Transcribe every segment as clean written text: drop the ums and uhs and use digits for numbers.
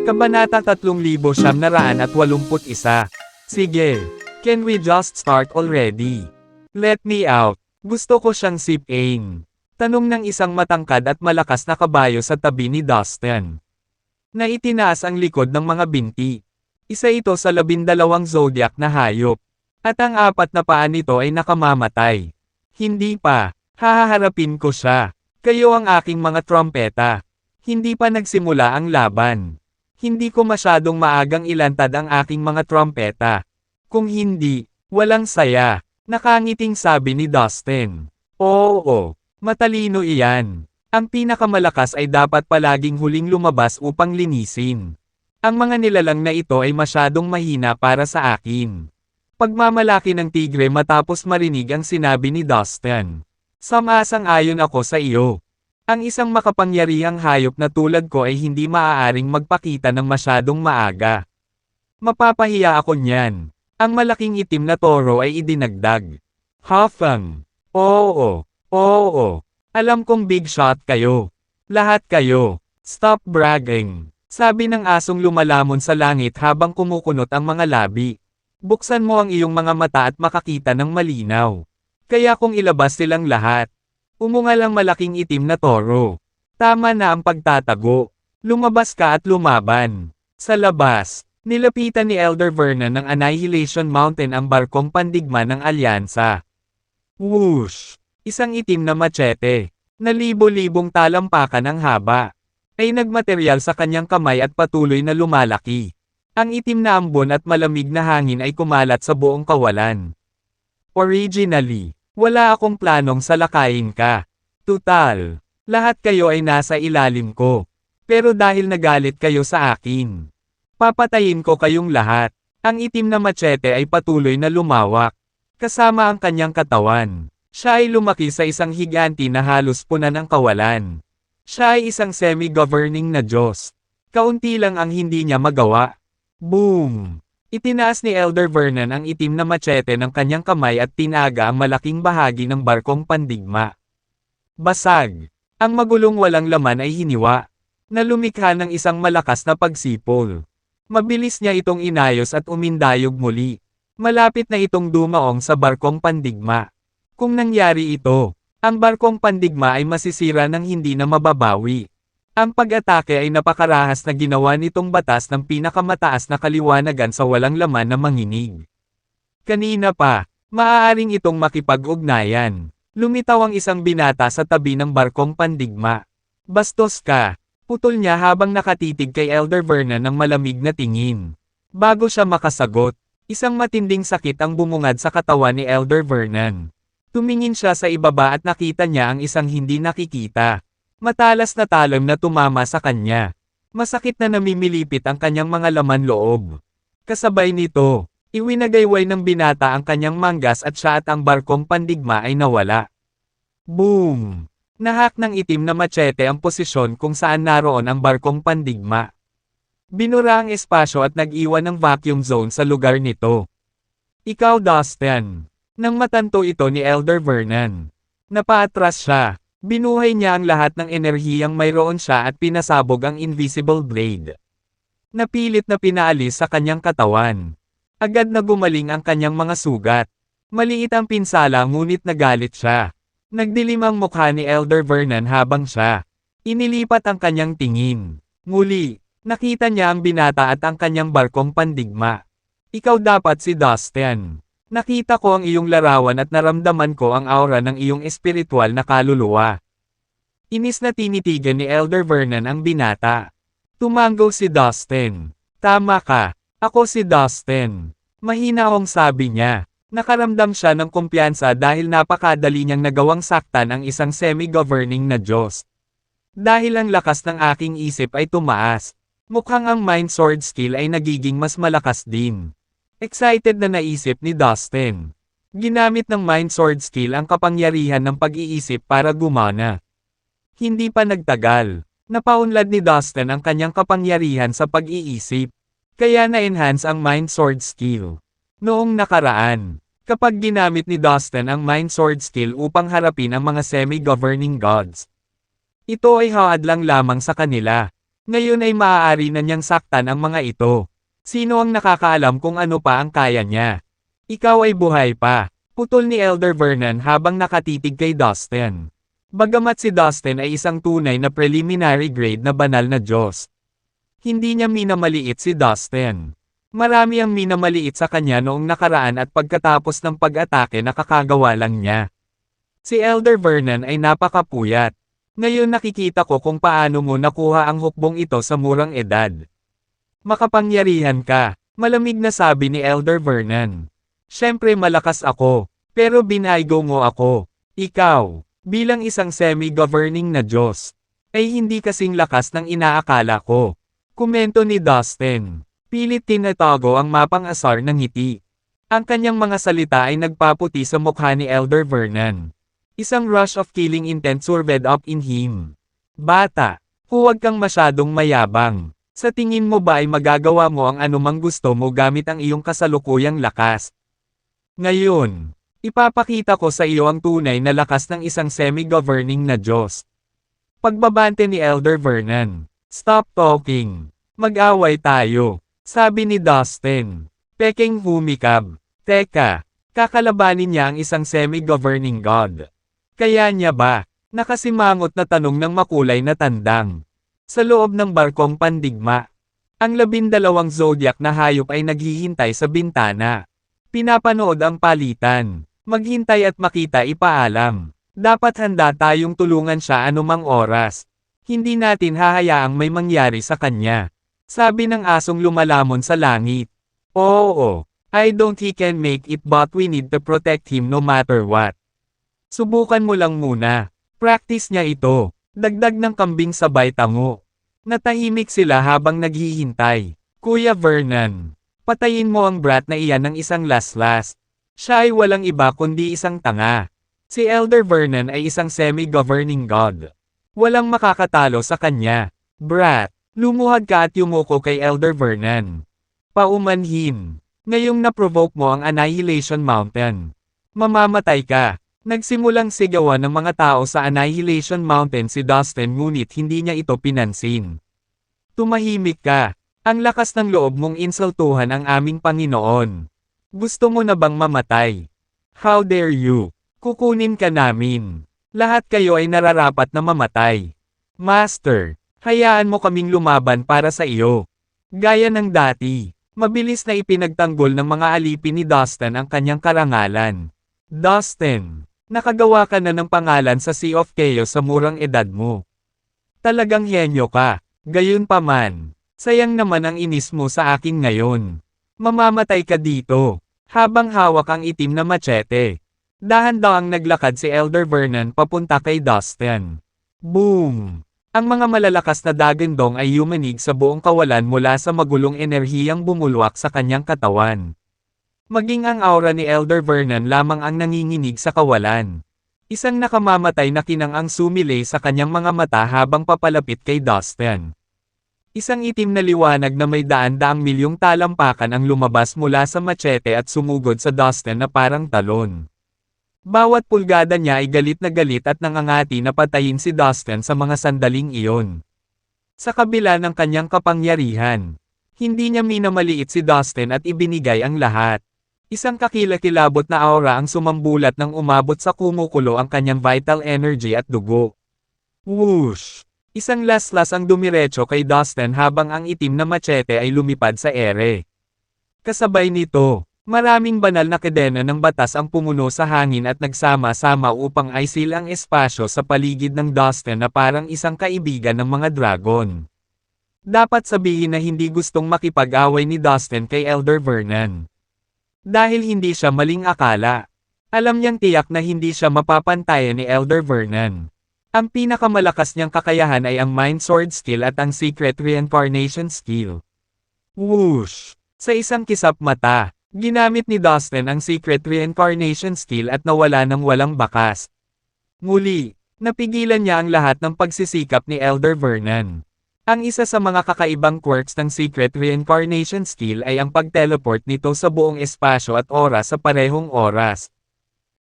Kabanata 3981. Sige. Can we just start already? Let me out. Gusto ko siyang sipin. Tanong ng isang matangkad at malakas na kabayo sa tabi ni Dustin. Na itinaas ang likod ng mga binti. Isa ito sa 12 zodiac na hayop. At ang 4 na paa nito ay nakamamatay. Hindi pa. Hahaharapin ko siya. Kayo ang aking mga trompeta. Hindi pa nagsimula ang laban. Hindi ko masyadong maagang ilantad ang aking mga trompeta. Kung hindi, walang saya. Nakangiting sabi ni Dustin. Oo, matalino iyan. Ang pinakamalakas ay dapat palaging huling lumabas upang linisin. Ang mga nilalang na ito ay masyadong mahina para sa akin. Pagmamalaki ng tigre matapos marinig ang sinabi ni Dustin. Sumasang-ayon ako sa iyo. Ang isang makapangyarihang hayop na tulad ko ay hindi maaaring magpakita ng masyadong maaga. Mapapahiya ako niyan. Ang malaking itim na toro ay idinagdag. Hafang. Oo. Alam kong big shot kayo. Lahat kayo. Stop bragging. Sabi ng asong lumalamon sa langit habang kumukunot ang mga labi. Buksan mo ang iyong mga mata at makakita ng malinaw. Kaya kung ilabas silang lahat. Umungal ang malaking itim na toro. Tama na ang pagtatago. Lumabas ka at lumaban. Sa labas, nilapitan ni Elder Vernon ng Annihilation Mountain ang barkong pandigma ng alyansa. Whoosh! Isang itim na machete, na libo-libong talampakan ang haba, ay nagmateryal sa kanyang kamay at patuloy na lumalaki. Ang itim na ambon at malamig na hangin ay kumalat sa buong kawalan. Originally, wala akong planong salakayin ka. Tutal, lahat kayo ay nasa ilalim ko. Pero dahil nagalit kayo sa akin, papatayin ko kayong lahat. Ang itim na machete ay patuloy na lumawak. Kasama ang kanyang katawan. Siya ay lumaki sa isang higanti na halos punan ang kawalan. Siya ay isang semi-governing na Diyos. Kaunti lang ang hindi niya magawa. Boom! Itinaas ni Elder Vernon ang itim na machete ng kanyang kamay at tinaga ang malaking bahagi ng barkong pandigma. Basag. Ang magulong walang laman ay hiniwa. Na lumikha ng isang malakas na pagsipol. Mabilis niya itong inayos at umindayog muli. Malapit na itong dumaong sa barkong pandigma. Kung nangyari ito, ang barkong pandigma ay masisira ng hindi na mababawi. Ang pag-atake ay napakarahas na ginawa nitong batas ng pinakamataas na kaliwanagan sa walang laman na manginig. Kanina pa, maaaring itong makipag-ugnayan. Lumitaw ang isang binata sa tabi ng barkong pandigma. Bastos ka, putol niya habang nakatitig kay Elder Vernon ng malamig na tingin. Bago siya makasagot, isang matinding sakit ang bumungad sa katawan ni Elder Vernon. Tumingin siya sa ibaba at nakita niya ang isang hindi nakikita. Matalas na talam na tumama sa kanya. Masakit na namimilipit ang kanyang mga laman loob. Kasabay nito, iwinagayway ng binata ang kanyang manggas at siya at ang barkong pandigma ay nawala. Boom! Nahak ng itim na machete ang posisyon kung saan naroon ang barkong pandigma. Binura ang espasyo at nag-iwan ng vacuum zone sa lugar nito. Ikaw Dustin. Nang matanto ito ni Elder Vernon. Napaatras siya. Binuhay niya ang lahat ng enerhiyang mayroon siya at pinasabog ang invisible blade. Napilit na pinaalis sa kanyang katawan. Agad na gumaling ang kanyang mga sugat. Maliit ang pinsala ngunit nagalit siya. Nagdilim ang mukha ni Elder Vernon habang siya. Inilipat ang kanyang tingin. Muli, nakita niya ang binata at ang kanyang barkong pandigma. Ikaw dapat si Dustin. Nakita ko ang iyong larawan at naramdaman ko ang aura ng iyong espiritual na kaluluwa. Inis na tinitigan ni Elder Vernon ang binata. Tumango si Dustin. Tama ka, ako si Dustin. Mahina akong sabi niya. Nakaramdam siya ng kumpiyansa dahil napakadali niyang nagawang saktan ang isang semi-governing na Diyos. Dahil ang lakas ng aking isip ay tumaas, mukhang ang mind sword skill ay nagiging mas malakas din. Excited na naisip ni Dustin. Ginamit ng mind sword skill ang kapangyarihan ng pag-iisip para gumana. Hindi pa nagtagal, napaunlad ni Dustin ang kanyang kapangyarihan sa pag-iisip. Kaya na-enhance ang mind sword skill. Noong nakaraan, kapag ginamit ni Dustin ang mind sword skill upang harapin ang mga semi-governing gods, ito ay haadlang lamang sa kanila. Ngayon ay maaari na niyang saktan ang mga ito. Sino ang nakakaalam kung ano pa ang kaya niya? Ikaw ay buhay pa. Putol ni Elder Vernon habang nakatitig kay Dustin. Bagamat si Dustin ay isang tunay na preliminary grade na banal na Diyos. Hindi niya minamaliit si Dustin. Marami ang minamaliit sa kanya noong nakaraan at pagkatapos ng pag-atake nakakagawa lang niya. Si Elder Vernon ay napakapuyat. Ngayon nakikita ko kung paano mo nakuha ang hukbong ito sa murang edad. Makapangyarihan ka, malamig na sabi ni Elder Vernon. Siyempre malakas ako, pero binaygo mo ako. Ikaw, bilang isang semi-governing na Diyos, ay hindi kasing lakas ng inaakala ko. Komento ni Dustin. Pilit tinatago ang mapang-asar ng ngiti. Ang kanyang mga salita ay nagpaputi sa mukha ni Elder Vernon. Isang rush of killing intent surveyed up in him. Bata, huwag kang masyadong mayabang. Sa tingin mo ba ay magagawa mo ang anumang gusto mo gamit ang iyong kasalukuyang lakas? Ngayon, ipapakita ko sa iyo ang tunay na lakas ng isang semi-governing na Diyos. Pagbabante ni Elder Vernon. Stop talking. Mag-away tayo. Sabi ni Dustin. Peking humikab. Teka, kakalabanin niya ang isang semi-governing god. Kaya niya ba? Nakasimangot na tanong ng makulay na tandang. Sa loob ng barkong pandigma, ang 12 zodiac na hayop ay naghihintay sa bintana. Pinapanood ang palitan. Maghintay at makita ipaalam. Dapat handa tayong tulungan siya anumang oras. Hindi natin hahayaang may mangyari sa kanya. Sabi ng asong lumalamon sa langit. Oo, I don't he can make it but we need to protect him no matter what. Subukan mo lang muna. Practice niya ito. Dagdag ng kambing sabay tango. Natahimik sila habang naghihintay. Kuya Vernon, patayin mo ang brat na iyan ng isang laslas. Siya ay walang iba kundi isang tanga. Si Elder Vernon ay isang semi-governing god. Walang makakatalo sa kanya. Brat. Lumuhad ka at yumuko kay Elder Vernon. Paumanhin. Ngayong na-provoke mo ang Annihilation Mountain. Mamamatay ka. Nagsimulang sigawan ng mga tao sa Annihilation Mountain si Dustin ngunit hindi niya ito pinansin. Tumahimik ka. Ang lakas ng loob mong insultuhan ang aming Panginoon. Gusto mo na bang mamatay? How dare you? Kukunin ka namin. Lahat kayo ay nararapat na mamatay. Master. Hayaan mo kaming lumaban para sa iyo. Gaya ng dati, mabilis na ipinagtanggol ng mga alipin ni Dustin ang kanyang karangalan. Dustin, nakagawa ka na ng pangalan sa Sea of Chaos sa murang edad mo. Talagang henyo ka. Gayunpaman, sayang naman ang inis mo sa akin ngayon. Mamamatay ka dito, habang hawak ang itim na machete. Dahan-dahang naglakad si Elder Vernon papunta kay Dustin. Boom! Ang mga malalakas na dagandong ay yumanig sa buong kawalan mula sa magulong enerhiyang bumulwak sa kanyang katawan. Maging ang aura ni Elder Vernon lamang ang nanginginig sa kawalan. Isang nakamamatay na kinang ang sumilay sa kanyang mga mata habang papalapit kay Dustin. Isang itim na liwanag na may daan-daang milyong talampakan ang lumabas mula sa machete at sumugod sa Dustin na parang talon. Bawat pulgada niya ay galit at nangangati na patayin si Dustin sa mga sandaling iyon. Sa kabila ng kanyang kapangyarihan, hindi niya minamaliit si Dustin at ibinigay ang lahat. Isang kakilakilabot na aura ang sumambulat nang umabot sa kumukulo ang kanyang vital energy at dugo. Whoosh! Isang laslas ang dumiretso kay Dustin habang ang itim na machete ay lumipad sa ere. Kasabay nito, maraming banal na kadena ng batas ang pumuno sa hangin at nagsama-sama upang aisil ang espasyo sa paligid ng Dustin na parang isang kaibigan ng mga dragon. Dapat sabihin na hindi gustong makipag-away ni Dustin kay Elder Vernon. Dahil hindi siya maling akala. Alam niyang tiyak na hindi siya mapapantayan ni Elder Vernon. Ang pinakamalakas niyang kakayahan ay ang Mind Sword Skill at ang Secret Reincarnation Skill. Whoosh! Sa isang kisap mata, ginamit ni Dustin ang Secret Reincarnation Skill at nawala ng walang bakas. Muli, napigilan niya ang lahat ng pagsisikap ni Elder Vernon. Ang isa sa mga kakaibang quirks ng Secret Reincarnation Skill ay ang pag-teleport nito sa buong espasyo at oras sa parehong oras.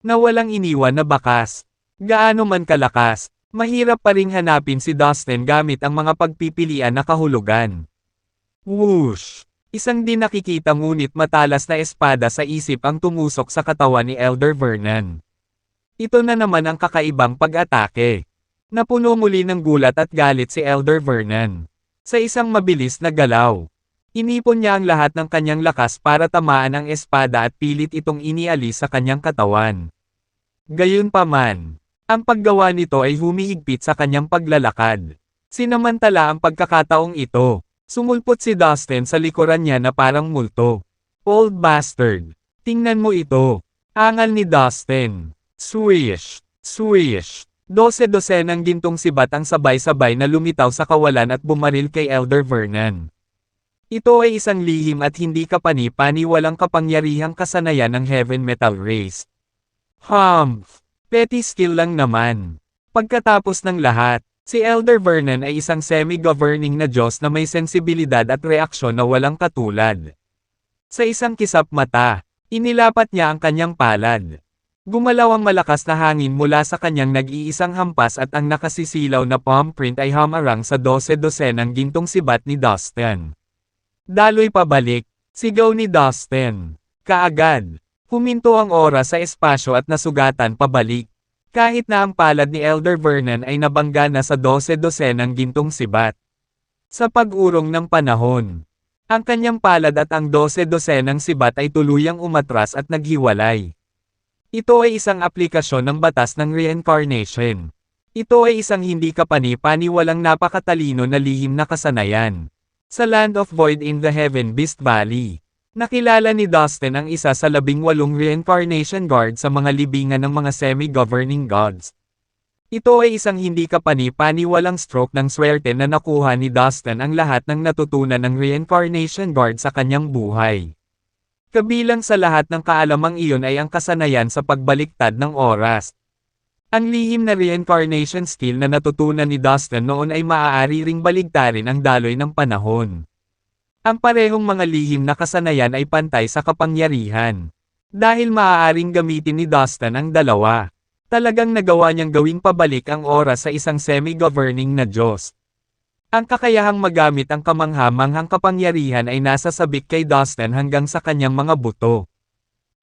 Na walang iniwan na bakas. Gaano man kalakas, Mahirap pa ring hanapin si Dustin gamit ang mga pagpipilian na kahulugan. Whoosh! Isang di nakikita ngunit matalas na espada sa isip ang tumusok sa katawan ni Elder Vernon. Ito na naman ang kakaibang pag-atake. Napuno muli ng gulat at galit si Elder Vernon. Sa isang mabilis na galaw, inipon niya ang lahat ng kanyang lakas para tamaan ang espada at pilit itong inialis sa kanyang katawan. Gayunpaman, ang paggawa nito ay humihigpit sa kanyang paglalakad. Sinamantala ang pagkakataong ito. Sumulpot si Dustin sa likuran niya na parang multo. Old bastard! Tingnan mo ito! Angal ni Dustin. Swish! Swish! 12 ng gintong sibat ang sabay-sabay na lumitaw sa kawalan at bumaril kay Elder Vernon. Ito ay isang lihim at hindi kapani-pani walang kapangyarihang kasanayan ng Heaven Metal Race. Humph! Petty skill lang naman. Pagkatapos ng lahat, si Elder Vernon ay isang semi-governing na Diyos na may sensibilidad at reaksyon na walang katulad. Sa isang kisap mata, inilapat niya ang kanyang palad. Gumalaw ang malakas na hangin mula sa kanyang nag-iisang hampas at ang nakasisilaw na palm print ay hamarang sa 12 ng gintong sibat ni Dustin. Daloy pabalik, sigaw ni Dustin. Kaagad, huminto ang oras sa espasyo at nasugatan pabalik. Kahit na ang palad ni Elder Vernon ay nabangga na sa 12 ng gintong sibat. Sa pag-urong ng panahon, ang kanyang palad at ang 12 ng sibat ay tuluyang umatras at naghiwalay. Ito ay isang aplikasyon ng batas ng reincarnation. Ito ay isang hindi kapani-pani walang napakatalino na lihim na kasanayan. Sa Land of Void in the Heaven Beast Valley, nakilala ni Dustin ang isa sa 18 reincarnation guard sa mga libingan ng mga semi-governing gods. Ito ay isang hindi kapani-pani walang stroke ng swerte na nakuha ni Dustin ang lahat ng natutunan ng reincarnation guard sa kanyang buhay. Kabilang sa lahat ng kaalamang iyon ay ang kasanayan sa pagbaliktad ng oras. Ang lihim na reincarnation skill na natutunan ni Dustin noon ay maaari ring baligtarin ang daloy ng panahon. Ang parehong mga lihim na kasanayan ay pantay sa kapangyarihan. Dahil maaaring gamitin ni Dustin ang dalawa, talagang nagawa niyang gawing pabalik ang oras sa isang semi-governing na Diyos. Ang kakayahang magamit ang kamangha-manghang kapangyarihan ay nasa sabik kay Dustin hanggang sa kanyang mga buto.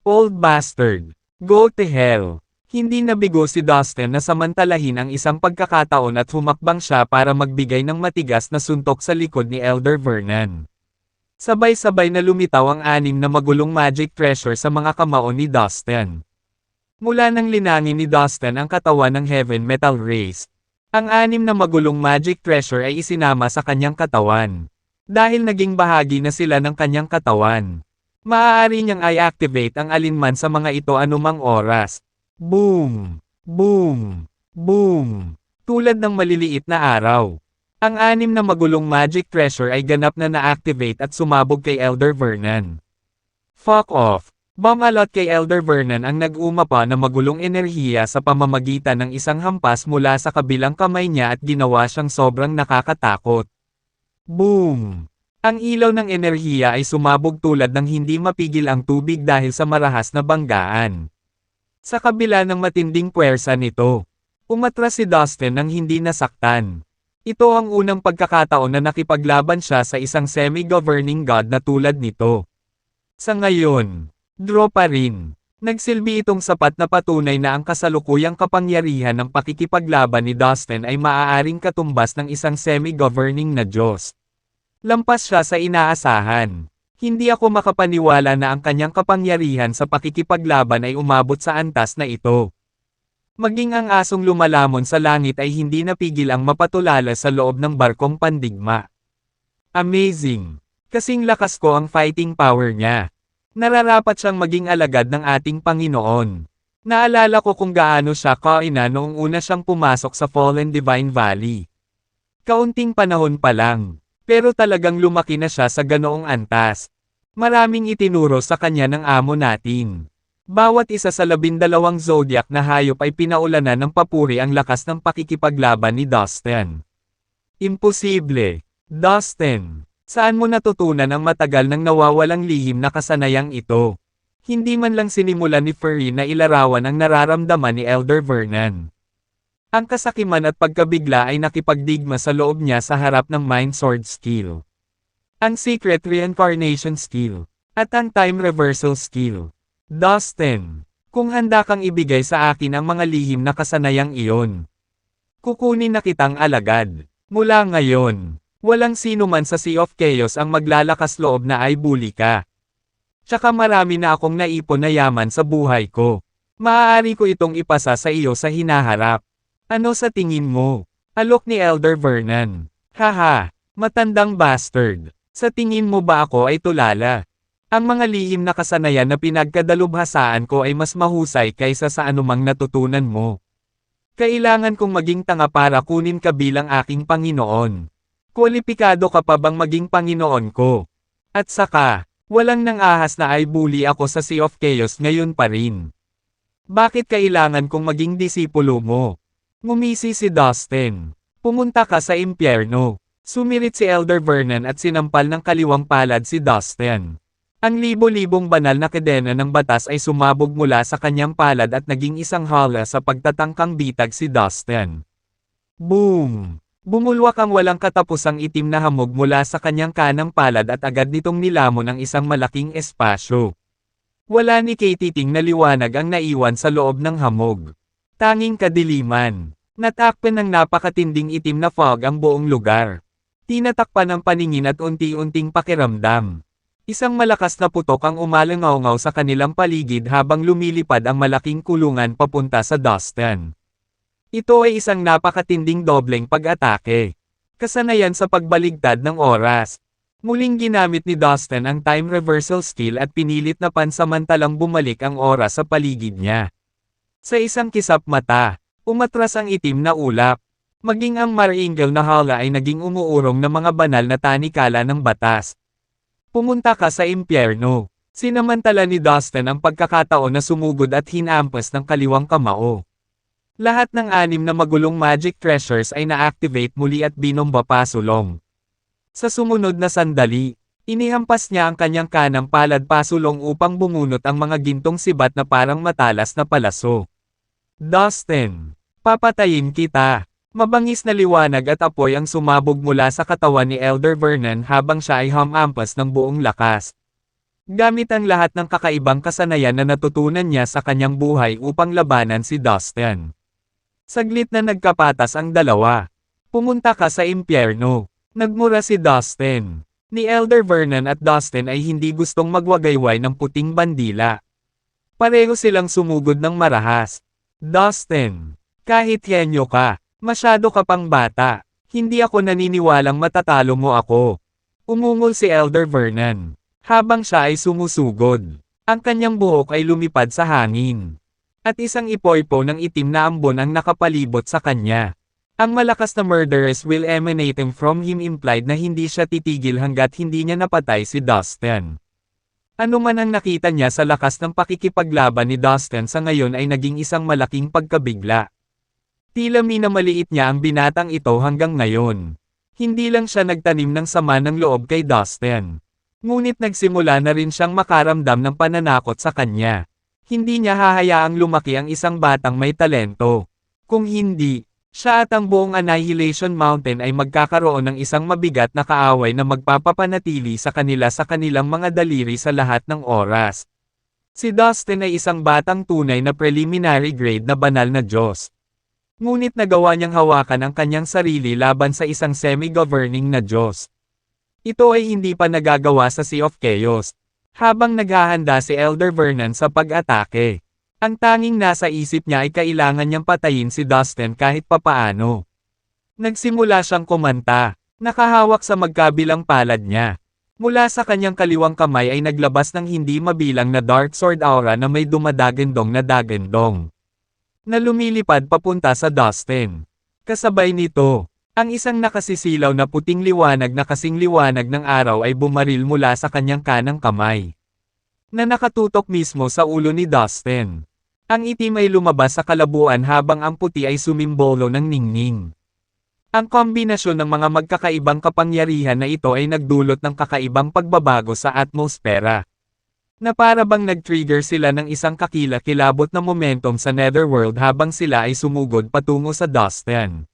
Old bastard! Go to hell! Hindi nabigo si Dustin na samantalahin ang isang pagkakataon at humakbang siya para magbigay ng matigas na suntok sa likod ni Elder Vernon. Sabay-sabay na lumitaw ang 6 na magulong magic treasure sa mga kamao ni Dustin. Mula nang linangin ni Dustin ang katawan ng Heaven Metal Race, ang 6 na magulong magic treasure ay isinama sa kanyang katawan. Dahil naging bahagi na sila ng kanyang katawan, maaari niyang i-activate ang alinman sa mga ito anumang oras. Boom! Boom! Boom! Tulad ng maliliit na araw. Ang 6 na magulong magic treasure ay ganap na na-activate at sumabog kay Elder Vernon. Fuck off! Bumalot kay Elder Vernon ang nag-umapa na magulong enerhiya sa pamamagitan ng isang hampas mula sa kabilang kamay niya at ginawa siyang sobrang nakakatakot. Boom! Ang ilaw ng enerhiya ay sumabog tulad ng hindi mapigil ang tubig dahil sa marahas na banggaan. Sa kabila ng matinding puwersa nito, umatras si Dustin nang hindi nasaktan. Ito ang unang pagkakataon na nakipaglaban siya sa isang semi-governing god na tulad nito. Sa ngayon, draw pa rin. Nagsilbi itong sapat na patunay na ang kasalukuyang kapangyarihan ng pakikipaglaban ni Dustin ay maaaring katumbas ng isang semi-governing na Diyos. Lampas siya sa inaasahan. Hindi ako makapaniwala na ang kanyang kapangyarihan sa pakikipaglaban ay umabot sa antas na ito. Maging ang asong lumalamon sa langit ay hindi napigil ang mapatulala sa loob ng barkong pandigma. Amazing! Kasing lakas ko ang fighting power niya. Nararapat siyang maging alagad ng ating Panginoon. Naalala ko kung gaano siya kaina noong una siyang pumasok sa Fallen Divine Valley. Kaunting panahon pa lang, pero talagang lumaki na siya sa ganoong antas. Maraming itinuro sa kanya ng amo natin. Bawat isa sa 12 zodiac na hayop ay pinaulanan ng papuri ang lakas ng pakikipaglaban ni Dustin. Imposible. Dustin, saan mo natutunan ang matagal nang nawawalang lihim na kasanayang ito? Hindi man lang sinimulan ni Furry na ilarawan ang nararamdaman ni Elder Vernon. Ang kasakiman at pagkabigla ay nakipagdigma sa loob niya sa harap ng Mind Sword skill. Ang Secret Reincarnation skill. At ang Time Reversal skill. Dustin, kung handa kang ibigay sa akin ang mga lihim na kasanayang iyon, kukunin na kitang alagad. Mula ngayon, walang sino man sa Sea of Chaos ang maglalakas loob na ay bully ka. Tsaka marami na akong naipon na yaman sa buhay ko. Maaari ko itong ipasa sa iyo sa hinaharap. Ano sa tingin mo? Alok ni Elder Vernon. Haha, matandang bastard. Sa tingin mo ba ako ay tulala? Ang mga lihim na kasanayan na pinagkadalubhasaan ko ay mas mahusay kaysa sa anumang natutunan mo. Kailangan kong maging tanga para kunin ka bilang aking Panginoon. Kwalipikado ka pa bang maging Panginoon ko? At saka, walang nang ahas na ay bully ako sa Sea of Chaos ngayon pa rin. Bakit kailangan kong maging disipulo mo? Ngumisi si Dustin. Pumunta ka sa impyerno. Sumirit si Elder Vernon at sinampal ng kaliwang palad si Dustin. Ang libo-libong banal na kadena ng batas ay sumabog mula sa kanyang palad at naging isang hala sa pagtatangkang bitag si Dustin. Boom! Bumulwak ang walang katapusang itim na hamog mula sa kanyang kanang palad at agad nitong nilamon ang isang malaking espasyo. Wala ni Katie na liwanag ang naiwan sa loob ng hamog. Tanging kadiliman. Natakpan ng napakatinding itim na fog ang buong lugar. Tinatakpan ang paningin at unti-unting pakiramdam. Isang malakas na putok ang umalangaw-ngaw sa kanilang paligid habang lumilipad ang malaking kulungan papunta sa Dustin. Ito ay isang napakatinding dobleng pag-atake. Kasanayan sa pagbaligtad ng oras. Muling ginamit ni Dustin ang time reversal skill at pinilit na pansamantalang bumalik ang oras sa paligid niya. Sa isang kisap mata, umatras ang itim na ulap. Maging ang maringel na hala ay naging umuurong na mga banal na tanikala ng batas. Pumunta ka sa impyerno. Sinamantala ni Dustin ang pagkakataon na sumugod at hinampas ng kaliwang kamao. Lahat ng 6 na magulong magic treasures ay na-activate muli at binomba pasulong. Sa sumunod na sandali, inihampas niya ang kanyang kanang palad pasulong upang bumunot ang mga gintong sibat na parang matalas na palaso. Dustin, papatayin kita. Mabangis na liwanag at apoy ang sumabog mula sa katawan ni Elder Vernon habang siya ay hamampas ng buong lakas. Gamit ang lahat ng kakaibang kasanayan na natutunan niya sa kanyang buhay upang labanan si Dustin. Saglit na nagkapatas ang dalawa. Pumunta ka sa impyerno. Nagmura si Dustin. Ni Elder Vernon at Dustin ay hindi gustong magwagayway ng puting bandila. Pareho silang sumugod ng marahas. Dustin, kahit henyo ka. Masyado ka pang bata. Hindi ako naniniwalang matatalo mo ako. Umungol si Elder Vernon. Habang siya ay sumusugod. Ang kanyang buhok ay lumipad sa hangin. At isang ipoypo ng itim na ambon ang nakapalibot sa kanya. Ang malakas na murderous will emanating from him implied na hindi siya titigil hanggat hindi niya napatay si Dustin. Ano man ang nakita niya sa lakas ng pakikipaglaban ni Dustin sa ngayon ay naging isang malaking pagkabigla. Tila minamaliit niya ang binatang ito hanggang ngayon. Hindi lang siya nagtanim ng sama ng loob kay Dustin. Ngunit nagsimula na rin siyang makaramdam ng pananakot sa kanya. Hindi niya hahayaang lumaki ang isang batang may talento. Kung hindi, siya at ang buong Annihilation Mountain ay magkakaroon ng isang mabigat na kaaway na magpapapanatili sa kanilang mga daliri sa lahat ng oras. Si Dustin ay isang batang tunay na preliminary grade na banal na Diyos. Ngunit nagawa niyang hawakan ang kanyang sarili laban sa isang semi-governing na Diyos. Ito ay hindi pa nagagawa sa Sea of Chaos. Habang naghahanda si Elder Vernon sa pag-atake, ang tanging nasa isip niya ay kailangan niyang patayin si Dustin kahit papaano. Nagsimula siyang kumanta, nakahawak sa magkabilang palad niya. Mula sa kanyang kaliwang kamay ay naglabas ng hindi mabilang na dark sword aura na may dumadagendong na dagendong na lumilipad papunta sa Dustin. Kasabay nito, ang isang nakasisilaw na puting liwanag na kasing liwanag ng araw ay bumaril mula sa kanyang kanang kamay, na nakatutok mismo sa ulo ni Dustin. Ang itim ay lumabas sa kalabuan habang ang puti ay sumimbolo ng ningning. Ang kombinasyon ng mga magkakaibang kapangyarihan na ito ay nagdulot ng kakaibang pagbabago sa atmosfera. Na para bang nag-trigger sila ng isang kakilakilabot na momentum sa Netherworld habang sila ay sumugod patungo sa Dustin.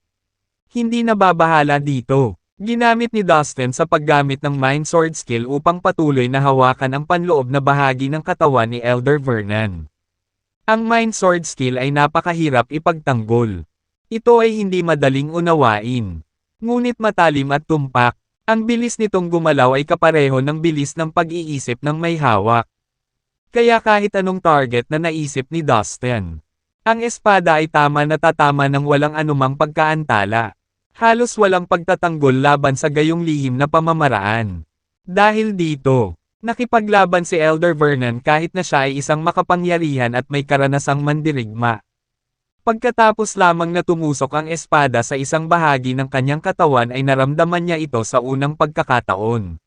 Hindi nababahala dito. Ginamit ni Dustin sa paggamit ng Mind Sword skill upang patuloy na hawakan ang panloob na bahagi ng katawan ni Elder Vernon. Ang Mind Sword skill ay napakahirap ipagtanggol. Ito ay hindi madaling unawain. Ngunit matalim at tumpak. Ang bilis nitong gumalaw ay kapareho ng bilis ng pag-iisip ng may hawak. Kaya kahit anong target na naisip ni Dustin, ang espada ay tama na tatama ng walang anumang pagkaantala. Halos walang pagtatanggol laban sa gayong lihim na pamamaraan. Dahil dito, nakipaglaban si Elder Vernon kahit na siya ay isang makapangyarihan at may karanasang mandirigma. Pagkatapos lamang na tumusok ang espada sa isang bahagi ng kanyang katawan ay naramdaman niya ito sa unang pagkakataon.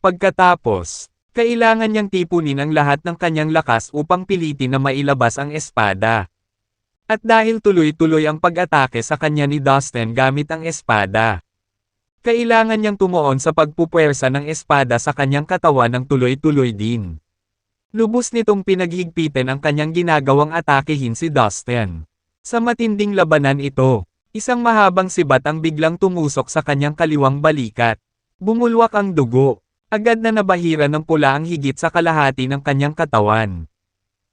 Pagkatapos, kailangan niyang tipunin ang lahat ng kanyang lakas upang pilitin na mailabas ang espada. At dahil tuloy-tuloy ang pag-atake sa kanya ni Dustin gamit ang espada, kailangan niyang tumuon sa pagpupwersa ng espada sa kanyang katawan ng tuloy-tuloy din. Lubos nitong pinaghigpitan ang kanyang ginagawang atakehin si Dustin. Sa matinding labanan ito, isang mahabang sibat ang biglang tumusok sa kanyang kaliwang balikat. Bumulwak ang dugo. Agad na nabahira ng pula ang higit sa kalahati ng kanyang katawan.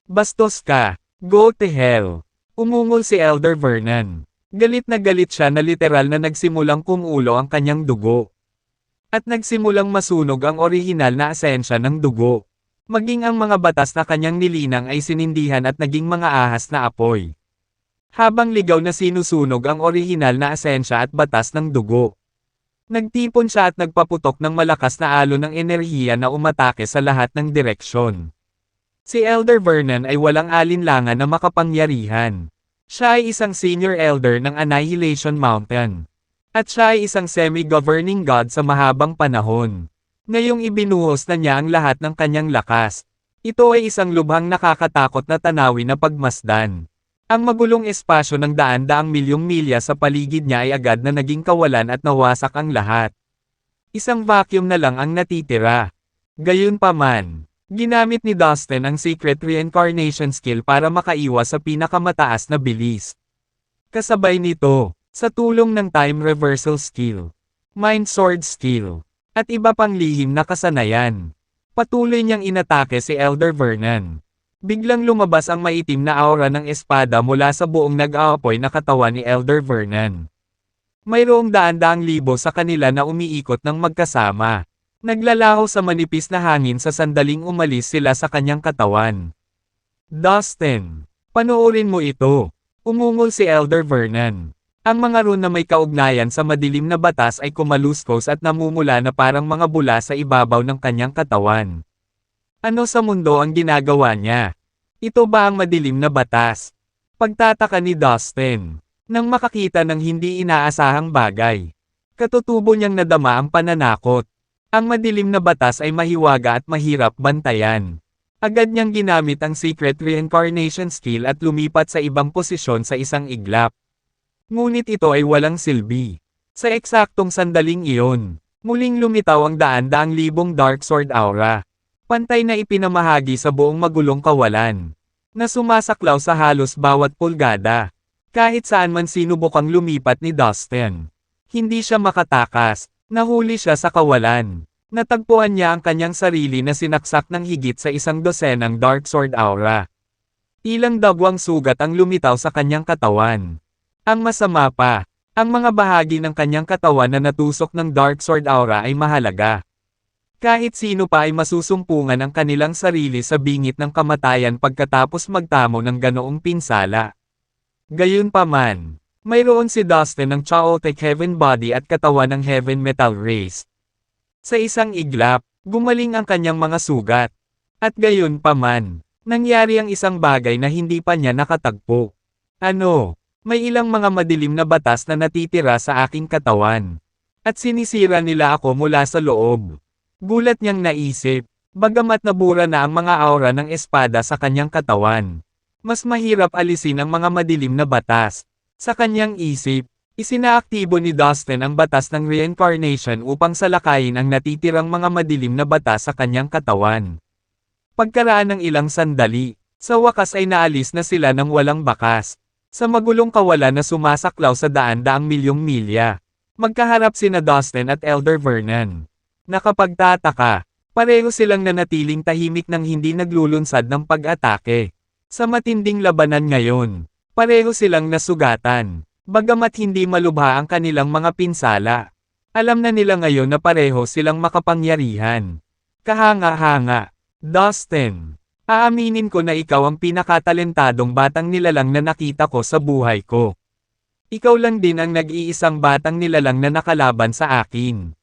Bastos ka! Go to hell! Umungol si Elder Vernon. Galit na galit siya na literal na nagsimulang kumulo ang kanyang dugo. At nagsimulang masunog ang orihinal na asensya ng dugo. Maging ang mga batas na kanyang nilinang ay sinindihan at naging mga ahas na apoy. Habang ligaw na sinusunog ang orihinal na asensya at batas ng dugo. Nagtipon siya at nagpaputok ng malakas na alon ng enerhiya na umatake sa lahat ng direksyon. Si Elder Vernon ay walang alinlangan na makapangyarihan. Siya ay isang senior elder ng Annihilation Mountain. At siya ay isang semi-governing god sa mahabang panahon. Ngayong ibinuhos na niya ang lahat ng kanyang lakas. Ito ay isang lubhang nakakatakot na tanawin na pagmasdan. Ang magulong espasyo ng daan-daang milyong milya sa paligid niya ay agad na naging kawalan at nawasak ang lahat. Isang vacuum na lang ang natitira. Gayunpaman, ginamit ni Dustin ang Secret Reincarnation skill para makaiwas sa pinakamataas na bilis. Kasabay nito, sa tulong ng Time Reversal skill, Mind Sword skill, at iba pang lihim na kasanayan, patuloy niyang inatake si Elder Vernon. Biglang lumabas ang maitim na aura ng espada mula sa buong nag-aapoy na katawan ni Elder Vernon. Mayroong daan-daang libo sa kanila na umiikot ng magkasama. Naglalaho sa manipis na hangin sa sandaling umalis sila sa kanyang katawan. Dustin, panoorin mo ito. Umungol si Elder Vernon. Ang mga rune na may kaugnayan sa madilim na batas ay kumaluskos at namumula na parang mga bula sa ibabaw ng kanyang katawan. Ano sa mundo ang ginagawa niya? Ito ba ang madilim na batas? Pagtataka ni Dustin, nang makakita ng hindi inaasahang bagay. Katutubo niyang nadama ang pananakot. Ang madilim na batas ay mahiwaga at mahirap bantayan. Agad niyang ginamit ang Secret Reincarnation skill at lumipat sa ibang posisyon sa isang iglap. Ngunit ito ay walang silbi. Sa eksaktong sandaling iyon, muling lumitaw ang daan-daang libong Dark Sword Aura. Pantay na ipinamahagi sa buong magulong kawalan, na sumasaklaw sa halos bawat pulgada. Kahit saan man sinubukang lumipat ni Dustin, hindi siya makatakas, nahuli siya sa kawalan. Natagpuan niya ang kanyang sarili na sinaksak ng higit sa 100 Dark Sword Aura. Ilang dagwang sugat ang lumitaw sa kanyang katawan. Ang masama pa, ang mga bahagi ng kanyang katawan na natusok ng Dark Sword Aura ay mahalaga. Kahit sino pa ay masusumpungan ang kanilang sarili sa bingit ng kamatayan pagkatapos magtamo ng ganoong pinsala. Gayunpaman, mayroon si Dustin ng chaotic heaven body at katawan ng heaven metal race. Sa isang iglap, gumaling ang kanyang mga sugat. At gayunpaman, nangyari ang isang bagay na hindi pa niya nakatagpo. Ano? May ilang mga madilim na batas na natitira sa aking katawan. At sinisira nila ako mula sa loob. Gulat niyang naisip, bagamat nabura na ang mga aura ng espada sa kanyang katawan. Mas mahirap alisin ang mga madilim na batas. Sa kanyang isip, isinaaktibo ni Dustin ang batas ng reincarnation upang salakayin ang natitirang mga madilim na batas sa kanyang katawan. Pagkaraan ng ilang sandali, sa wakas ay naalis na sila ng walang bakas. Sa magulong kawalan na sumasaklaw sa daan-daang milyong milya. Magkaharap sina Dustin at Elder Vernon. Nakapagtataka, pareho silang nanatiling tahimik nang hindi naglulunsad ng pag-atake. Sa matinding labanan ngayon, pareho silang nasugatan. Bagamat hindi malubha ang kanilang mga pinsala. Alam na nila ngayon na pareho silang makapangyarihan. Kahanga-hanga. Dustin, aaminin ko na ikaw ang pinakatalentadong batang nilalang na nakita ko sa buhay ko. Ikaw lang din ang nag-iisang batang nilalang na nakalaban sa akin.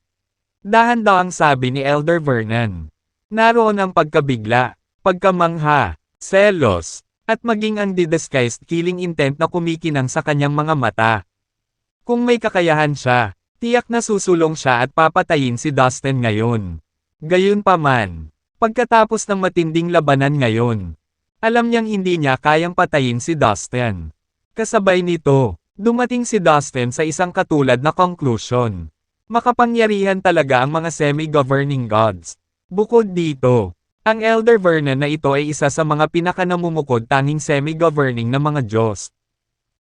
Dahan-dahang sabi ni Elder Vernon. Naroon ang pagkabigla, pagkamangha, selos, at maging ang disguised killing intent na kumikinang sa kanyang mga mata. Kung may kakayahan siya, tiyak na susulong siya at papatayin si Dustin ngayon. Gayunpaman, pagkatapos ng matinding labanan ngayon, alam niyang hindi niya kayang patayin si Dustin. Kasabay nito, dumating si Dustin sa isang katulad na conclusion. Makapangyarihan talaga ang mga semi-governing gods. Bukod dito, ang Elder Vernon na ito ay isa sa mga pinakanamumukod tanging semi-governing na mga Diyos.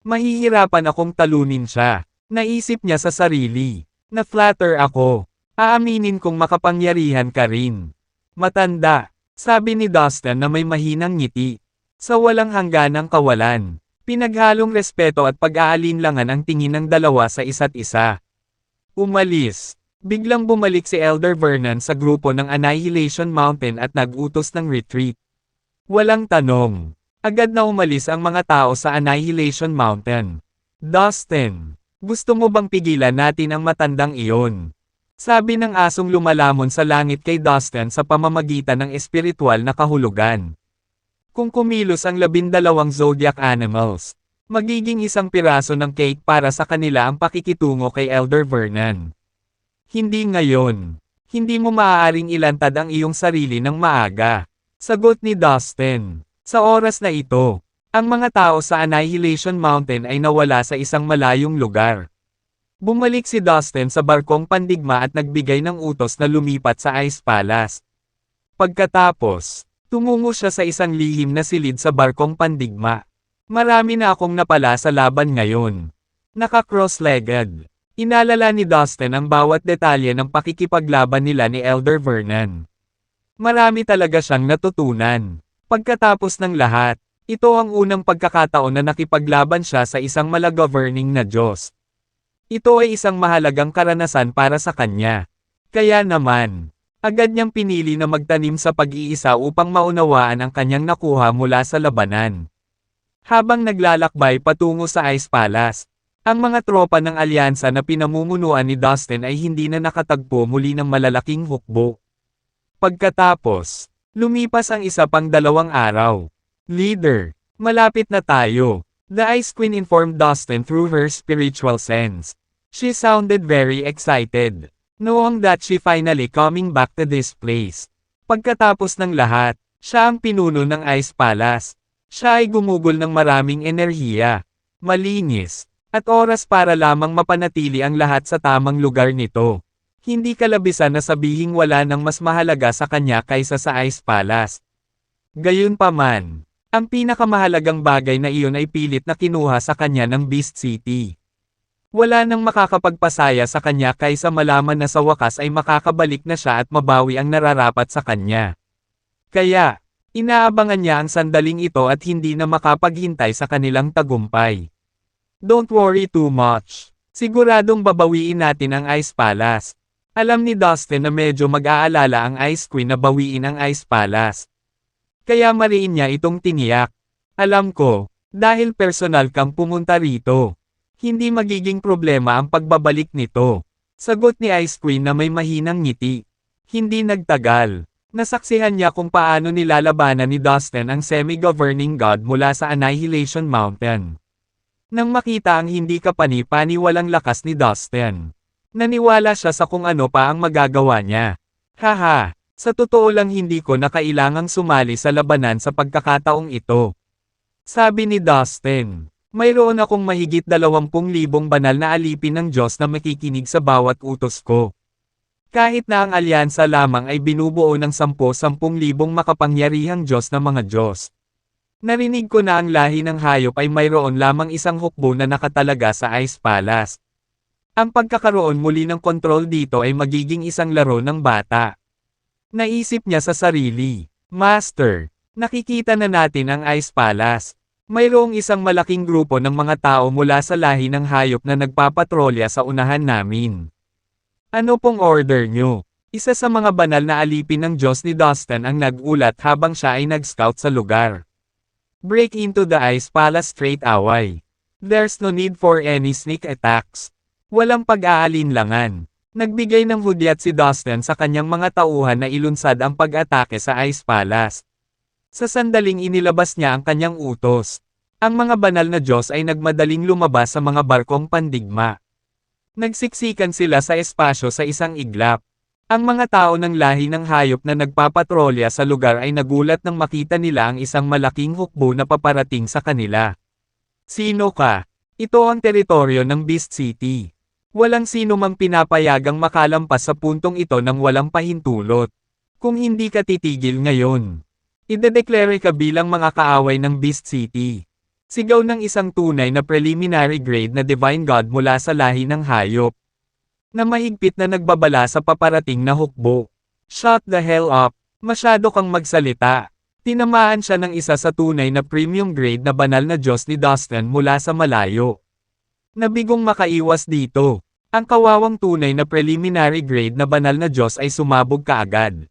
Mahihirapan akong talunin siya. Naisip niya sa sarili. Na-flatter ako. Aaminin kong makapangyarihan ka rin. Matanda, sabi ni Dustin na may mahinang ngiti. Sa walang hangganang kawalan, pinaghalong respeto at pag-aalinlangan ang tingin ng dalawa sa isa't isa. Umalis. Biglang bumalik si Elder Vernon sa grupo ng Annihilation Mountain at nag-utos ng retreat. Walang tanong. Agad na umalis ang mga tao sa Annihilation Mountain. Dustin, gusto mo bang pigilan natin ang matandang iyon? Sabi ng asong lumalamon sa langit kay Dustin sa pamamagitan ng espiritual na kahulugan. Kung kumilos ang 12 zodiac animals, magiging isang piraso ng cake para sa kanila ang pakikitungo kay Elder Vernon. Hindi ngayon. Hindi mo maaaring ilantad ang iyong sarili ng maaga. Sagot ni Dustin. Sa oras na ito, ang mga tao sa Annihilation Mountain ay nawala sa isang malayong lugar. Bumalik si Dustin sa barkong pandigma at nagbigay ng utos na lumipat sa Ice Palace. Pagkatapos, tumungo siya sa isang lihim na silid sa barkong pandigma. Marami na akong napala sa laban ngayon. Naka-cross-legged. Inalala ni Dustin ang bawat detalye ng pakikipaglaban nila ni Elder Vernon. Marami talaga siyang natutunan. Pagkatapos ng lahat, ito ang unang pagkakataon na nakipaglaban siya sa isang malagoverning na Diyos. Ito ay isang mahalagang karanasan para sa kanya. Kaya naman, agad niyang pinili na magtanim sa pag-iisa upang maunawaan ang kanyang nakuha mula sa labanan. Habang naglalakbay patungo sa Ice Palace, ang mga tropa ng alyansa na pinamumunuan ni Dustin ay hindi na nakatagpo muli ng malalaking hukbo. Pagkatapos, lumipas ang isa pang 2 araw. Leader, malapit na tayo. The Ice Queen informed Dustin through her spiritual sense. She sounded very excited, knowing that she finally coming back to this place. Pagkatapos ng lahat, siya ang pinuno ng Ice Palace. Siya ay gumugol ng maraming enerhiya, malinis, at oras para lamang mapanatili ang lahat sa tamang lugar nito. Hindi kalabisan na sabihing wala nang mas mahalaga sa kanya kaysa sa Ice Palace. Gayunpaman, ang pinakamahalagang bagay na iyon ay pilit na kinuha sa kanya ng Beast City. Wala nang makakapagpasaya sa kanya kaysa malaman na sa wakas ay makakabalik na siya at mabawi ang nararapat sa kanya. Kaya, inaabangan niya ang sandaling ito at hindi na makapaghintay sa kanilang tagumpay. Don't worry too much. Siguradong babawiin natin ang Ice Palace. Alam ni Dustin na medyo mag-aalala ang Ice Queen na bawiin ang Ice Palace. Kaya mariin niya itong tiniyak. Alam ko, dahil personal kang pumunta rito. Hindi magiging problema ang pagbabalik nito. Sagot ni Ice Queen na may mahinang ngiti. Hindi nagtagal. Nasaksihan niya kung paano nilalabanan ni Dustin ang semi-governing god mula sa Annihilation Mountain. Nang makita ang hindi kapani-paniwalang lakas ni Dustin, naniwala siya sa kung ano pa ang magagawa niya. Haha! Sa totoo lang hindi ko na kailangang sumali sa labanan sa pagkakataong ito. Sabi ni Dustin, mayroon akong mahigit 20,000 banal na alipin ng Diyos na makikinig sa bawat utos ko. Kahit na ang alyansa lamang ay binubuo ng 10,000 makapangyarihang Diyos na mga Diyos. Narinig ko na ang lahi ng hayop ay mayroon lamang isang hukbo na nakatalaga sa Ice Palace. Ang pagkakaroon muli ng kontrol dito ay magiging isang laro ng bata. Naisip niya sa sarili, Master, nakikita na natin ang Ice Palace. Mayroong isang malaking grupo ng mga tao mula sa lahi ng hayop na nagpapatrolya sa unahan namin. Ano pong order nyo? Isa sa mga banal na alipin ng Diyos ni Dustin ang nag-ulat habang siya ay nag-scout sa lugar. Break into the Ice Palace straight away. There's no need for any sneak attacks. Walang pag-aalinlangan. Nagbigay ng hudyat si Dustin sa kanyang mga tauhan na ilunsad ang pag-atake sa Ice Palace. Sa sandaling inilabas niya ang kanyang utos. Ang mga banal na Diyos ay nagmadaling lumabas sa mga barkong pandigma. Nagsiksikan sila sa espasyo sa isang iglap. Ang mga tao ng lahi ng hayop na nagpapatrolya sa lugar ay nagulat nang makita nila ang isang malaking hukbo na paparating sa kanila. Sino ka? Ito ang teritoryo ng Beast City. Walang sino mang pinapayagang makalampas sa puntong ito nang walang pahintulot. Kung hindi ka titigil ngayon, idedeklara ka bilang mga kaaway ng Beast City. Sigaw ng isang tunay na preliminary grade na divine god mula sa lahi ng hayop. Na mahigpit na nagbabala sa paparating na hukbo. Shut the hell up, masyado kang magsalita. Tinamaan siya ng isa sa tunay na premium grade na banal na Diyos ni Dustin mula sa malayo. Nabigong makaiwas dito. Ang kawawang tunay na preliminary grade na banal na Diyos ay sumabog kaagad.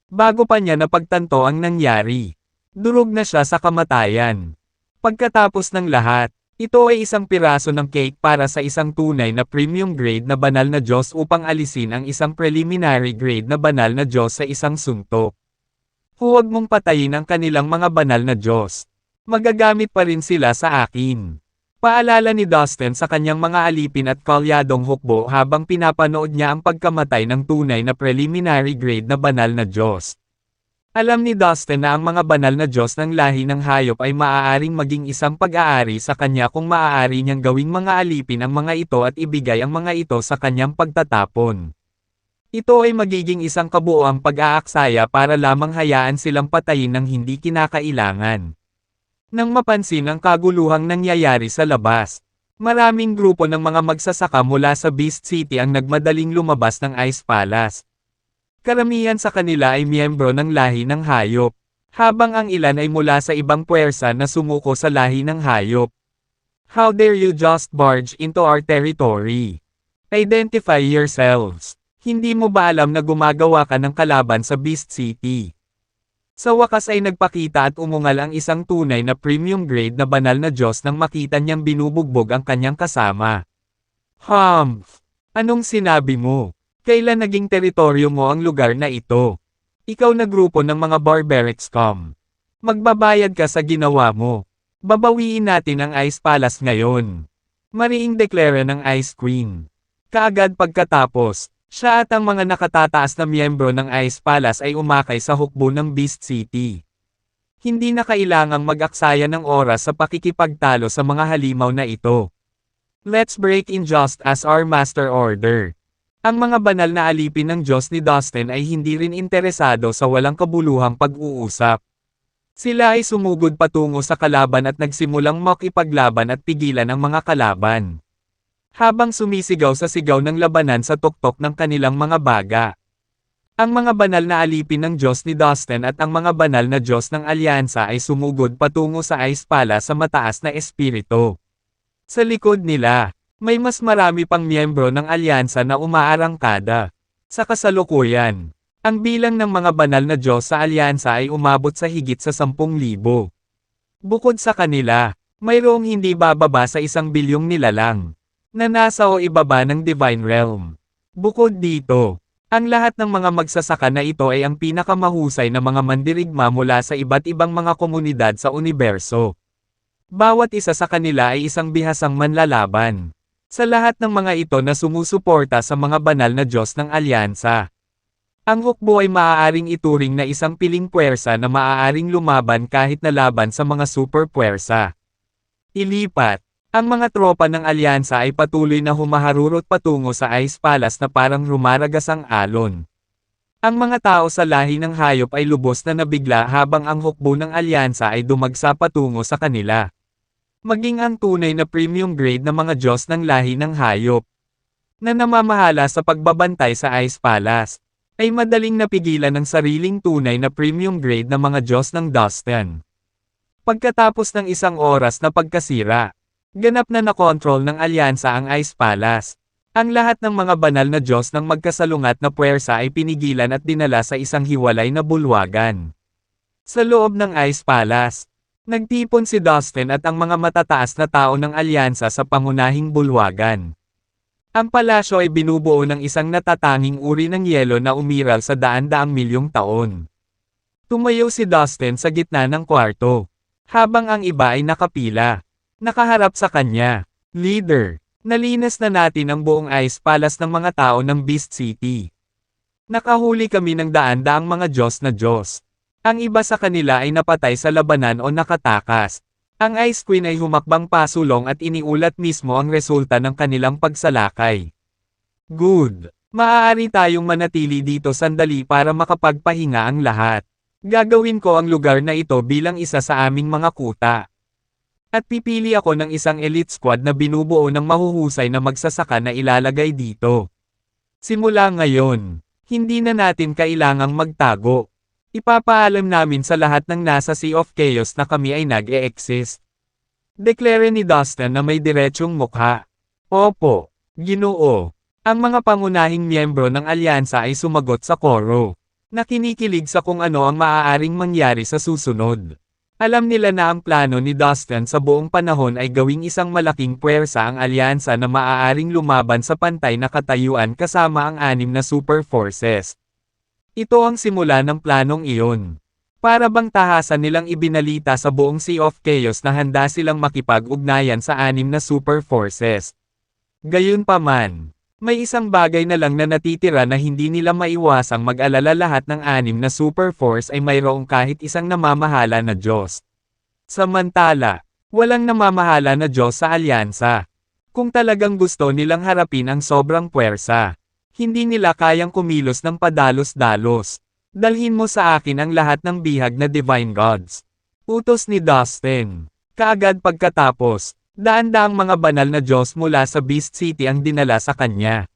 Bago pa niya napagtanto ang nangyari. Durog na siya sa kamatayan. Pagkatapos ng lahat, ito ay isang piraso ng cake para sa isang tunay na premium grade na banal na Diyos upang alisin ang isang preliminary grade na banal na Diyos sa isang suntok. Huwag mong patayin ang kanilang mga banal na Diyos. Magagamit pa rin sila sa akin. Paalala ni Dustin sa kanyang mga alipin at kalyadong hukbo habang pinapanood niya ang pagkamatay ng tunay na preliminary grade na banal na Diyos. Alam ni Dustin na ang mga banal na Diyos ng lahi ng hayop ay maaaring maging isang pag-aari sa kanya kung maaari niyang gawing mga alipin ang mga ito at ibigay ang mga ito sa kanyang pagtatapon. Ito ay magiging isang kabuoang pag-aaksaya para lamang hayaan silang patayin ng hindi kinakailangan. Nang mapansin ang kaguluhang nangyayari sa labas, maraming grupo ng mga magsasaka mula sa Beast City ang nagmadaling lumabas ng Ice Palace. Karamihan sa kanila ay miyembro ng lahi ng hayop, habang ang ilan ay mula sa ibang puwersa na sumuko sa lahi ng hayop. How dare you just barge into our territory? Identify yourselves. Hindi mo ba alam na gumagawa ka ng kalaban sa Beast City? Sa wakas ay nagpakita at umungal ang isang tunay na premium grade na banal na Diyos nang makita niyang binubugbog ang kanyang kasama. Humph! Anong sinabi mo? Kailan naging teritoryo mo ang lugar na ito? Ikaw na grupo ng mga barbaric scum. Magbabayad ka sa ginawa mo. Babawiin natin ang Ice Palace ngayon. Mariing deklara ng Ice Queen. Kaagad pagkatapos, siya at ang mga nakatataas na miyembro ng Ice Palace ay umakay sa hukbo ng Beast City. Hindi na kailangang mag-aksaya ng oras sa pakikipagtalo sa mga halimaw na ito. Let's break in just as our master order. Ang mga banal na alipin ng Diyos ni Dustin ay hindi rin interesado sa walang kabuluhang pag-uusap. Sila ay sumugod patungo sa kalaban at nagsimulang makipaglaban at pigilan ang mga kalaban. Habang sumisigaw sa sigaw ng labanan sa tuktok ng kanilang mga baga. Ang mga banal na alipin ng Diyos ni Dustin at ang mga banal na Diyos ng Alyansa ay sumugod patungo sa Ice Palace sa mataas na espiritu. Sa likod nila, may mas marami pang miyembro ng alyansa na umaarangkada. Sa kasalukuyan, ang bilang ng mga banal na Diyos sa alyansa ay umabot sa higit sa 10,000. Bukod sa kanila, mayroong hindi bababa sa 1 bilyong nilalang, na nasa o ibaba ng Divine Realm. Bukod dito, ang lahat ng mga magsasaka na ito ay ang pinakamahusay na mga mandirigma mula sa iba't ibang mga komunidad sa universo. Bawat isa sa kanila ay isang bihasang manlalaban. Sa lahat ng mga ito na sumusuporta sa mga banal na Diyos ng Alyansa. Ang hukbo ay maaaring ituring na isang piling puwersa na maaaring lumaban kahit na laban sa mga super puwersa. Ilipat. Ang mga tropa ng alyansa ay patuloy na humaharurot patungo sa Ice Palace na parang rumaragas ang alon. Ang mga tao sa lahi ng hayop ay lubos na nabigla habang ang hukbo ng alyansa ay dumagsa patungo sa kanila. Maging ang tunay na premium grade na mga Diyos ng lahi ng hayop na namamahala sa pagbabantay sa Ice Palace, ay madaling napigilan ng sariling tunay na premium grade na mga Diyos ng Dustin. Pagkatapos ng isang oras na pagkasira, ganap na nakontrol ng alyansa ang Ice Palace. Ang lahat ng mga banal na Diyos ng magkasalungat na puwersa ay pinigilan at dinala sa isang hiwalay na bulwagan. Sa loob ng Ice Palace, nagtipon si Dustin at ang mga matataas na tao ng alyansa sa pangunahing bulwagan. Ang palasyo ay binubuo ng isang natatanging uri ng yelo na umiral sa daan-daang milyong taon. Tumayo si Dustin sa gitna ng kwarto, habang ang iba ay nakapila. Nakaharap sa kanya. Leader, nalinas na natin ang buong Ice Palace ng mga tao ng Beast City. Nakahuli kami ng daan-daang mga Diyos na Diyos. Ang iba sa kanila ay napatay sa labanan o nakatakas. Ang Ice Queen ay humakbang pasulong at iniulat mismo ang resulta ng kanilang pagsalakay. Good. Maaari tayong manatili dito sandali para makapagpahinga ang lahat. Gagawin ko ang lugar na ito bilang isa sa aming mga kuta. At pipili ako ng isang elite squad na binubuo ng mahuhusay na magsasaka na ilalagay dito. Simula ngayon, hindi na natin kailangang magtago. Ipapaalam namin sa lahat ng nasa Sea of Chaos na kami ay nag-e-exist. Deklare ni Dustin na may diretsyong mukha. Opo, Ginoo. Ang mga pangunahing miyembro ng alyansa ay sumagot sa koro. Nakinikilig sa kung ano ang maaaring mangyari sa susunod. Alam nila na ang plano ni Dustin sa buong panahon ay gawing isang malaking puwersa ang alyansa na maaaring lumaban sa pantay na katayuan kasama ang 6 na super forces. Ito ang simula ng planong iyon. Para bang tahasan nilang ibinalita sa buong Sea of Chaos na handa silang makipag-ugnayan sa 6 na super forces. Gayunpaman, may isang bagay na lang na natitira na hindi nila maiwasang mag-alala. Lahat ng 6 na super force ay mayroong kahit isang namamahala na Diyos. Samantala, walang namamahala na Diyos sa alyansa. Kung talagang gusto nilang harapin ang sobrang puwersa, hindi nila kayang kumilos ng padalos-dalos. Dalhin mo sa akin ang lahat ng bihag na Divine Gods. Utos ni Dustin. Kaagad pagkatapos, daan-daang mga banal na Diyos mula sa Beast City ang dinala sa kanya.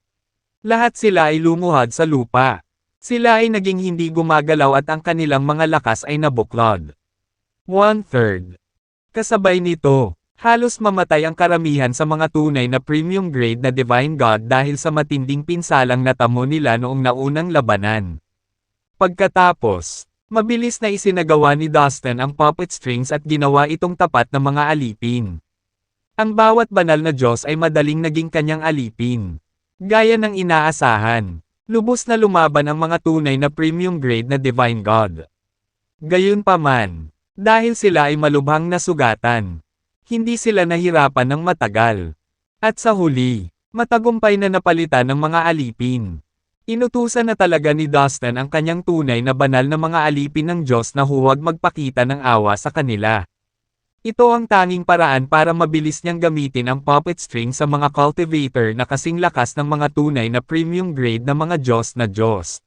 Lahat sila ay lumuhad sa lupa. Sila ay naging hindi gumagalaw at ang kanilang mga lakas ay nabuklod. 1/3. Kasabay nito, halos mamatay ang karamihan sa mga tunay na premium grade na Divine God dahil sa matinding pinsalang natamo nila noong naunang labanan. Pagkatapos, mabilis na isinagawa ni Dustin ang puppet strings at ginawa itong tapat na mga alipin. Ang bawat banal na Diyos ay madaling naging kanyang alipin. Gaya ng inaasahan, lubos na lumaban ang mga tunay na premium grade na Divine God. Gayunpaman, dahil sila ay malubhang nasugatan, hindi sila nahirapan ng matagal. At sa huli, matagumpay na napalitan ng mga alipin. Inutusan na talaga ni Dustin ang kanyang tunay na banal na mga alipin ng Diyos na huwag magpakita ng awa sa kanila. Ito ang tanging paraan para mabilis niyang gamitin ang puppet string sa mga cultivator na kasing lakas ng mga tunay na premium grade na mga Diyos na Diyos.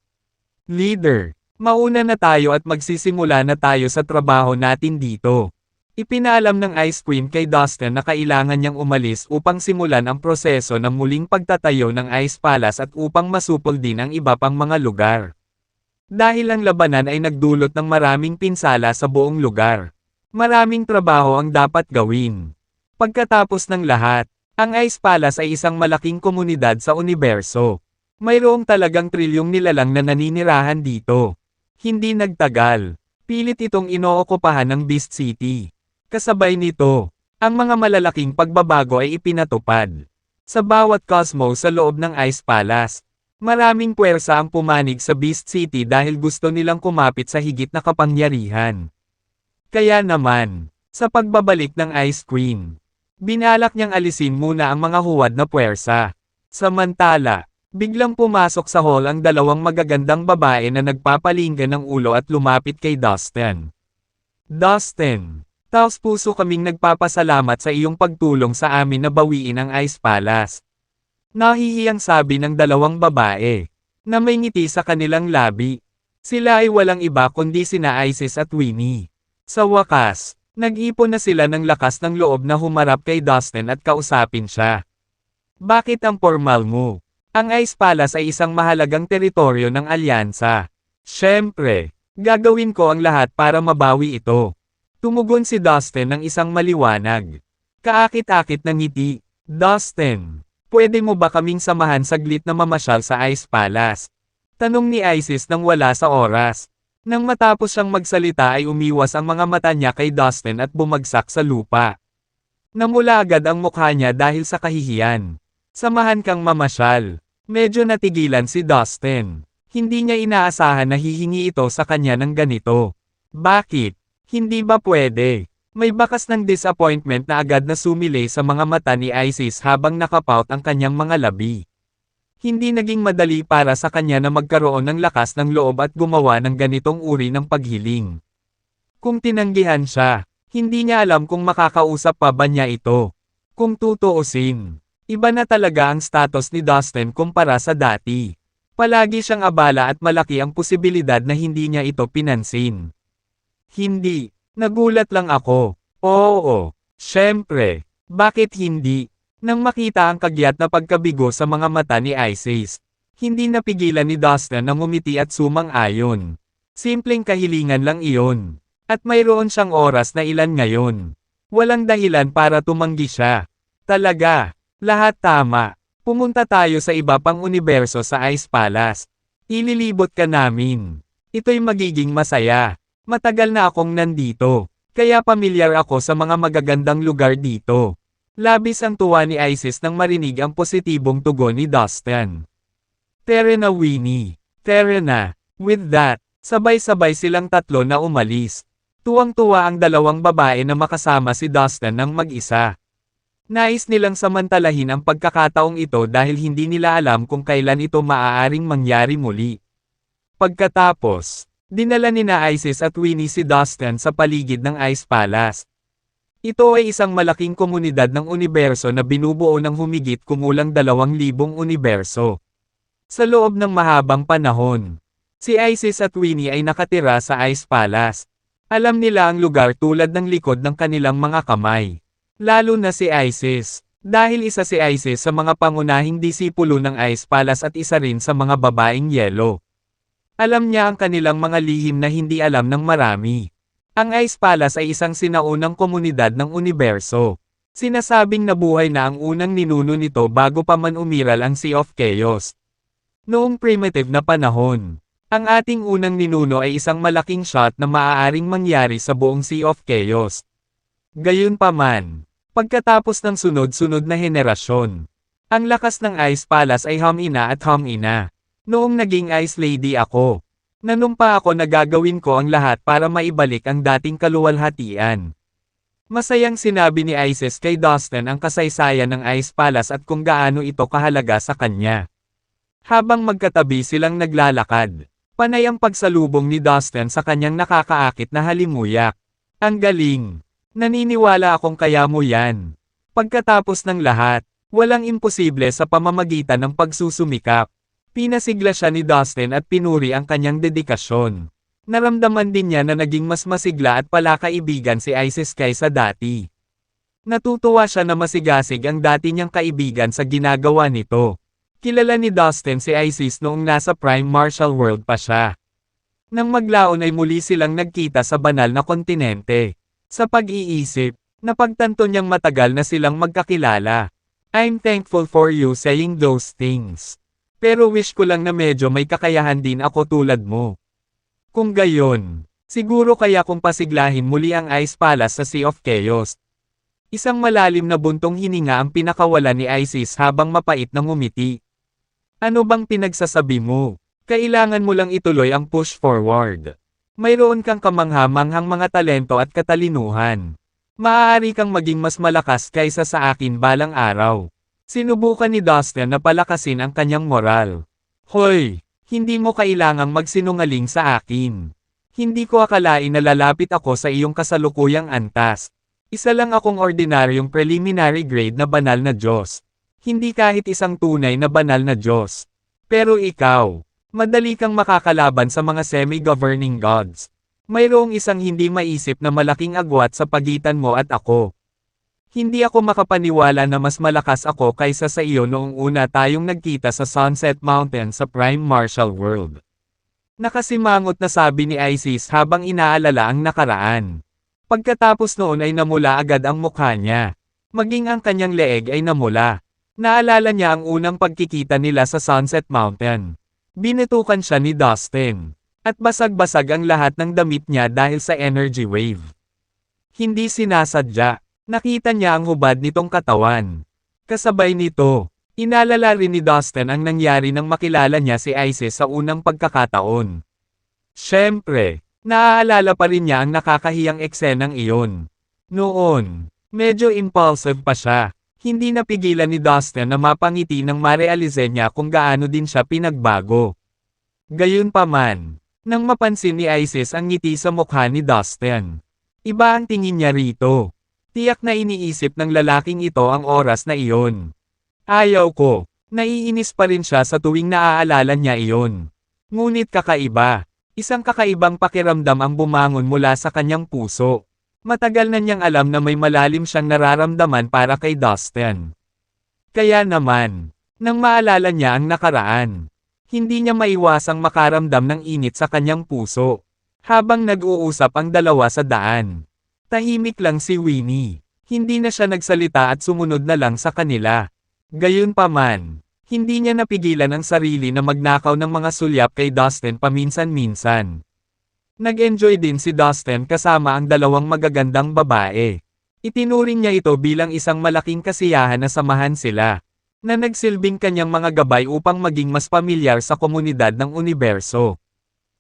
Leader, mauna na tayo at magsisimula na tayo sa trabaho natin dito. Ipinaalam ng Ice Queen kay Dustin na kailangan niyang umalis upang simulan ang proseso ng muling pagtatayo ng Ice Palace at upang masupol din ang iba pang mga lugar. Dahil ang labanan ay nagdulot ng maraming pinsala sa buong lugar. Maraming trabaho ang dapat gawin. Pagkatapos ng lahat, ang Ice Palace ay isang malaking komunidad sa universo. Mayroong talagang trilyong nilalang na naninirahan dito. Hindi nagtagal, pilit itong inookupahan ng Beast City. Kasabay nito, ang mga malalaking pagbabago ay ipinatupad. Sa bawat cosmos sa loob ng Ice Palace, maraming puwersa ang pumanig sa Beast City dahil gusto nilang kumapit sa higit na kapangyarihan. Kaya naman, sa pagbabalik ng Ice Queen, binalak niyang alisin muna ang mga huwad na puwersa. Samantala, biglang pumasok sa hall ang dalawang magagandang babae na nagpapalinggan ng ulo at lumapit kay Dustin. Dustin, Taos puso kaming nagpapasalamat sa iyong pagtulong sa amin na bawiin ang Ice Palace. Nahihiyang sabi ng dalawang babae, na may ngiti sa kanilang labi. Sila ay walang iba kundi sina Isis at Winnie. Sa wakas, nag-ipon na sila ng lakas ng loob na humarap kay Dustin at kausapin siya. Bakit ang formal mo? Ang Ice Palace ay isang mahalagang teritoryo ng alyansa. Siyempre, gagawin ko ang lahat para mabawi ito. Tumugon si Dustin ng isang maliwanag. Kaakit-akit ng ngiti. Dustin, pwede mo ba kaming samahan saglit na mamasyal sa Ice Palace? Tanong ni Isis nang wala sa oras. Nang matapos siyang magsalita ay umiwas ang mga mata niya kay Dustin at bumagsak sa lupa. Namula agad ang mukha niya dahil sa kahihiyan. Samahan kang mamasyal. Medyo natigilan si Dustin. Hindi niya inaasahan na hihingi ito sa kanya ng ganito. Bakit? Hindi ba pwede? May bakas ng disappointment na agad na sumilay sa mga mata ni Isis habang nakapout ang kanyang mga labi. Hindi naging madali para sa kanya na magkaroon ng lakas ng loob at gumawa ng ganitong uri ng paghiling. Kung tinanggihan siya, hindi niya alam kung makakausap pa ba niya ito. Kung tutuusin, iba na talaga ang status ni Dustin kumpara sa dati. Palagi siyang abala at malaki ang posibilidad na hindi niya ito pinansin. Hindi. Nagulat lang ako. Oo. Siyempre. Bakit hindi? Nang makita ang kagyat na pagkabigo sa mga mata ni Isis, hindi napigilan ni Dustin na ngumiti at sumang-ayon. Simpleng kahilingan lang iyon. At mayroon siyang oras na ilan ngayon. Walang dahilan para tumanggi siya. Talaga. Lahat tama. Pumunta tayo sa iba pang universo sa Ice Palace. Ililibot ka namin. Ito'y magiging masaya. Matagal na akong nandito. Kaya pamilyar ako sa mga magagandang lugar dito. Labis ang tuwa ni Isis nang marinig ang positibong tugon ni Dustin. Tere na Winnie. Tere na. With that, sabay-sabay silang tatlo na umalis. Tuwang-tuwa ang dalawang babae na makasama si Dustin ng mag-isa. Nais nilang samantalahin ang pagkakataong ito dahil hindi nila alam kung kailan ito maaaring mangyari muli. Pagkatapos, dinala nina Isis at Winnie si Dustin sa paligid ng Ice Palace. Ito ay isang malaking komunidad ng universo na binubuo ng humigit kumulang 2,000 universo. Sa loob ng mahabang panahon, si Isis at Winnie ay nakatira sa Ice Palace. Alam nila ang lugar tulad ng likod ng kanilang mga kamay. Lalo na si Isis, dahil isa si Isis sa mga pangunahing disipulo ng Ice Palace at isa rin sa mga babaeng yelo. Alam niya ang kanilang mga lihim na hindi alam ng marami. Ang Ice Palace ay isang sinaunang komunidad ng universo. Sinasabing nabuhay na ang unang ninuno nito bago pa man umiral ang Sea of Chaos. Noong primitive na panahon, ang ating unang ninuno ay isang malaking shot na maaaring mangyari sa buong Sea of Chaos. Gayunpaman, pagkatapos ng sunod-sunod na henerasyon, ang lakas ng Ice Palace ay hum-ina at hum-ina. Noong naging Ice Lady ako, nanumpa ako na gagawin ko ang lahat para maibalik ang dating kaluwalhatian. Masayang sinabi ni Isis kay Dustin ang kasaysayan ng Ice Palace at kung gaano ito kahalaga sa kanya. Habang magkatabi silang naglalakad, panay ang pagsalubong ni Dustin sa kanyang nakakaakit na halimuyak. Ang galing! Naniniwala akong kaya mo yan. Pagkatapos ng lahat, walang imposible sa pamamagitan ng pagsusumikap. Pinasigla siya ni Dustin at pinuri ang kanyang dedikasyon. Naramdaman din niya na naging mas masigla at palakaibigan si Isis kaysa dati. Natutuwa siya na masigasig ang dati niyang kaibigan sa ginagawa nito. Kilala ni Dustin si Isis noong nasa Prime Marshall World pa siya. Nang maglaon ay muli silang nagkita sa banal na kontinente. Sa pag-iisip, napagtanto niyang matagal na silang magkakilala. I'm thankful for you saying those things. Pero wish ko lang na medyo may kakayahan din ako tulad mo. Kung gayon, siguro kaya kung pasiglahin muli ang Ice Palace sa Sea of Chaos. Isang malalim na buntong hininga ang pinakawala ni Isis habang mapait na ngumiti. Ano bang pinagsasabi mo? Kailangan mo lang ituloy ang push forward. Mayroon kang kamangha-manghang mga talento at katalinuhan. Maaari kang maging mas malakas kaysa sa akin balang araw. Sinubukan ni Dustin na palakasin ang kanyang moral. Hoy, hindi mo kailangang magsinungaling sa akin. Hindi ko akalain na lalapit ako sa iyong kasalukuyang antas. Isa lang akong ordinaryong preliminary grade na banal na Diyos. Hindi kahit isang tunay na banal na Diyos. Pero ikaw, madali kang makakalaban sa mga semi-governing gods. Mayroong isang hindi maisip na malaking agwat sa pagitan mo at ako. Hindi ako makapaniwala na mas malakas ako kaysa sa iyo noong una tayong nagkita sa Sunset Mountain sa Prime Marshall World. Nakasimangot na sabi ni Isis habang inaalala ang nakaraan. Pagkatapos noon ay namula agad ang mukha niya. Maging ang kanyang leeg ay namula. Naalala niya ang unang pagkikita nila sa Sunset Mountain. Binutukan siya ni Dustin. At basag-basag ang lahat ng damit niya dahil sa energy wave. Hindi sinasadya. Nakita niya ang hubad nitong katawan. Kasabay nito, inalala rin ni Dustin ang nangyari nang makilala niya si Isis sa unang pagkakataon. Siyempre, naaalala pa rin niya ang nakakahiyang eksenang iyon. Noon, medyo impulsive pa siya. Hindi napigilan ni Dustin na mapangiti nang marealize niya kung gaano din siya pinagbago. Gayunpaman, nang mapansin ni Isis ang ngiti sa mukha ni Dustin. Iba ang tingin niya rito. Tiyak na iniisip ng lalaking ito ang oras na iyon. Ayaw ko. Naiinis pa rin siya sa tuwing naaalala niya iyon. Ngunit kakaiba. Isang kakaibang pakiramdam ang bumangon mula sa kanyang puso. Matagal na niyang alam na may malalim siyang nararamdaman para kay Dustin. Kaya naman, nang maalala niya ang nakaraan, hindi niya maiwasang makaramdam ng init sa kanyang puso. Habang nag-uusap ang dalawa sa daan. Tahimik lang si Winnie. Hindi na siya nagsalita at sumunod na lang sa kanila. Gayunpaman, hindi niya napigilan ang sarili na magnakaw ng mga sulyap kay Dustin paminsan-minsan. Nag-enjoy din si Dustin kasama ang dalawang magagandang babae. Itinuring niya ito bilang isang malaking kasiyahan na samahan sila, na nagsilbing kanyang mga gabay upang maging mas pamilyar sa komunidad ng universo.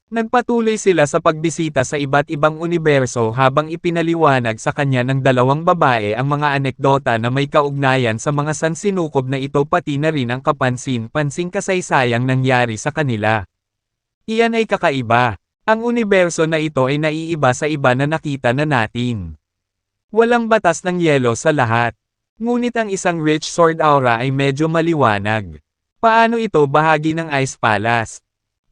Nagpatuloy sila sa pagbisita sa iba't ibang universo habang ipinaliwanag sa kanya ng dalawang babae ang mga anekdota na may kaugnayan sa mga sansinukob na ito pati na rin ang kapansin-pansing kasaysayang nangyari sa kanila. Iyan ay kakaiba. Ang universo na ito ay naiiba sa iba na nakita na natin. Walang batas ng yelo sa lahat. Ngunit ang isang rich sword aura ay medyo maliwanag. Paano ito bahagi ng Ice Palace?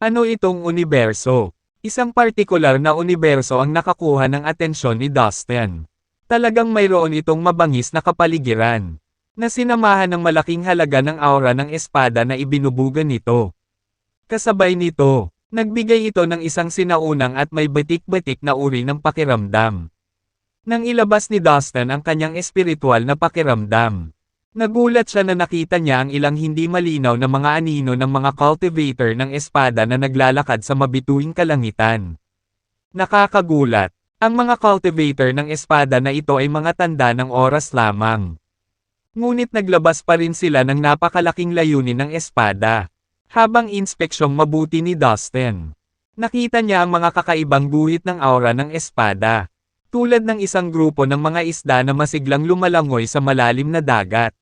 Ano itong universo? Isang partikular na universo ang nakakuha ng atensyon ni Dustin. Talagang mayroon itong mabangis na kapaligiran, na sinamahan ng malaking halaga ng aura ng espada na ibinubugan nito. Kasabay nito, nagbigay ito ng isang sinaunang at may batik-batik na uri ng pakiramdam. Nang ilabas ni Dustin ang kanyang espiritual na pakiramdam, nagulat siya na nakita niya ang ilang hindi malinaw na mga anino ng mga cultivator ng espada na naglalakad sa mabituing kalangitan. Nakakagulat, ang mga cultivator ng espada na ito ay mga tanda ng oras lamang. Ngunit naglabas pa rin sila ng napakalaking layunin ng espada. Habang inspeksyong mabuti ni Dustin, nakita niya ang mga kakaibang guhit ng aura ng espada. Tulad ng isang grupo ng mga isda na masiglang lumalangoy sa malalim na dagat.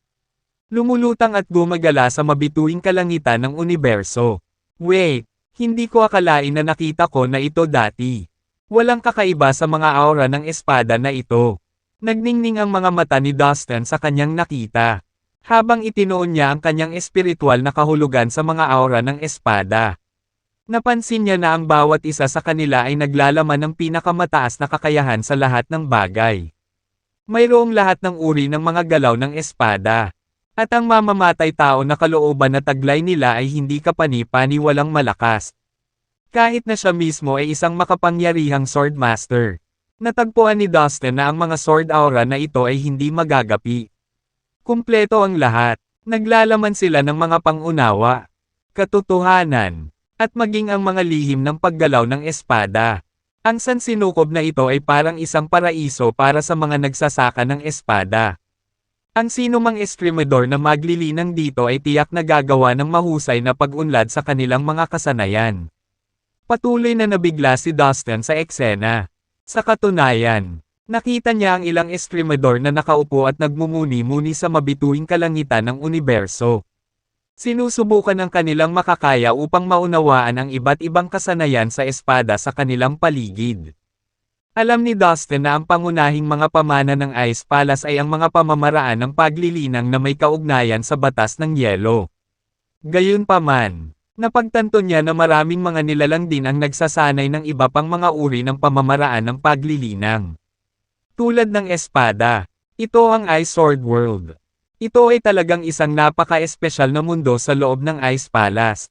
Lumulutang at gumagala sa mabituing kalangitan ng universo. Wait, hindi ko akalain na nakita ko na ito dati. Walang kakaiba sa mga aura ng espada na ito. Nagningning ang mga mata ni Dustin sa kanyang nakita. Habang itinuon niya ang kanyang espiritual na kahulugan sa mga aura ng espada. Napansin niya na ang bawat isa sa kanila ay naglalaman ng pinakamataas na kakayahan sa lahat ng bagay. Mayroong lahat ng uri ng mga galaw ng espada. At ang mamamatay tao na kalooban na taglay nila ay hindi kapani-pani walang malakas. Kahit na siya mismo ay isang makapangyarihang swordmaster. Natagpuan ni Dustin na ang mga sword aura na ito ay hindi magagapi. Kumpleto ang lahat. Naglalaman sila ng mga pangunawa, katotohanan, at maging ang mga lihim ng paggalaw ng espada. Ang sansinukob na ito ay parang isang paraiso para sa mga nagsasaka ng espada. Ang sinumang eskrimador na maglilinang dito ay tiyak na gagawa ng mahusay na pag-unlad sa kanilang mga kasanayan. Patuloy na nabigla si Dustin sa eksena. Sa katunayan, nakita niya ang ilang eskrimador na nakaupo at nagmumuni-muni sa mabituing kalangitan ng universo. Sinusubukan ng kanilang makakaya upang maunawaan ang iba't ibang kasanayan sa espada sa kanilang paligid. Alam ni Dustin na ang pangunahing mga pamana ng Ice Palace ay ang mga pamamaraan ng paglilinang na may kaugnayan sa batas ng yelo. Gayunpaman, napagtanto niya na maraming mga nilalang din ang nagsasanay ng iba pang mga uri ng pamamaraan ng paglilinang. Tulad ng espada, ito ang Ice Sword World. Ito ay talagang isang napaka-espesyal na mundo sa loob ng Ice Palace.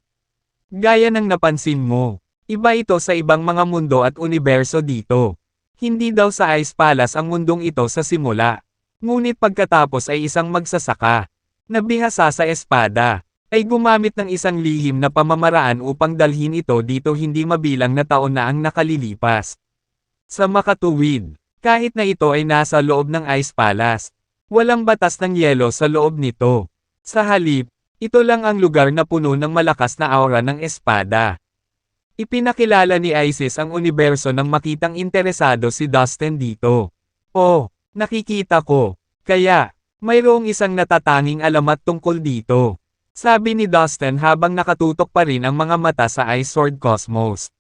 Gaya ng napansin mo, iba ito sa ibang mga mundo at universo dito. Hindi daw sa Ice Palace ang mundong ito sa simula. Ngunit pagkatapos ay isang magsasaka, na bihasa sa espada, ay gumamit ng isang lihim na pamamaraan upang dalhin ito dito hindi mabilang na taon na ang nakalilipas. Sa makatuwid, kahit na ito ay nasa loob ng Ice Palace, walang batas ng yelo sa loob nito. Sa halip, ito lang ang lugar na puno ng malakas na aura ng espada. Ipinakilala ni Isis ang universo nang makitang interesado si Dustin dito. Oh, nakikita ko. Kaya, mayroong isang natatanging alamat tungkol dito. Sabi ni Dustin habang nakatutok pa rin ang mga mata sa Ice Sword Cosmos.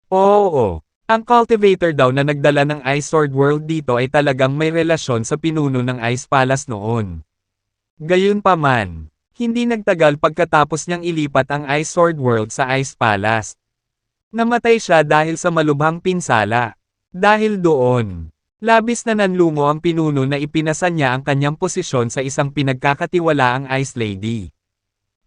Oo, ang cultivator daw na nagdala ng Ice Sword World dito ay talagang may relasyon sa pinuno ng Ice Palace noon. Gayunpaman, hindi nagtagal pagkatapos niyang ilipat ang Ice Sword World sa Ice Palace. Namatay siya dahil sa malubhang pinsala. Dahil doon, labis na nanlumo ang pinuno na ipinasa niya ang kanyang posisyon sa isang pinagkakatiwalaang Ice Lady.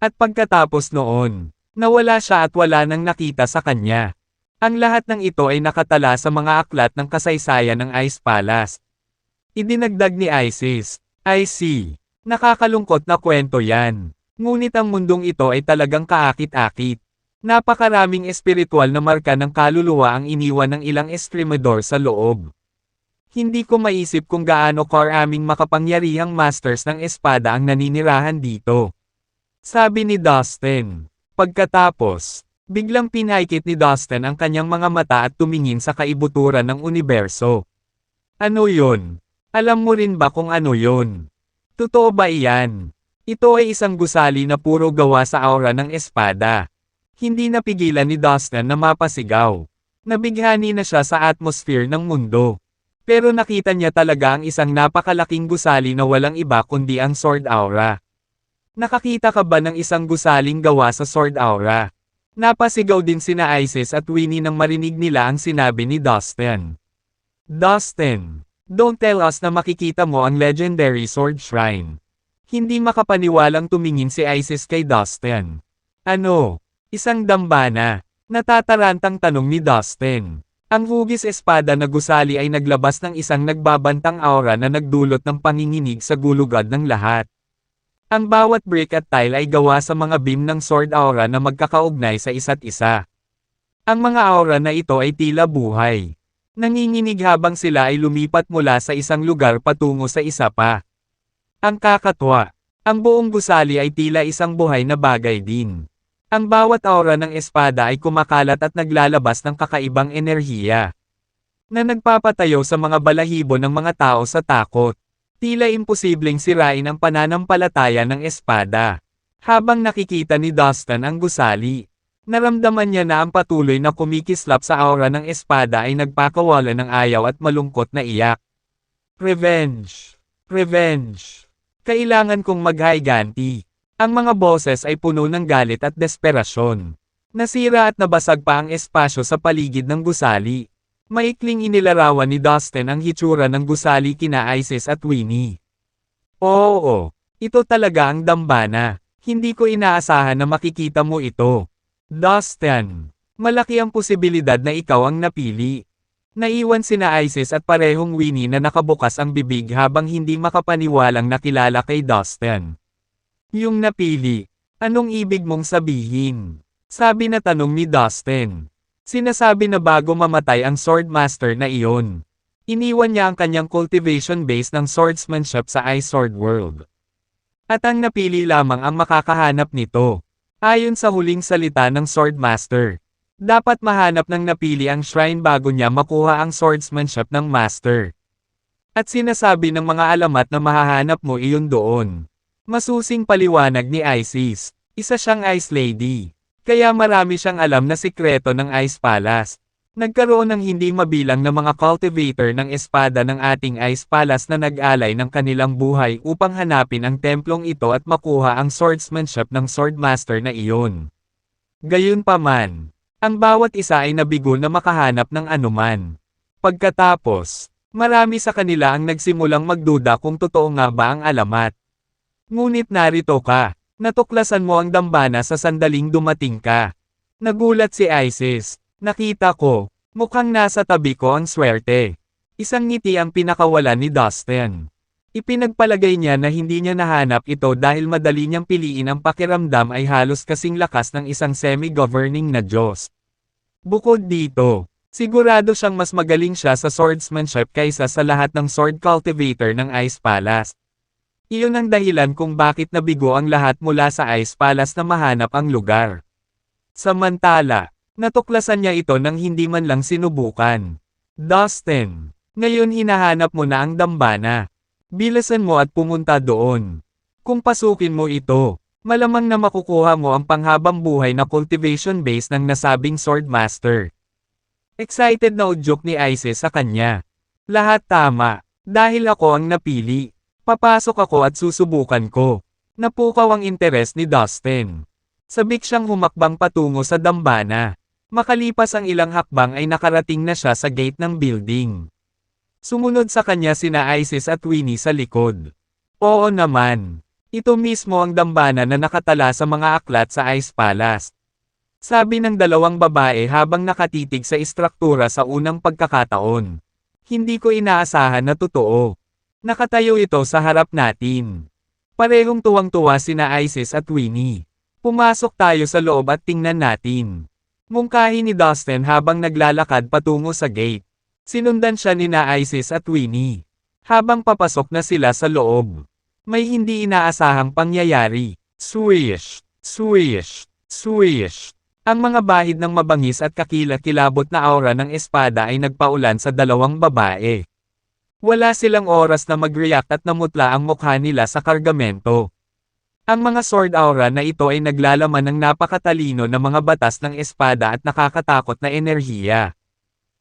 At pagkatapos noon, nawala siya at wala nang nakita sa kanya. Ang lahat ng ito ay nakatala sa mga aklat ng kasaysayan ng Ice Palace. Idinagdag ni Isis, I see. Nakakalungkot na kwento yan. Ngunit ang mundong ito ay talagang kaakit-akit. Napakaraming espiritual na marka ng kaluluwa ang iniwan ng ilang eskrimador sa loob. Hindi ko maisip kung gaano karaming makapangyarihang masters ng espada ang naninirahan dito. Sabi ni Dustin. Pagkatapos, biglang pinaikit ni Dustin ang kanyang mga mata at tumingin sa kaibuturan ng universo. Ano yun? Alam mo rin ba kung ano yun? Totoo ba iyan? Ito ay isang gusali na puro gawa sa aura ng espada. Hindi napigilan ni Dustin na mapasigaw. Nabighani na siya sa atmosphere ng mundo. Pero nakita niya talaga ang isang napakalaking gusali na walang iba kundi ang Sword Aura. Nakakita ka ba ng isang gusaling gawa sa Sword Aura? Napasigaw din sina Isis at Winnie nang marinig nila ang sinabi ni Dustin. Dustin, don't tell us na makikita mo ang legendary Sword Shrine. Hindi makapaniwalang tumingin si Isis kay Dustin. Ano? Isang dambana. Natatarantang tanong ni Dustin. Ang hugis espada na gusali ay naglabas ng isang nagbabantang aura na nagdulot ng panginginig sa gulugad ng lahat. Ang bawat brick at tile ay gawa sa mga beam ng sword aura na magkakaugnay sa isa't isa. Ang mga aura na ito ay tila buhay. Nanginginig habang sila ay lumipat mula sa isang lugar patungo sa isa pa. Ang kakatwa. Ang buong gusali ay tila isang buhay na bagay din. Ang bawat aura ng espada ay kumakalat at naglalabas ng kakaibang enerhiya na nagpapatayo sa mga balahibo ng mga tao sa takot. Tila imposibleng sirain ang pananampalataya ng espada. Habang nakikita ni Dustin ang gusali, naramdaman niya na ang patuloy na kumikislap sa aura ng espada ay nagpakawala ng ayaw at malungkot na iyak. Revenge! Revenge! Kailangan kong maghiganti. Ang mga boses ay puno ng galit at desperasyon. Nasira at nabasag pa ang espasyo sa paligid ng gusali. Maikling inilarawan ni Dustin ang hitsura ng gusali kina Isis at Winnie. Oo, ito talaga ang dambana. Hindi ko inaasahan na makikita mo ito. Dustin, malaki ang posibilidad na ikaw ang napili. Naiwan sina Isis at parehong Winnie na nakabukas ang bibig habang hindi makapaniwalang nakilala kay Dustin. Yung napili, anong ibig mong sabihin? Sabi na tanong ni Dustin. Sinasabi na bago mamatay ang Swordmaster na iyon. Iniwan niya ang kanyang cultivation base ng swordsmanship sa Ice Sword World. At ang napili lamang ang makakahanap nito. Ayon sa huling salita ng Swordmaster, dapat mahanap ng napili ang shrine bago niya makuha ang swordsmanship ng Master. At sinasabi ng mga alamat na mahahanap mo iyon doon. Masusing paliwanag ni Isis. Isa siyang Ice Lady. Kaya marami siyang alam na sikreto ng Ice Palace. Nagkaroon ng hindi mabilang na mga cultivator ng espada ng ating Ice Palace na nag-alay ng kanilang buhay upang hanapin ang templong ito at makuha ang swordsmanship ng Swordmaster na iyon. Gayunpaman, ang bawat isa ay nabigo na makahanap ng anuman. Pagkatapos, marami sa kanila ang nagsimulang magduda kung totoo nga ba ang alamat. Ngunit narito ka, natuklasan mo ang dambana sa sandaling dumating ka. Nagulat si Isis. Nakita ko, mukhang nasa tabi ko ang swerte. Isang ngiti ang pinakawala ni Dustin. Ipinagpalagay niya na hindi niya nahanap ito dahil madali niyang piliin ang pakiramdam ay halos kasing lakas ng isang semi-governing na Diyos. Bukod dito, sigurado siyang mas magaling siya sa swordsmanship kaysa sa lahat ng sword cultivator ng Ice Palace. Iyon ang dahilan kung bakit nabigo ang lahat mula sa Ice Palace na mahanap ang lugar. Samantala, natuklasan niya ito nang hindi man lang sinubukan. Dustin, ngayon hinahanap mo na ang dambana. Bilisan mo at pumunta doon. Kung pasukin mo ito, malamang na makukuha mo ang panghabang buhay na cultivation base ng nasabing Swordmaster. Excited na udyok ni Isis sa kanya. Lahat tama, dahil ako ang napili. Papasok ako at susubukan ko. Napukaw ang interes ni Dustin. Sabik siyang humakbang patungo sa dambana. Makalipas ang ilang hakbang ay nakarating na siya sa gate ng building. Sumunod sa kanya sina Isis at Winnie sa likod. Oo naman. Ito mismo ang dambana na nakatala sa mga aklat sa Ice Palace. Sabi ng dalawang babae habang nakatitig sa istruktura sa unang pagkakataon. Hindi ko inaasahan na totoo. Nakatayo ito sa harap natin. Parehong tuwang-tuwa sina Isis at Winnie. Pumasok tayo sa loob at tingnan natin. Mungkahi ni Dustin habang naglalakad patungo sa gate. Sinundan siya nina Isis at Winnie. Habang papasok na sila sa loob, may hindi inaasahang pangyayari. Swish! Swish! Swish! Ang mga bahid ng mabangis at kakilakilabot na aura ng espada ay nagpaulan sa dalawang babae. Wala silang oras na mag-react at namutla ang mukha nila sa kargamento. Ang mga sword aura na ito ay naglalaman ng napakatalino na mga batas ng espada at nakakatakot na enerhiya.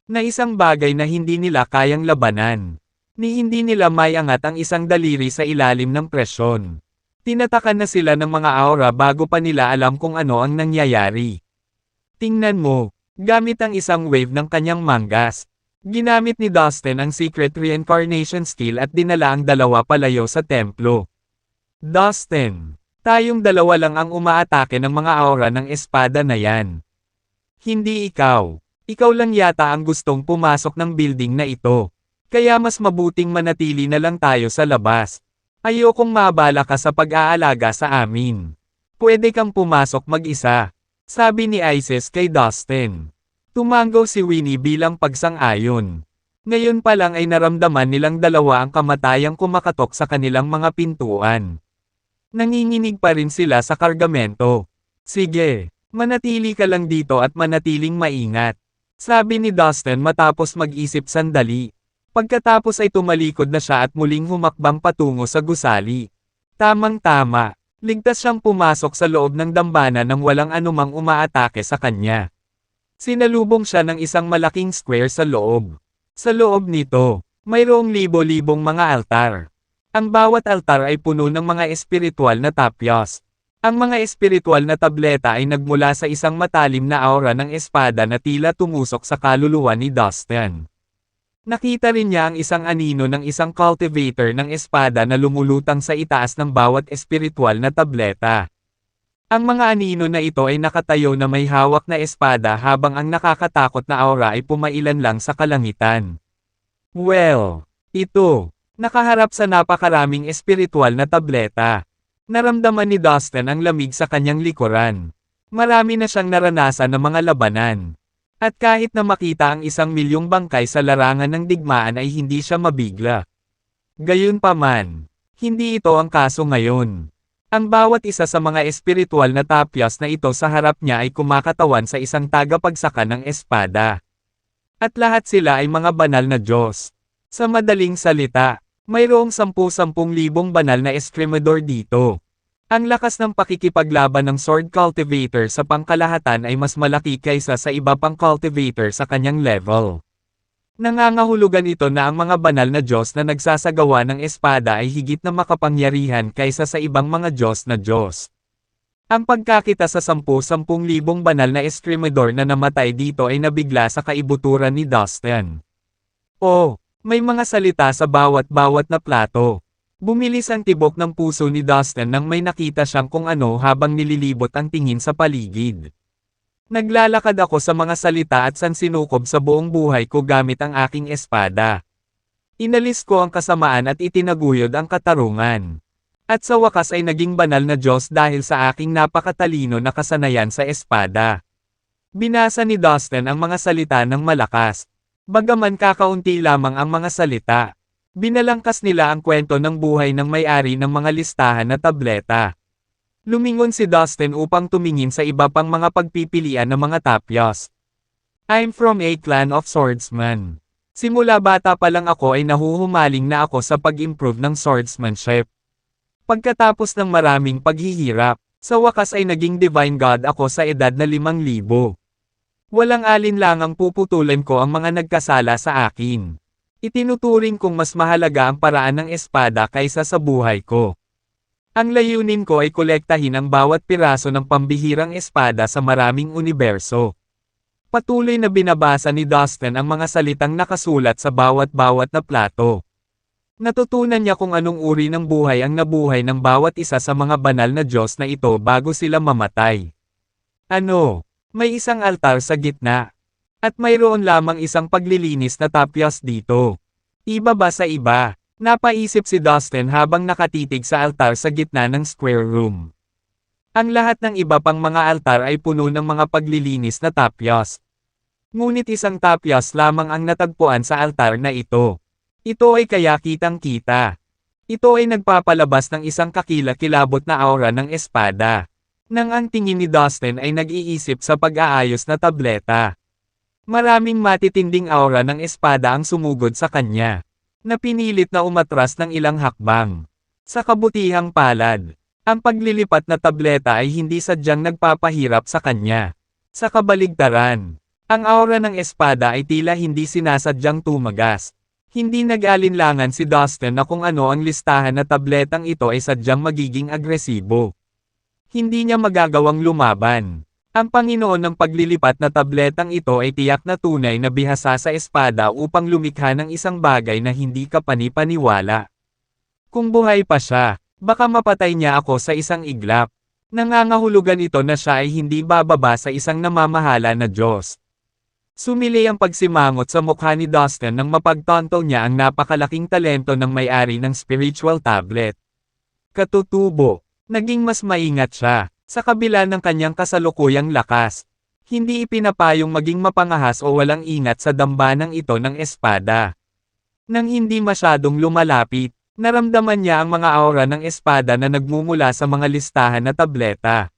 Na isang bagay na hindi nila kayang labanan. Ni hindi nila maiangat ang isang daliri sa ilalim ng presyon. Tinatakan na sila ng mga aura bago pa nila alam kung ano ang nangyayari. Tingnan mo, gamit ang isang wave ng kanyang mangas. Ginamit ni Dustin ang secret reincarnation skill at dinala ang dalawa palayo sa templo. Dustin, tayong dalawa lang ang umaatake ng mga aura ng espada na yan. Hindi ikaw. Ikaw lang yata ang gustong pumasok ng building na ito. Kaya mas mabuting manatili na lang tayo sa labas. Ayokong maabala ka sa pag-aalaga sa amin. Pwede kang pumasok mag-isa. Sabi ni Isis kay Dustin. Tumango si Winnie bilang pagsang-ayon. Ngayon pa lang ay naramdaman nilang dalawa ang kamatayang kumakatok sa kanilang mga pintuan. Nanginginig pa rin sila sa kargamento. Sige, manatili ka lang dito at manatiling maingat. Sabi ni Dustin matapos mag-isip sandali. Pagkatapos ay tumalikod na siya at muling humakbang patungo sa gusali. Tamang-tama, ligtas siyang pumasok sa loob ng dambana nang walang anumang umaatake sa kanya. Sinalubong siya ng isang malaking square sa loob. Sa loob nito, mayroong libo-libong mga altar. Ang bawat altar ay puno ng mga espiritual na tapyas. Ang mga espiritual na tableta ay nagmula sa isang matalim na aura ng espada na tila tumusok sa kaluluwa ni Dustin. Nakita rin niya ang isang anino ng isang cultivator ng espada na lumulutang sa itaas ng bawat espiritual na tableta. Ang mga anino na ito ay nakatayo na may hawak na espada habang ang nakakatakot na aura ay pumailan lang sa kalangitan. Well, ito. Nakaharap sa napakaraming espiritual na tableta. Naramdaman ni Dustin ang lamig sa kanyang likuran. Marami na siyang naranasan ng mga labanan. At kahit na makita ang 1,000,000 bangkay sa larangan ng digmaan ay hindi siya mabigla. Gayunpaman, hindi ito ang kaso ngayon. Ang bawat isa sa mga espiritual na tapyas na ito sa harap niya ay kumakatawan sa isang tagapagsaka ng espada. At lahat sila ay mga banal na Diyos. Sa madaling salita, mayroong 10,000,000 banal na eskrimador dito. Ang lakas ng pakikipaglaban ng Sword Cultivator sa pangkalahatan ay mas malaki kaysa sa iba pang cultivator sa kanyang level. Nangangahulugan ito na ang mga banal na Diyos na nagsasagawa ng espada ay higit na makapangyarihan kaysa sa ibang mga Diyos na Diyos. Ang pagkakita sa 10,000 banal na Escrimador na namatay dito ay nabigla sa kaibuturan ni Dustin. Oh, may mga salita sa bawat-bawat na plato. Bumilis ang tibok ng puso ni Dustin nang may nakita siyang kung ano habang nililibot ang tingin sa paligid. Naglalakad ako sa mga salita at sansinukob sa buong buhay ko gamit ang aking espada. Inalis ko ang kasamaan at itinaguyod ang katarungan. At sa wakas ay naging banal na Diyos dahil sa aking napakatalino na kasanayan sa espada. Binasa ni Dustin ang mga salita ng malakas. Bagaman kakaunti lamang ang mga salita. Binalangkas nila ang kwento ng buhay ng may-ari ng mga listahan na tableta. Lumingon si Dustin upang tumingin sa iba pang mga pagpipilian ng mga tapyas. I'm from a clan of swordsmen. Simula bata pa lang ako ay nahuhumaling na ako sa pag-improve ng swordsmanship. Pagkatapos ng maraming paghihirap, sa wakas ay naging divine god ako sa edad na 5,000. Walang alinlangang puputulin ko ang mga nagkasala sa akin. Itinuturing kong mas mahalaga ang paraan ng espada kaysa sa buhay ko. Ang layunin ko ay kolektahin ang bawat piraso ng pambihirang espada sa maraming universo. Patuloy na binabasa ni Dustin ang mga salitang nakasulat sa bawat-bawat na plato. Natutunan niya kung anong uri ng buhay ang nabuhay ng bawat isa sa mga banal na Diyos na ito bago sila mamatay. Ano? May isang altar sa gitna. At mayroon lamang isang paglilinis na tapyas dito. Iba ba sa iba? Napaisip si Dustin habang nakatitig sa altar sa gitna ng square room. Ang lahat ng iba pang mga altar ay puno ng mga paglilinis na tapyas. Ngunit isang tapyas lamang ang natagpuan sa altar na ito. Ito ay kaya kitang-kita. Ito ay nagpapalabas ng isang kakilakilabot na aura ng espada. Nang ang tingin ni Dustin ay nag-iisip sa pag-aayos na tableta. Maraming matitinding aura ng espada ang sumugod sa kanya. Na pinilit na umatras ng ilang hakbang. Sa kabutihang palad, ang paglilipat na tableta ay hindi sadyang nagpapahirap sa kanya. Sa kabaligtaran, ang aura ng espada ay tila hindi sinasadyang tumagas. Hindi nag-alinlangan si Dustin na kung ano ang listahan na tabletang ito ay sadyang magiging agresibo. Hindi niya magagawang lumaban. Ang Panginoon ng paglilipat na tabletang ito ay tiyak na tunay na bihasa sa espada upang lumikha ng isang bagay na hindi ka panipaniwala. Kung buhay pa siya, baka mapatay niya ako sa isang iglap. Nangangahulugan ito na siya ay hindi bababa sa isang namamahala na Diyos. Sumili ang pagsimangot sa mukha ni Dustin nang mapagtanto niya ang napakalaking talento ng may-ari ng spiritual tablet. Katutubo, naging mas maingat siya. Sa kabila ng kanyang kasalukuyang lakas, hindi ipinapayong maging mapangahas o walang ingat sa dambanang ito ng espada. Nang hindi masyadong lumalapit, naramdaman niya ang mga aura ng espada na nagmumula sa mga listahan na tableta.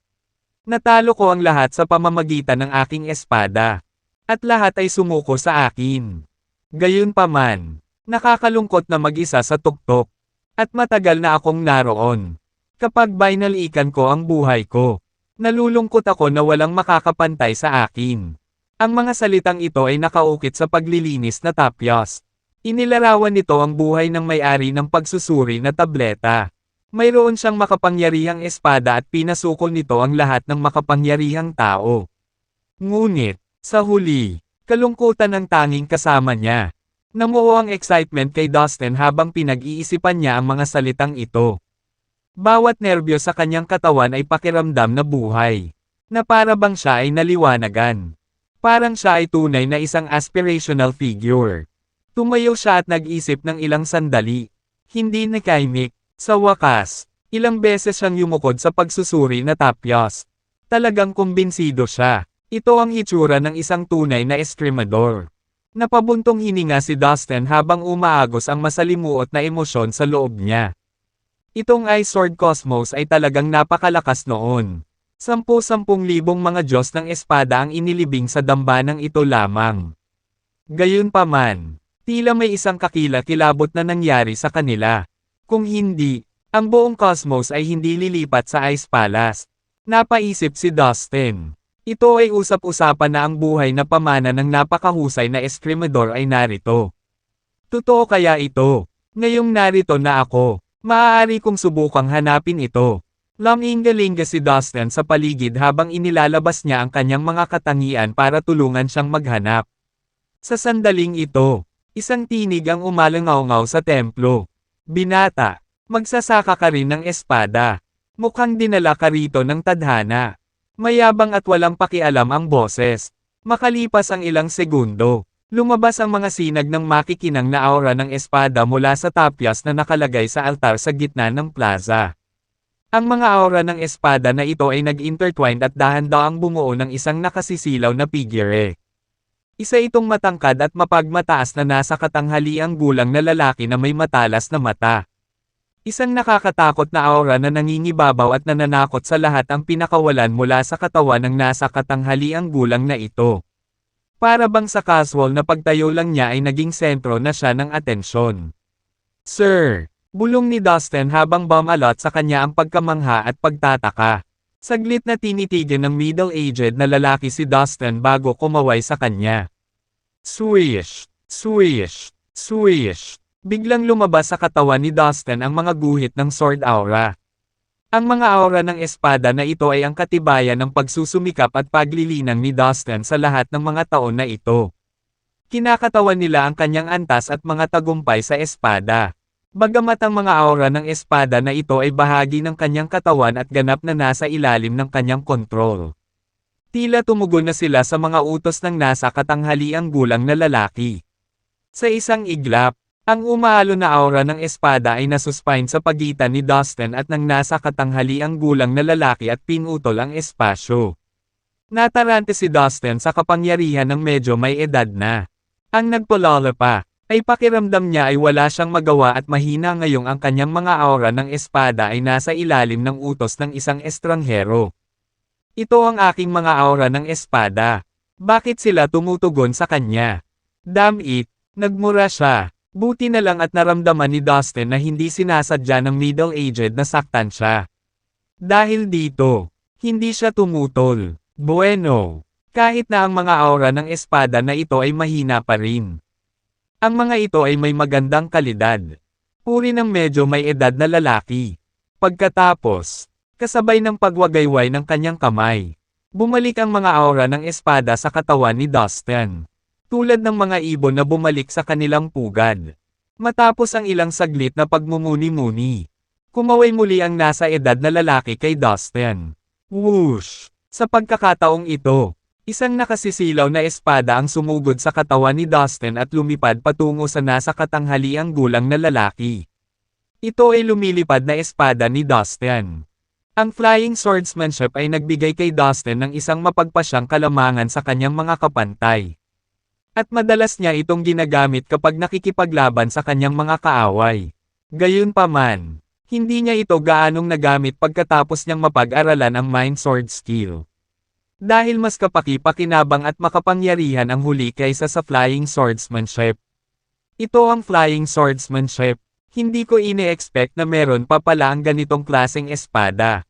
Natalo ko ang lahat sa pamamagitan ng aking espada. At lahat ay sumuko sa akin. Gayunpaman, nakakalungkot na mag-isa sa tuktok. At matagal na akong naroon. Kapag binalikan ko ang buhay ko, nalulungkot ako na walang makakapantay sa akin. Ang mga salitang ito ay nakaukit sa paglilinis na tapyas. Inilarawan nito ang buhay ng may-ari ng pagsusuri na tableta. Mayroon siyang makapangyarihang espada at pinasukol nito ang lahat ng makapangyarihang tao. Ngunit, sa huli, kalungkutan ang tanging kasama niya. Namuo ang excitement kay Dustin habang pinag-iisipan niya ang mga salitang ito. Bawat nerbyo sa kanyang katawan ay pakiramdam na buhay. Na para bang siya ay naliwanagan. Parang siya ay tunay na isang aspirational figure. Tumayo siya at nag-isip ng ilang sandali. Hindi nakaimik. Sa wakas, ilang beses siyang yumukod sa pagsusuri na tapyas. Talagang kumbinsido siya. Ito ang hitsura ng isang tunay na escrimador. Napabuntong hininga si Dustin habang umaagos ang masalimuot na emosyon sa loob niya. Itong Ice Sword Cosmos ay talagang napakalakas noon. 10,000 mga Diyos ng espada ang inilibing sa dambanang ito lamang. Gayunpaman, tila may isang kakilakilabot na nangyari sa kanila. Kung hindi, Ang buong cosmos ay hindi lilipat sa Ice Palace. Napaisip si Dustin. Ito ay usap-usapan na ang buhay na pamana ng napakahusay na eskrimador ay narito. Totoo kaya ito? Ngayong narito na ako, maaari kong subukang hanapin ito. Lumingalinga si Dustin sa paligid habang inilalabas niya ang kanyang mga katangian para tulungan siyang maghanap. Sa sandaling ito, isang tinig ang umalangaw-ngaw sa templo. Binata, magsasaka ka rin ng espada. Mukhang dinala ka rito ng tadhana. Mayabang at walang pakialam ang boses. Makalipas ang ilang segundo, lumabas ang mga sinag ng makikinang na aura ng espada mula sa tapyas na nakalagay sa altar sa gitna ng plaza. Ang mga aura ng espada na ito ay nag-intertwined at dahan-daang bumuo ng isang nakasisilaw na figure. Isa itong matangkad at mapagmataas na nasa katanghaliang gulang na lalaki na may matalas na mata. Isang nakakatakot na aura na nangingibabaw at nananakot sa lahat ang pinakawalan mula sa katawan ng nasa katanghaliang gulang na ito. Para bang sa casual na pagtayo lang niya ay naging sentro na siya ng atensyon. Sir! Bulong ni Dustin habang bumalot sa kanya ang pagkamangha at pagtataka. Saglit na tinitigan ng middle-aged na lalaki si Dustin bago kumaway sa kanya. Swish! Swish! Swish! Biglang lumabas sa katawan ni Dustin ang mga guhit ng sword aura. Ang mga aura ng espada na ito ay ang katibayan ng pagsusumikap at paglilinang ni Dustin sa lahat ng mga taon na ito. Kinakatawan nila ang kanyang antas at mga tagumpay sa espada. Bagamat ang mga aura ng espada na ito ay bahagi ng kanyang katawan at ganap na nasa ilalim ng kanyang kontrol. Tila tumugon na sila sa mga utos ng nasa katanghaliang gulang na lalaki. Sa isang iglap, ang umaalon na aura ng espada ay nasuspine sa pagitan ni Dustin at ng nasa katanghaliang gulang na lalaki at pinutol ang espasyo. Natarante si Dustin sa kapangyarihan ng medyo may edad na. Ang nagpulala pa ay pakiramdam niya ay wala siyang magawa at mahina ngayong ang kanyang mga aura ng espada ay nasa ilalim ng utos ng isang estranghero. Ito ang aking mga aura ng espada. Bakit sila tumutugon sa kanya? Damn it, nagmura siya. Buti na lang at naramdaman ni Dustin na hindi sinasadya ng middle-aged na saktan siya. Dahil dito, hindi siya tumutol. Bueno, kahit na ang mga aura ng espada na ito ay mahina pa rin. Ang mga ito ay may magandang kalidad. Puri ng medyo may edad na lalaki. Pagkatapos, kasabay ng pagwagayway ng kanyang kamay, bumalik ang mga aura ng espada sa katawan ni Dustin. Tulad ng mga ibon na bumalik sa kanilang pugad. Matapos ang ilang saglit na pagmumuni-muni, kumaway muli ang nasa edad na lalaki kay Dustin. Whoosh! Sa pagkakataong ito, isang nakasisilaw na espada ang sumugod sa katawan ni Dustin at lumipad patungo sa nasa katanghaliang gulang na lalaki. Ito ay lumilipad na espada ni Dustin. Ang flying swordsmanship ay nagbigay kay Dustin ng isang mapagpasyang kalamangan sa kanyang mga kapantay. At madalas niya itong ginagamit kapag nakikipaglaban sa kanyang mga kaaway. Gayunpaman, hindi niya ito gaanong nagamit pagkatapos niyang mapag-aralan ang mind sword skill. Dahil mas kapaki-pakinabang at makapangyarihan ang huli kaysa sa flying swordsmanship. Ito ang flying swordsmanship. Hindi ko ine-expect na meron pa pala ang ganitong klaseng espada.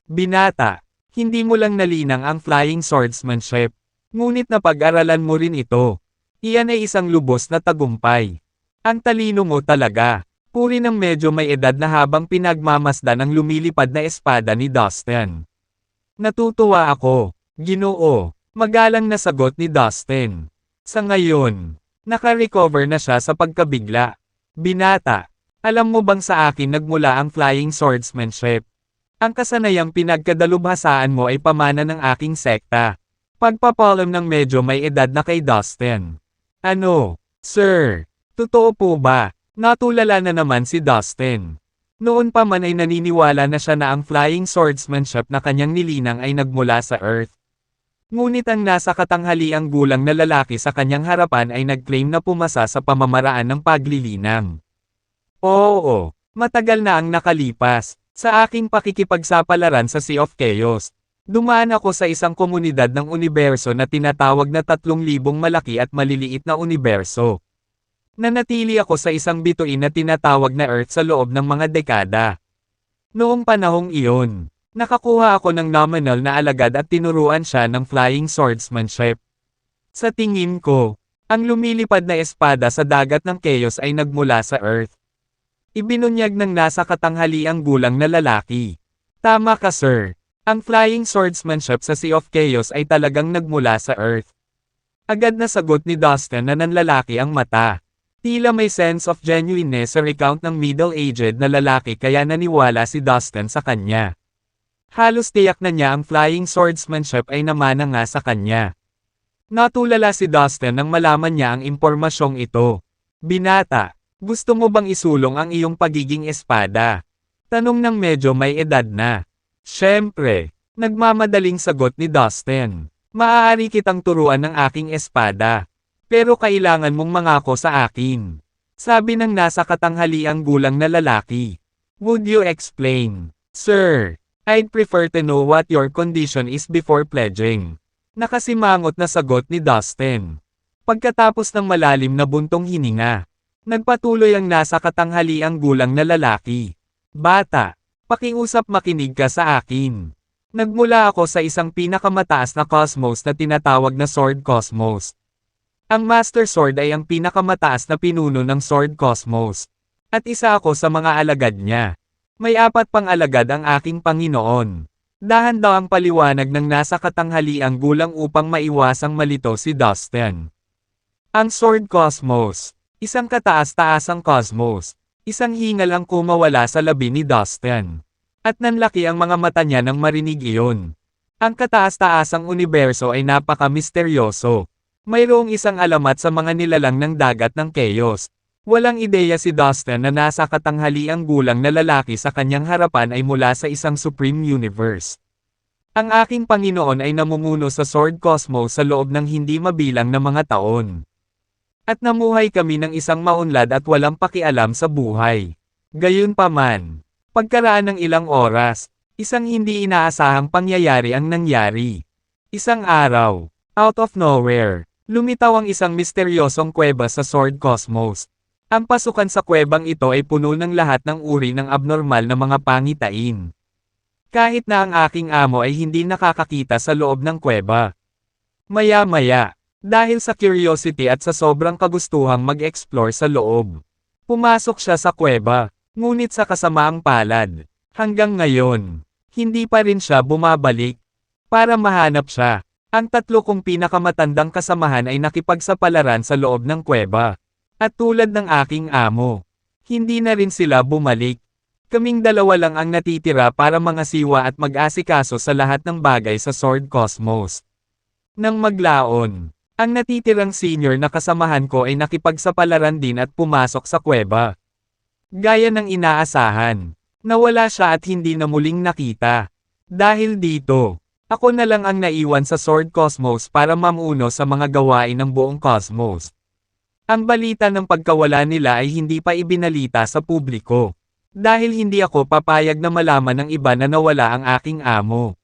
Binata, hindi mo lang nalinang ang flying swordsmanship. Ngunit napag-aralan mo rin ito. Iyan ay isang lubos na tagumpay. Ang talino mo talaga. Puri ng medyo may edad na habang pinagmamasdan ang lumilipad na espada ni Dustin. Natutuwa ako. Ginoo, magalang na sagot ni Dustin. Sa ngayon, naka-recover na siya sa pagkabigla. Binata, alam mo bang sa akin nagmula ang flying swordsmanship? Ang kasanayang pinagkadalubhasaan mo ay pamana ng aking sekta. Pagpapalam ng medyo may edad na kay Dustin. Ano, sir? Totoo po ba? Natulala na naman si Dustin. Noon pa man ay naniniwala na siya na ang flying swordsmanship na kanyang nilinang ay nagmula sa Earth. Ngunit ang nasa katanghaliang gulang na lalaki sa kanyang harapan ay nag-claim na pumasa sa pamamaraan ng paglilinang. Oo, matagal na ang nakalipas. Sa aking pakikipagsapalaran sa Sea of Chaos, dumaan ako sa isang komunidad ng universo na tinatawag na 3,000 malaki at maliliit na universo. Nanatili ako sa isang bituin na tinatawag na Earth sa loob ng mga dekada. Noong panahong iyon, nakakuha ako ng nominal na alagad at tinuruan siya ng flying swordsmanship. Sa tingin ko, ang lumilipad na espada sa dagat ng Chaos ay nagmula sa Earth. Ibinunyag ng nasa katanghaliang gulang na lalaki. Tama ka sir, ang flying swordsmanship sa Sea of Chaos ay talagang nagmula sa Earth. Agad na sagot ni Dustin na nanlalaki ang mata. Tila may sense of genuineness sa recount ng middle-aged na lalaki kaya naniwala si Dustin sa kanya. Halos tiyak na niya ang flying swordsmanship ay namana nga sa kanya. Natulala si Dustin nang malaman niya ang impormasyong ito. Binata, gusto mo bang isulong ang iyong pagiging espada? Tanong ng medyo may edad na. Siyempre, nagmamadaling sagot ni Dustin. Maaari kitang turuan ng aking espada. Pero kailangan mong mangako sa akin. Sabi ng nasa katanghaliang gulang na lalaki. Would you explain? Sir, I'd prefer to know what your condition is before pledging. Nakasimangot na sagot ni Dustin. Pagkatapos ng malalim na buntong hininga, nagpatuloy ang nasa katanghaliang gulang na lalaki. Bata, pakiusap makinig ka sa akin. Nagmula ako sa isang pinakamataas na cosmos na tinatawag na Sword Cosmos. Ang Master Sword ay ang pinakamataas na pinuno ng Sword Cosmos. At isa ako sa mga alagad niya. May 4 pang alagad ang aking Panginoon. Dahan-daw ang paliwanag ng nasa katanghaliang gulang upang maiwasang malito si Dustin. Ang Sword Cosmos, isang kataas-taasang cosmos, isang hingal ang kumawala sa labi ni Dustin. At nanlaki ang mga mata niya nang marinig iyon. Ang kataas-taasang universo ay napaka-misteryoso. Mayroong isang alamat sa mga nilalang ng dagat ng Chaos. Walang ideya si Dustin na nasa katanghaliang gulang na lalaki sa kanyang harapan ay mula sa isang Supreme Universe. Ang aking Panginoon ay namumuno sa Sword Cosmos sa loob ng hindi mabilang na mga taon. At namuhay kami ng isang maunlad at walang pakialam sa buhay. Gayunpaman, pagkaraan ng ilang oras, isang hindi inaasahang pangyayari ang nangyari. Isang araw, out of nowhere, lumitaw ang isang misteryosong kuweba sa Sword Cosmos. Ang pasukan sa kuwebang ito ay puno ng lahat ng uri ng abnormal na mga pangitain. Kahit na ang aking amo ay hindi nakakakita sa loob ng kuweba. Maya-maya, dahil sa curiosity at sa sobrang kagustuhang mag-explore sa loob, pumasok siya sa kuweba, ngunit sa kasamaang palad. Hanggang ngayon, hindi pa rin siya bumabalik. Para mahanap siya, ang 3 kong pinakamatandang kasamahan ay nakipagsapalaran sa loob ng kuweba. At tulad ng aking amo, hindi na rin sila bumalik. Kaming 2 lang ang natitira para mangasiwa at mag-asikaso sa lahat ng bagay sa Sword Cosmos. Nang maglaon, ang natitirang senior na kasamahan ko ay nakipagsapalaran din at pumasok sa kuweba. Gaya ng inaasahan, nawala siya at hindi na muling nakita. Dahil dito, ako na lang ang naiwan sa Sword Cosmos para mamuno sa mga gawain ng buong cosmos. Ang balita ng pagkawala nila ay hindi pa ibinalita sa publiko. Dahil hindi ako papayag na malaman ng iba na nawala ang aking amo.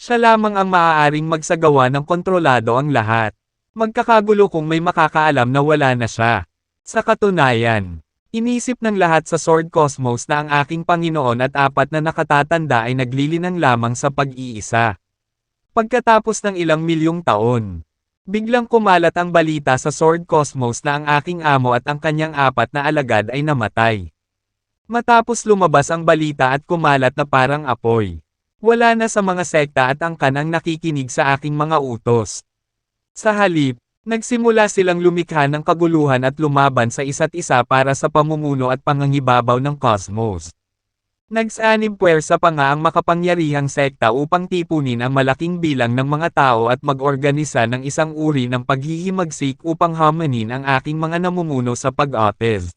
Siya lamang ang maaaring magsagawa ng kontrolado ang lahat. Magkakagulo kung may makakaalam na wala na siya. Sa katunayan, inisip ng lahat sa Sword Cosmos na ang aking Panginoon at 4 na nakatatanda ay naglilinang lamang sa pag-iisa. Pagkatapos ng ilang milyong taon, biglang kumalat ang balita sa Sword Cosmos na ang aking amo at ang kanyang 4 na alagad ay namatay. Matapos lumabas ang balita at kumalat na parang apoy, wala na sa mga sekta at angkan ang nakikinig sa aking mga utos. Sa halip, nagsimula silang lumikha ng kaguluhan at lumaban sa isa't isa para sa pamumuno at pangangibabaw ng cosmos. Nagsanib puwersa pa nga ang makapangyarihang sekta upang tipunin ang malaking bilang ng mga tao at mag-organisa ng isang uri ng paghihimagsik upang hamanin ang aking mga namumuno sa pag-otes.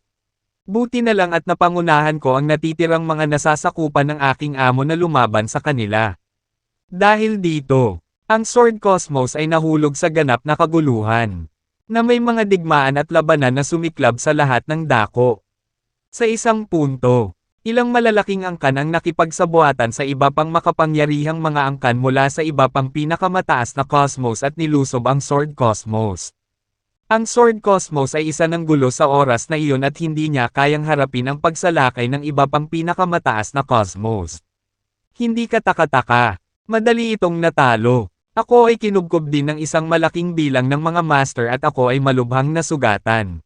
Buti na lang at napangunahan ko ang natitirang mga nasasakupan ng aking amo na lumaban sa kanila. Dahil dito, ang Sword Cosmos ay nahulog sa ganap na kaguluhan, na may mga digmaan at labanan na sumiklab sa lahat ng dako. Sa isang punto, ilang malalaking angkan ang nakipagsabuatan sa iba pang makapangyarihang mga angkan mula sa iba pang pinakamataas na cosmos at nilusob ang Sword Cosmos. Ang Sword Cosmos ay isa ng gulo sa oras na iyon at hindi niya kayang harapin ang pagsalakay ng iba pang pinakamataas na cosmos. Hindi ka taka-taka. Madali itong natalo. Ako ay kinubkob din ng isang malaking bilang ng mga master at ako ay malubhang nasugatan.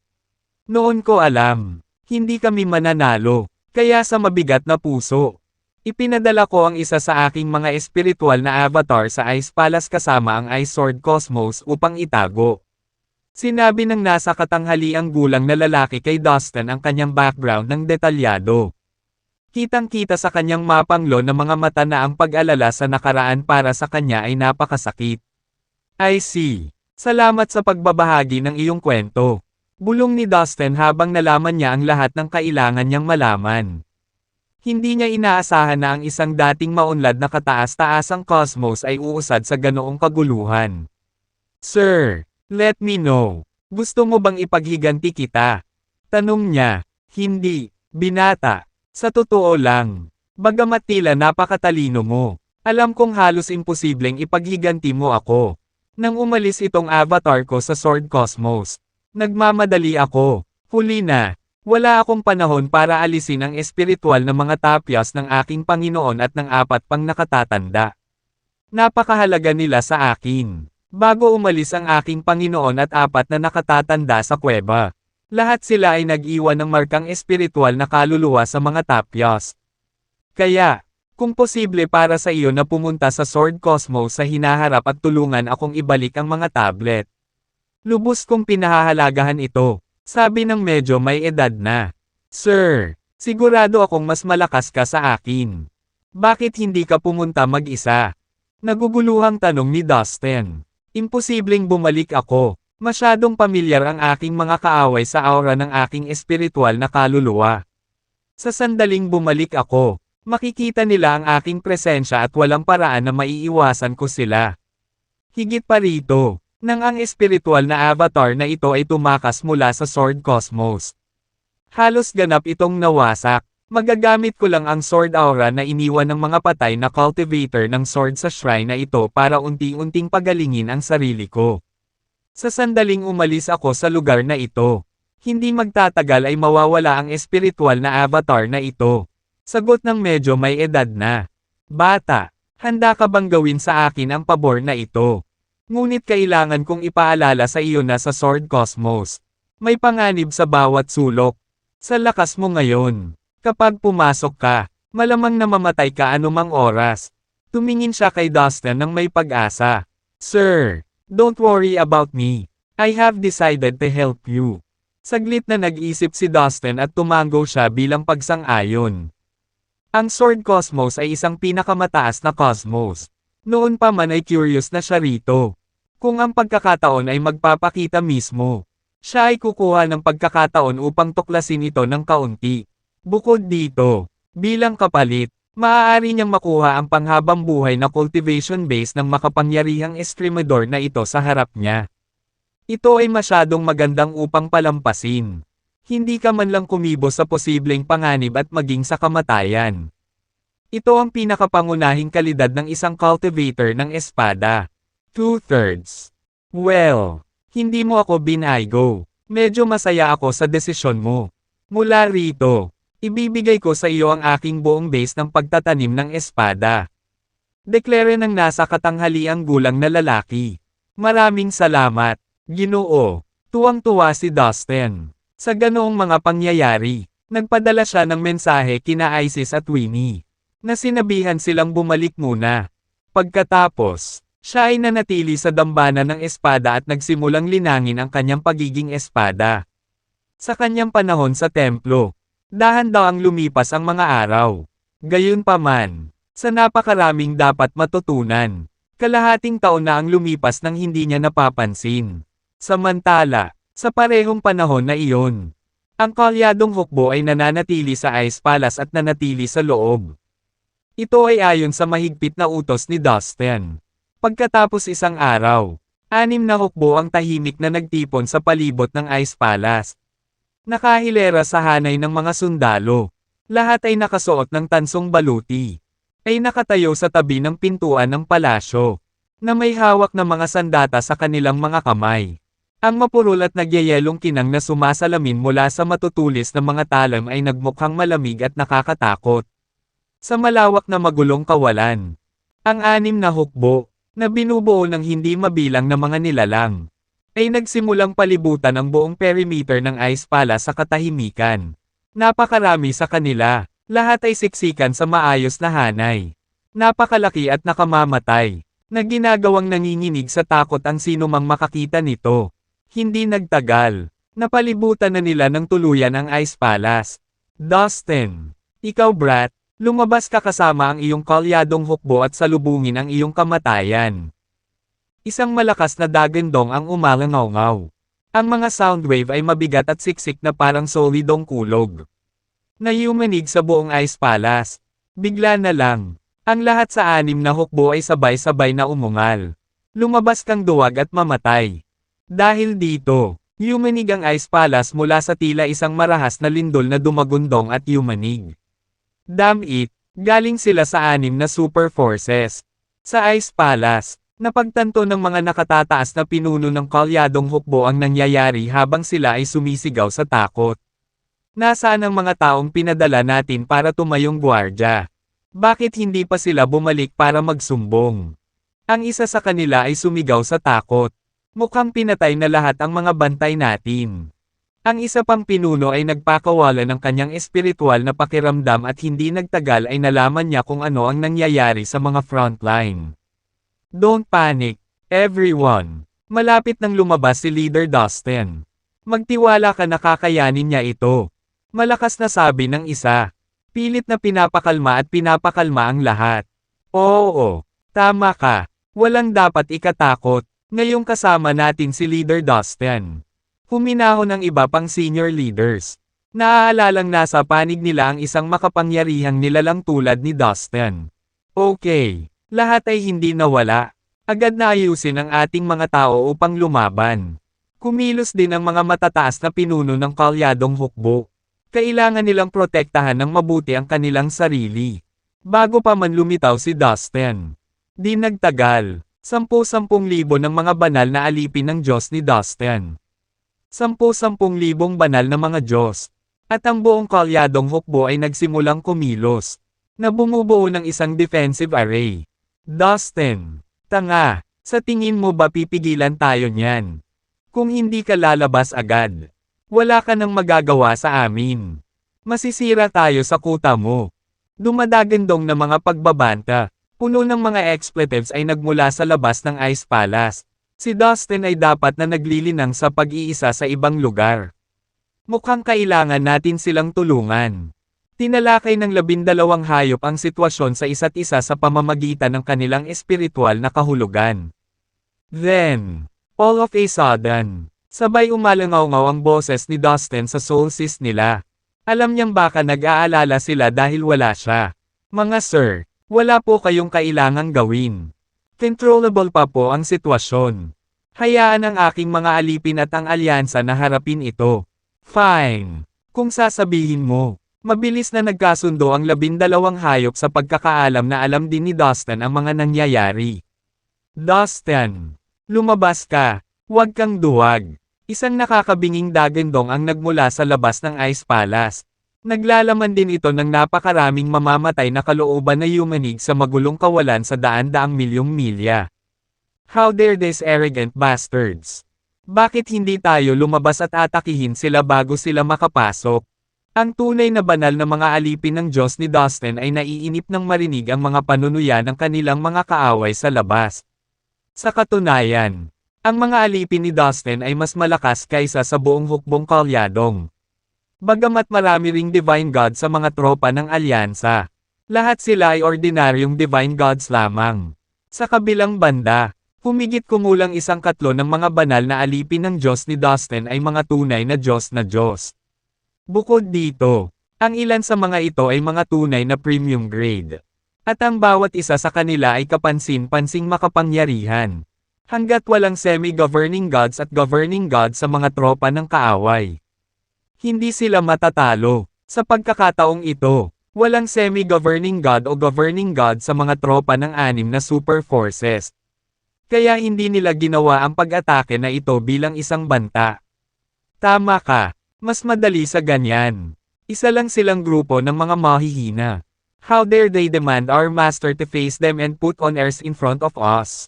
Noon ko alam, hindi kami mananalo, kaya sa mabigat na puso. Ipinadala ko ang isa sa aking mga espiritual na avatar sa Ice Palace kasama ang Ice Sword Cosmos upang itago. Sinabi ng nasa katanghaliang gulang na lalaki kay Dustin ang kanyang background ng detalyado. Kitang-kita sa kanyang mapanglo na mga mata na ang pag-alala sa nakaraan para sa kanya ay napakasakit. I see. Salamat sa pagbabahagi ng iyong kwento. Bulong ni Dustin habang nalaman niya ang lahat ng kailangan niyang malaman. Hindi niya inaasahan na ang isang dating maunlad na kataas-taasang cosmos ay uusad sa ganoong kaguluhan. Sir, let me know. Gusto mo bang ipaghiganti kita? Tanong niya. Hindi, binata. Sa totoo lang. Bagamat tila napakatalino mo. Alam kong halos imposibleng ipaghiganti mo ako. Nang umalis itong avatar ko sa Sword Cosmos. Nagmamadali ako. Huli na. Wala akong panahon para alisin ang espiritual na mga tapyas ng aking Panginoon at ng 4 pang nakatatanda. Napakahalaga nila sa akin. Bago umalis ang aking Panginoon at 4 na nakatatanda sa kuweba. Lahat sila ay nag-iwan ng markang espiritual na kaluluwa sa mga tapyas. Kaya, kung posible para sa iyo na pumunta sa Sword Cosmos sa hinaharap at tulungan akong ibalik ang mga tablet. Lubos kong pinahahalagahan ito, sabi ng medyo may edad na. Sir, sigurado akong mas malakas ka sa akin. Bakit hindi ka pumunta mag-isa? Naguguluhang tanong ni Dustin. Imposibleng bumalik ako. Masyadong pamilyar ang aking mga kaaway sa aura ng aking espiritual na kaluluwa. Sa sandaling bumalik ako, makikita nila ang aking presensya at walang paraan na maiiwasan ko sila. Higit pa rito, nang ang espiritual na avatar na ito ay tumakas mula sa Sword Cosmos. Halos ganap itong nawasak. Magagamit ko lang ang sword aura na iniwan ng mga patay na cultivator ng sword sa shrine na ito para unti-unting pagalingin ang sarili ko. Sa sandaling umalis ako sa lugar na ito, hindi magtatagal ay mawawala ang espiritual na avatar na ito. Sagot ng medyo may edad na. Bata, handa ka bang gawin sa akin ang pabor na ito? Ngunit kailangan kong ipaalala sa iyo na sa Sword Cosmos, may panganib sa bawat sulok. Sa lakas mo ngayon, kapag pumasok ka, malamang namamatay ka anumang oras. Tumingin siya kay Dustin ng may pag-asa. Sir, don't worry about me. I have decided to help you. Saglit na nag-isip si Dustin at tumango siya bilang pagsang-ayon. Ang Sword Cosmos ay isang pinakamataas na cosmos. Noon pa man ay curious na siya rito. Kung ang pagkakataon ay magpapakita mismo, siya ay kukuha ng pagkakataon upang tuklasin ito ng kaunti. Bukod dito, bilang kapalit, maaari niyang makuha ang panghabang buhay na cultivation base ng makapangyarihang estremador na ito sa harap niya. Ito ay masyadong magandang upang palampasin. Hindi ka man lang kumibo sa posibleng panganib at maging sa kamatayan. Ito ang pinakapangunahing kalidad ng isang cultivator ng espada. 2/3. Well, hindi mo ako binaygo. Medyo masaya ako sa desisyon mo. Mula rito, ibibigay ko sa iyo ang aking buong base ng pagtatanim ng espada. Deklare ng nasa katanghaliang gulang na lalaki. Maraming salamat, Ginoo. Tuwang-tuwa si Dustin. Sa ganoong mga pangyayari, nagpadala siya ng mensahe kina Isis at Winnie, na sinabihan silang bumalik muna. Pagkatapos, siya ay nanatili sa dambana ng espada at nagsimulang linangin ang kanyang pagiging espada. Sa kanyang panahon sa templo, dahan-dahang lumipas ang mga araw. Gayunpaman, sa napakaraming dapat matutunan, kalahating taon na ang lumipas nang hindi niya napapansin. Samantala, sa parehong panahon na iyon, ang kalyadong hukbo ay nananatili sa Ice Palace at nanatili sa loob. Ito ay ayon sa mahigpit na utos ni Dustin. Pagkatapos isang araw, 6 na hukbo ang tahimik na nagtipon sa palibot ng Ice Palace. Nakahilera sa hanay ng mga sundalo. Lahat ay nakasuot ng tansong baluti. Ay nakatayo sa tabi ng pintuan ng palasyo, na may hawak na mga sandata sa kanilang mga kamay. Ang mapurol at nagyayelong kinang na sumasalamin mula sa matutulis na mga talam ay nagmukhang malamig at nakakatakot. Sa malawak na magulong kawalan, ang 6 na hukbo, na binubuo ng hindi mabilang na mga nilalang, ay nagsimulang palibutan ang buong perimeter ng Ice Palace sa katahimikan. Napakarami sa kanila, lahat ay siksikan sa maayos na hanay. Napakalaki at nakamamatay, na ginagawang nanginginig sa takot ang sinumang makakita nito. Hindi nagtagal, napalibutan na nila ng tuluyan ang Ice Palace. Dustin, ikaw brat, lumabas ka kasama ang iyong kalyadong hukbo at salubungin ang iyong kamatayan. Isang malakas na dagandong ang umalangaw-ngaw. Ang mga soundwave ay mabigat at siksik na parang solidong kulog. Nayumanig sa buong Ice Palace. Bigla na lang, ang lahat sa 6 na hukbo ay sabay-sabay na umungal. Lumabas kang duwag at mamatay. Dahil dito, yumanig ang Ice Palace mula sa tila isang marahas na lindol na dumagundong at yumanig. Damn it, galing sila sa 6 na super forces. Sa Ice Palace, napagtanto ng mga nakatataas na pinuno ng kalyadong hukbo ang nangyayari habang sila ay sumisigaw sa takot. Nasaan ang mga taong pinadala natin para tumayong gwardya? Bakit hindi pa sila bumalik para magsumbong? Ang isa sa kanila ay sumigaw sa takot. Mukhang pinatay na lahat ang mga bantay natin. Ang isa pang pinuno ay nagpakawala ng kanyang espiritual na pakiramdam at hindi nagtagal ay nalaman niya kung ano ang nangyayari sa mga frontline. Don't panic, everyone. Malapit nang lumabas si Leader Dustin. Magtiwala ka na kakayanin niya ito. Malakas na sabi ng isa. Pilit na pinapakalma at pinapakalma ang lahat. Oo, tama ka. Walang dapat ikatakot. Ngayong kasama natin si Leader Dustin. Huminahon ng iba pang senior leaders. Naaalalang nasa panig nila ang isang makapangyarihang nilalang tulad ni Dustin. Okay, lahat ay hindi nawala. Agad na ayusin ang ating mga tao upang lumaban. Kumilos din ang mga matataas na pinuno ng kalyadong hukbo. Kailangan nilang protektahan ng mabuti ang kanilang sarili. Bago pa man lumitaw si Dustin. Di nagtagal. 10,000 ng mga banal na alipin ng Diyos ni Dustin. 10,000 banal na mga Diyos. At ang buong kalyadong hukbo ay nagsimulang kumilos. Na bumubuo ng isang defensive array. Dustin, tanga, sa tingin mo ba pipigilan tayo niyan? Kung hindi ka lalabas agad, wala ka nang magagawa sa amin. Masisira tayo sa kuta mo. Dumadagandong na mga pagbabanta. Puno ng mga expletives ay nagmula sa labas ng Ice Palace. Si Dustin ay dapat na naglilinang sa pag-iisa sa ibang lugar. Mukhang kailangan natin silang tulungan. Tinalakay ng 12 hayop ang sitwasyon sa isa't isa sa pamamagitan ng kanilang espiritual na kahulugan. Then, all of a sudden, sabay umalangaw-ngaw ang boses ni Dustin sa soul cyst nila. Alam niyang baka nag-aalala sila dahil wala siya. Mga sir, wala po kayong kailangang gawin. Controllable pa po ang sitwasyon. Hayaan ang aking mga alipin at ang alyansa na harapin ito. Fine. Kung sasabihin mo, mabilis na nagkasundo ang 12 hayop sa pagkakaalam na alam din ni Dustin ang mga nangyayari. Dustin, lumabas ka. Huwag kang duwag. Isang nakakabinging dagandong ang nagmula sa labas ng Ice Palace. Naglalaman din ito ng napakaraming mamamatay na kalooban na yumanig sa magulong kawalan sa daan-daang milyong milya. How dare these arrogant bastards? Bakit hindi tayo lumabas at atakihin sila bago sila makapasok? Ang tunay na banal na mga alipin ng Diyos ni Dustin ay naiinip ng marinig ang mga panunuya ng kanilang mga kaaway sa labas. Sa katunayan, ang mga alipin ni Dustin ay mas malakas kaysa sa buong hukbong kalyadong. Bagamat marami ring divine god sa mga tropa ng alyansa, lahat sila ay ordinaryong divine gods lamang. Sa kabilang banda, humigit kumulang 1/4 ng mga banal na alipin ng Diyos ni Dustin ay mga tunay na Diyos na Diyos. Bukod dito, ang ilan sa mga ito ay mga tunay na premium grade. At ang bawat isa sa kanila ay kapansin-pansing makapangyarihan. Hanggat walang semi-governing gods at governing gods sa mga tropa ng kaaway, hindi sila matatalo. Sa pagkakataong ito, walang semi-governing god o governing god sa mga tropa ng 6 na super forces. Kaya hindi nila ginawa ang pag-atake na ito bilang isang banta. Tama ka, mas madali sa ganyan. Isa lang silang grupo ng mga mahihina. How dare they demand our master to face them and put on airs in front of us?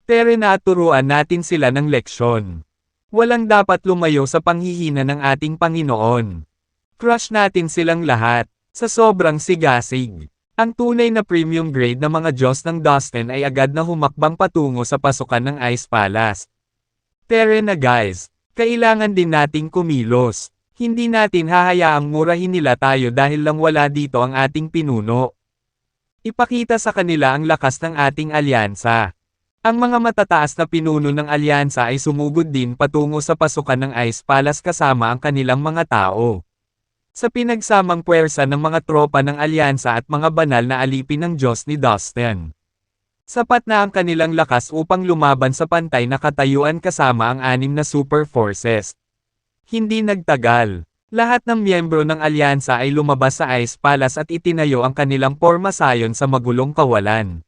Pero naturuan natin sila ng leksyon. Walang dapat lumayo sa panghihina ng ating Panginoon. Crush natin silang lahat, sa sobrang sigasig. Ang tunay na premium grade na mga Diyos ng Dustin ay agad na humakbang patungo sa pasukan ng Ice Palace. Pero na guys, kailangan din nating kumilos. Hindi natin hahayaang murahin nila tayo dahil lang wala dito ang ating pinuno. Ipakita sa kanila ang lakas ng ating alyansa. Ang mga matataas na pinuno ng alyansa ay sumugod din patungo sa pasukan ng Ice Palace kasama ang kanilang mga tao. Sa pinagsamang puwersa ng mga tropa ng alyansa at mga banal na alipin ng Diyos ni Dustin. Sapat na ang kanilang lakas upang lumaban sa pantay na katayuan kasama ang 6 na super forces. Hindi nagtagal. Lahat ng miyembro ng alyansa ay lumabas sa Ice Palace at itinayo ang kanilang pormasayon sa magulong kawalan.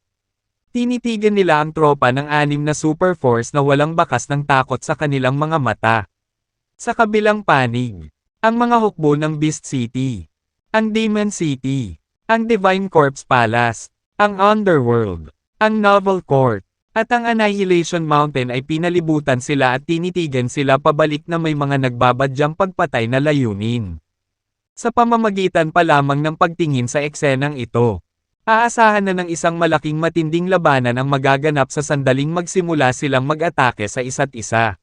Tinitigan nila ang tropa ng 6 na super force na walang bakas ng takot sa kanilang mga mata. Sa kabilang panig, ang mga hukbo ng Beast City, ang Demon City, ang Divine Corpse Palace, ang Underworld, ang Novel Court, at ang Annihilation Mountain ay pinalibutan sila at tinitigan sila pabalik na may mga nagbabadyang pagpatay na layunin. Sa pamamagitan pa lamang ng pagtingin sa eksenang ito, aasahan na ng isang malaking matinding labanan ang magaganap sa sandaling magsimula silang mag-atake sa isa't isa.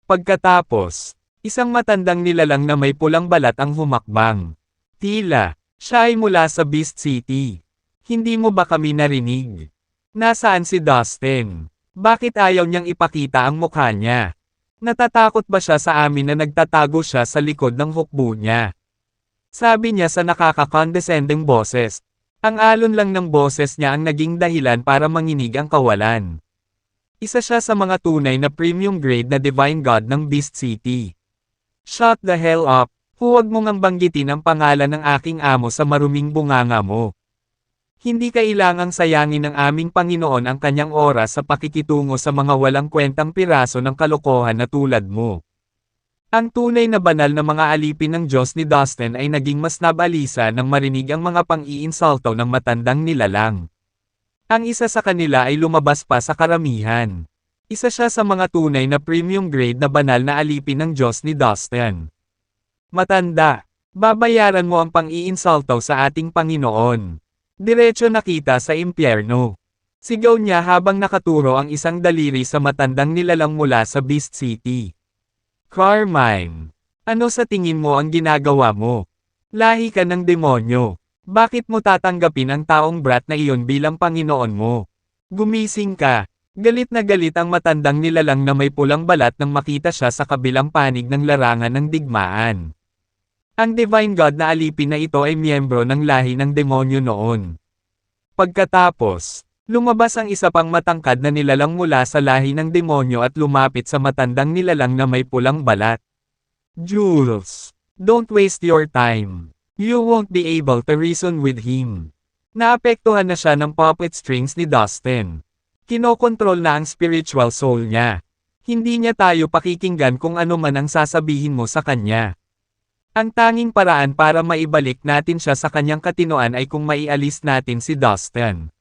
Pagkatapos, isang matandang nilalang na may pulang balat ang humakbang. Tila, siya ay mula sa Beast City. Hindi mo ba kami narinig? Nasaan si Dustin? Bakit ayaw niyang ipakita ang mukha niya? Natatakot ba siya sa amin na nagtatago siya sa likod ng hukbo niya? Sabi niya sa nakaka-condescending boses. Ang alon lang ng boses niya ang naging dahilan para manginig ang kawalan. Isa siya sa mga tunay na premium grade na Divine God ng Beast City. Shut the hell up! Huwag mo ngang banggitin ang pangalan ng aking amo sa maruming bunganga mo. Hindi kailangang sayangin ng aming Panginoon ang kanyang oras sa pakikitungo sa mga walang kwentang piraso ng kalokohan na tulad mo. Ang tunay na banal na mga alipin ng Diyos ni Dustin ay naging mas nabalisa nang marinig ang mga pang-iinsulto ng matandang nilalang. Ang isa sa kanila ay lumabas pa sa karamihan. Isa siya sa mga tunay na premium grade na banal na alipin ng Diyos ni Dustin. Matanda, babayaran mo ang pang-iinsulto sa ating Panginoon. Diretso nakita sa impyerno. Sigaw niya habang nakaturo ang isang daliri sa matandang nilalang mula sa Beast City. Carmine, ano sa tingin mo ang ginagawa mo? Lahi ka ng demonyo. Bakit mo tatanggapin ang taong brat na iyon bilang Panginoon mo? Gumising ka. Galit na galit ang matandang nilalang na may pulang balat nang makita siya sa kabilang panig ng larangan ng digmaan. Ang Divine God na alipin na ito ay miyembro ng lahi ng demonyo noon. Pagkatapos, lumabas ang isa pang matangkad na nilalang mula sa lahi ng demonyo at lumapit sa matandang nilalang na may pulang balat. Jules, don't waste your time. You won't be able to reason with him. Naapektuhan na siya ng puppet strings ni Dustin. Kinokontrol na ang spiritual soul niya. Hindi niya tayo pakikinggan kung ano man ang sasabihin mo sa kanya. Ang tanging paraan para maibalik natin siya sa kanyang katinoan ay kung maialis natin si Dustin.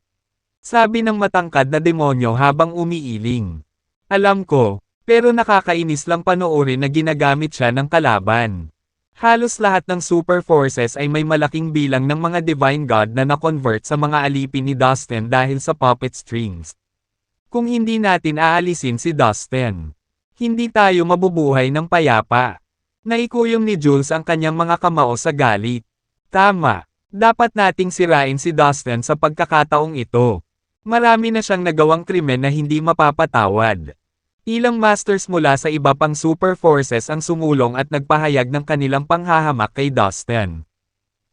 Sabi ng matangkad na demonyo habang umiiling. Alam ko, pero nakakainis lang panoorin na ginagamit siya ng kalaban. Halos lahat ng super forces ay may malaking bilang ng mga Divine God na na-convert sa mga alipin ni Dustin dahil sa puppet strings. Kung hindi natin aalisin si Dustin, hindi tayo mabubuhay ng payapa. Naikuyom ni Jules ang kanyang mga kamao sa galit. Tama, dapat nating sirain si Dustin sa pagkakataong ito. Marami na siyang nagawang krimen na hindi mapapatawad. Ilang masters mula sa iba pang super forces ang sumulong at nagpahayag ng kanilang panghahamak kay Dustin.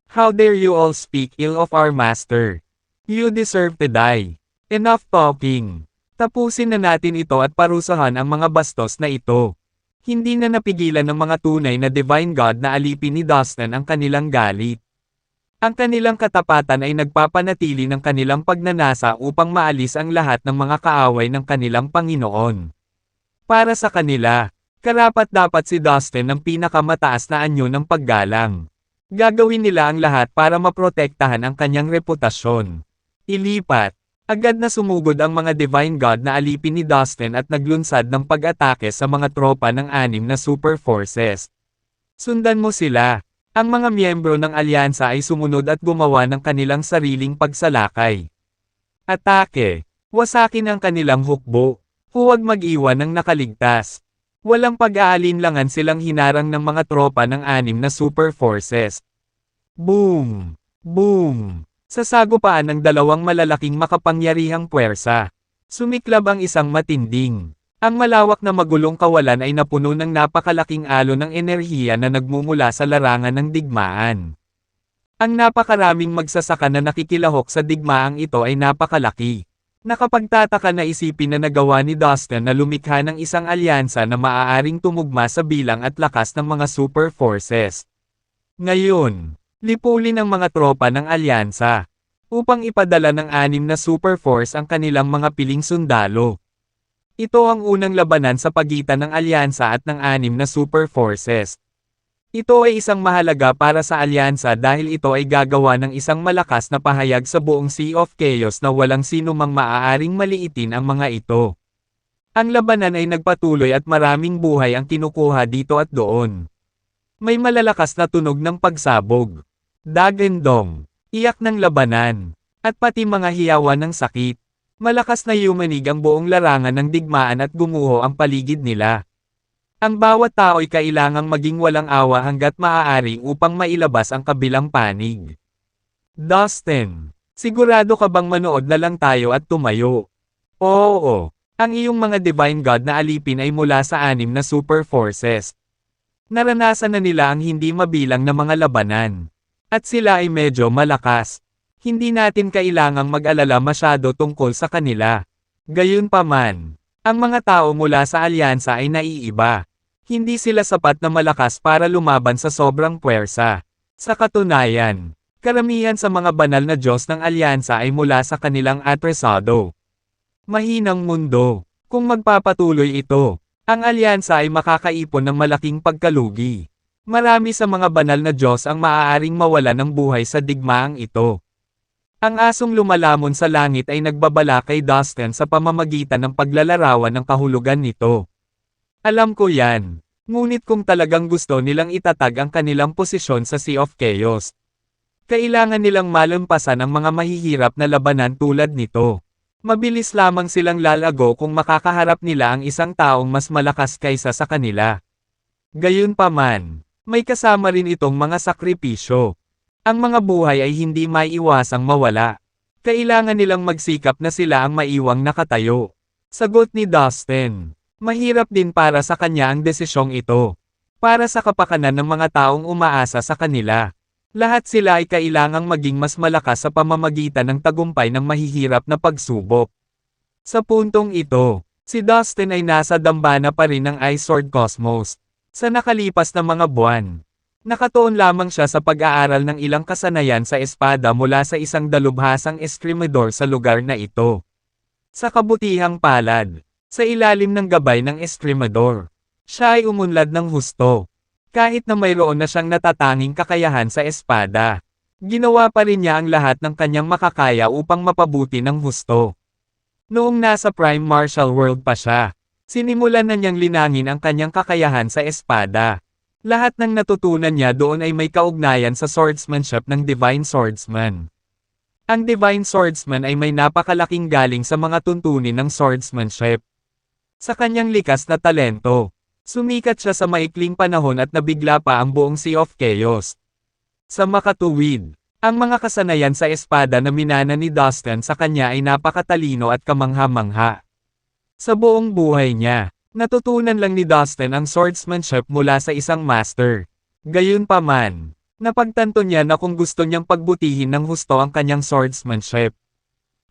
How dare you all speak ill of our master? You deserve to die. Enough talking. Tapusin na natin ito at parusahan ang mga bastos na ito. Hindi na napigilan ng mga tunay na Divine God na alipin ni Dustin ang kanilang galit. Ang kanilang katapatan ay nagpapanatili ng kanilang pagnanasa upang maalis ang lahat ng mga kaaway ng kanilang Panginoon. Para sa kanila, karapat-dapat si Dustin ang pinakamataas na anyo ng paggalang. Gagawin nila ang lahat para maprotektahan ang kanyang reputasyon. Ilipat. Agad na sumugod ang mga Divine God na alipin ni Dustin at naglunsad ng pag-atake sa mga tropa ng 6 na Super Forces. Sundan mo sila. Ang mga miyembro ng alyansa ay sumunod at gumawa ng kanilang sariling pagsalakay. Atake. Wasakin ang kanilang hukbo. Huwag mag-iwan ng nakaligtas. Walang pag-aalinlangan silang hinarang ng mga tropa ng 6 na Super Forces. Boom! Boom! Sa sagupaan ng dalawang malalaking makapangyarihang puwersa, sumiklab ang isang matinding. Ang malawak na magulong kawalan ay napuno ng napakalaking alon ng enerhiya na nagmumula sa larangan ng digmaan. Ang napakaraming magsasaka na nakikilahok sa digmaang ito ay napakalaki. Nakapagtataka na isipin na nagawa ni Dustin na lumikha ng isang alyansa na maaaring tumugma sa bilang at lakas ng mga super forces. Ngayon, lipulin ang mga tropa ng alyansa upang ipadala ng 6 na super force ang kanilang mga piling sundalo. Ito ang unang labanan sa pagitan ng alyansa at ng 6 na super forces. Ito ay isang mahalaga para sa alyansa dahil ito ay gagawa ng isang malakas na pahayag sa buong Sea of Chaos na walang sino mang maaaring maliitin ang mga ito. Ang labanan ay nagpatuloy at maraming buhay ang kinukuha dito at doon. May malalakas na tunog ng pagsabog. Dagendong, iyak ng labanan, at pati mga hiyawan ng sakit. Malakas na yumanig ang buong larangan ng digmaan at gumuho ang paligid nila. Ang bawat tao'y kailangang maging walang awa hanggat maaari upang mailabas ang kabilang panig. Dustin, sigurado ka bang manood na lang tayo at tumayo? Oo, ang iyong mga Divine God na alipin ay mula sa 6 na Super Forces. Naranasan na nila ang hindi mabilang na mga labanan. At sila ay medyo malakas. Hindi natin kailangang mag-alala masyado tungkol sa kanila. Gayunpaman, ang mga tao mula sa alyansa ay naiiba. Hindi sila sapat na malakas para lumaban sa sobrang puwersa. Sa katunayan, karamihan sa mga banal na Diyos ng alyansa ay mula sa kanilang atresado. Mahinang mundo. Kung magpapatuloy ito, ang alyansa ay makakaipon ng malaking pagkalugi. Marami sa mga banal na Diyos ang maaaring mawala ng buhay sa digmaang ito. Ang asong lumalamon sa langit ay nagbabala kay Dustin sa pamamagitan ng paglalarawan ng kahulugan nito. Alam ko yan, ngunit kung talagang gusto nilang itatag ang kanilang posisyon sa Sea of Chaos, kailangan nilang malampasan ang mga mahihirap na labanan tulad nito. Mabilis lamang silang lalago kung makakaharap nila ang isang taong mas malakas kaysa sa kanila. Gayunpaman, may kasama rin itong mga sakripisyo. Ang mga buhay ay hindi maiiwasang mawala. Kailangan nilang magsikap na sila ang maiwang nakatayo. Sagot ni Dustin. Mahirap din para sa kanya ang desisyong ito. Para sa kapakanan ng mga taong umaasa sa kanila. Lahat sila ay kailangang maging mas malakas sa pamamagitan ng tagumpay ng mahihirap na pagsubok. Sa puntong ito, si Dustin ay nasa dambana pa rin ng Ice Sword Cosmos. Sa nakalipas na mga buwan, nakatuon lamang siya sa pag-aaral ng ilang kasanayan sa espada mula sa isang dalubhasang eskrimador sa lugar na ito. Sa kabutihang palad, sa ilalim ng gabay ng eskrimador, siya ay umunlad ng husto. Kahit na mayroon na siyang natatanging kakayahan sa espada, ginawa pa rin niya ang lahat ng kanyang makakaya upang mapabuti ng husto. Noong nasa Prime Martial World pa siya, sinimulan na niyang linangin ang kanyang kakayahan sa espada. Lahat ng natutunan niya doon ay may kaugnayan sa swordsmanship ng Divine Swordsman. Ang Divine Swordsman ay may napakalaking galing sa mga tuntunin ng swordsmanship. Sa kanyang likas na talento, sumikat siya sa maikling panahon at nabigla pa ang buong Sea of Chaos. Sa makatuwid, ang mga kasanayan sa espada na minana ni Dustin sa kanya ay napakatalino at kamangha-mangha. Sa buong buhay niya, natutunan lang ni Dustin ang swordsmanship mula sa isang master. Gayunpaman, napagtanto niya na kung gusto niyang pagbutihin ng husto ang kanyang swordsmanship,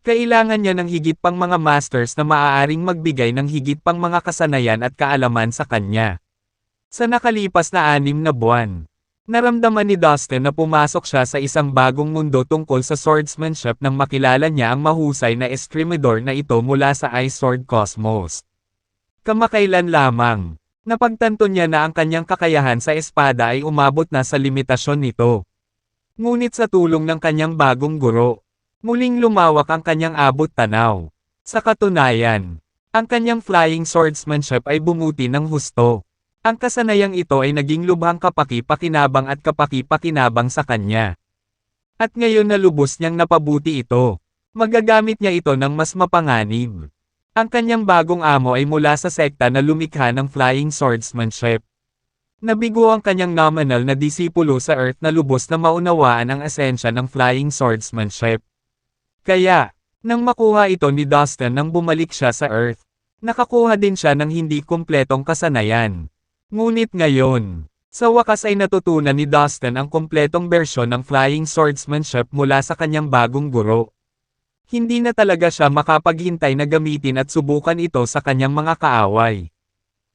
kailangan niya ng higit pang mga masters na maaaring magbigay ng higit pang mga kasanayan at kaalaman sa kanya. Sa nakalipas na 6 na buwan, Naramdaman ni Dustin na pumasok siya sa isang bagong mundo tungkol sa swordsmanship nang makilala niya ang mahusay na eskrimidor na ito mula sa Ice Sword Cosmos. Kamakailan lamang, napagtanto niya na ang kanyang kakayahan sa espada ay umabot na sa limitasyon nito. Ngunit sa tulong ng kanyang bagong guro, muling lumawak ang kanyang abot tanaw. Sa katunayan, ang kanyang flying swordsmanship ay bumuti ng husto. Ang kasanayang ito ay naging lubhang kapaki-pakinabang at kapaki-pakinabang sa kanya. At ngayon na lubos niyang napabuti ito, magagamit niya ito ng mas mapanganib. Ang kanyang bagong amo ay mula sa sekta na lumikha ng flying swordsmanship. Nabigo ang kanyang nominal na disipulo sa Earth na lubos na maunawaan ang esensya ng flying swordsmanship. Kaya, nang makuha ito ni Dustin nang bumalik siya sa Earth, nakakuha din siya ng hindi kumpletong kasanayan. Ngunit ngayon, sa wakas ay natutunan ni Dustin ang kumpletong bersyon ng flying swordsmanship mula sa kanyang bagong guro. Hindi na talaga siya makapaghintay na gamitin at subukan ito sa kanyang mga kaaway.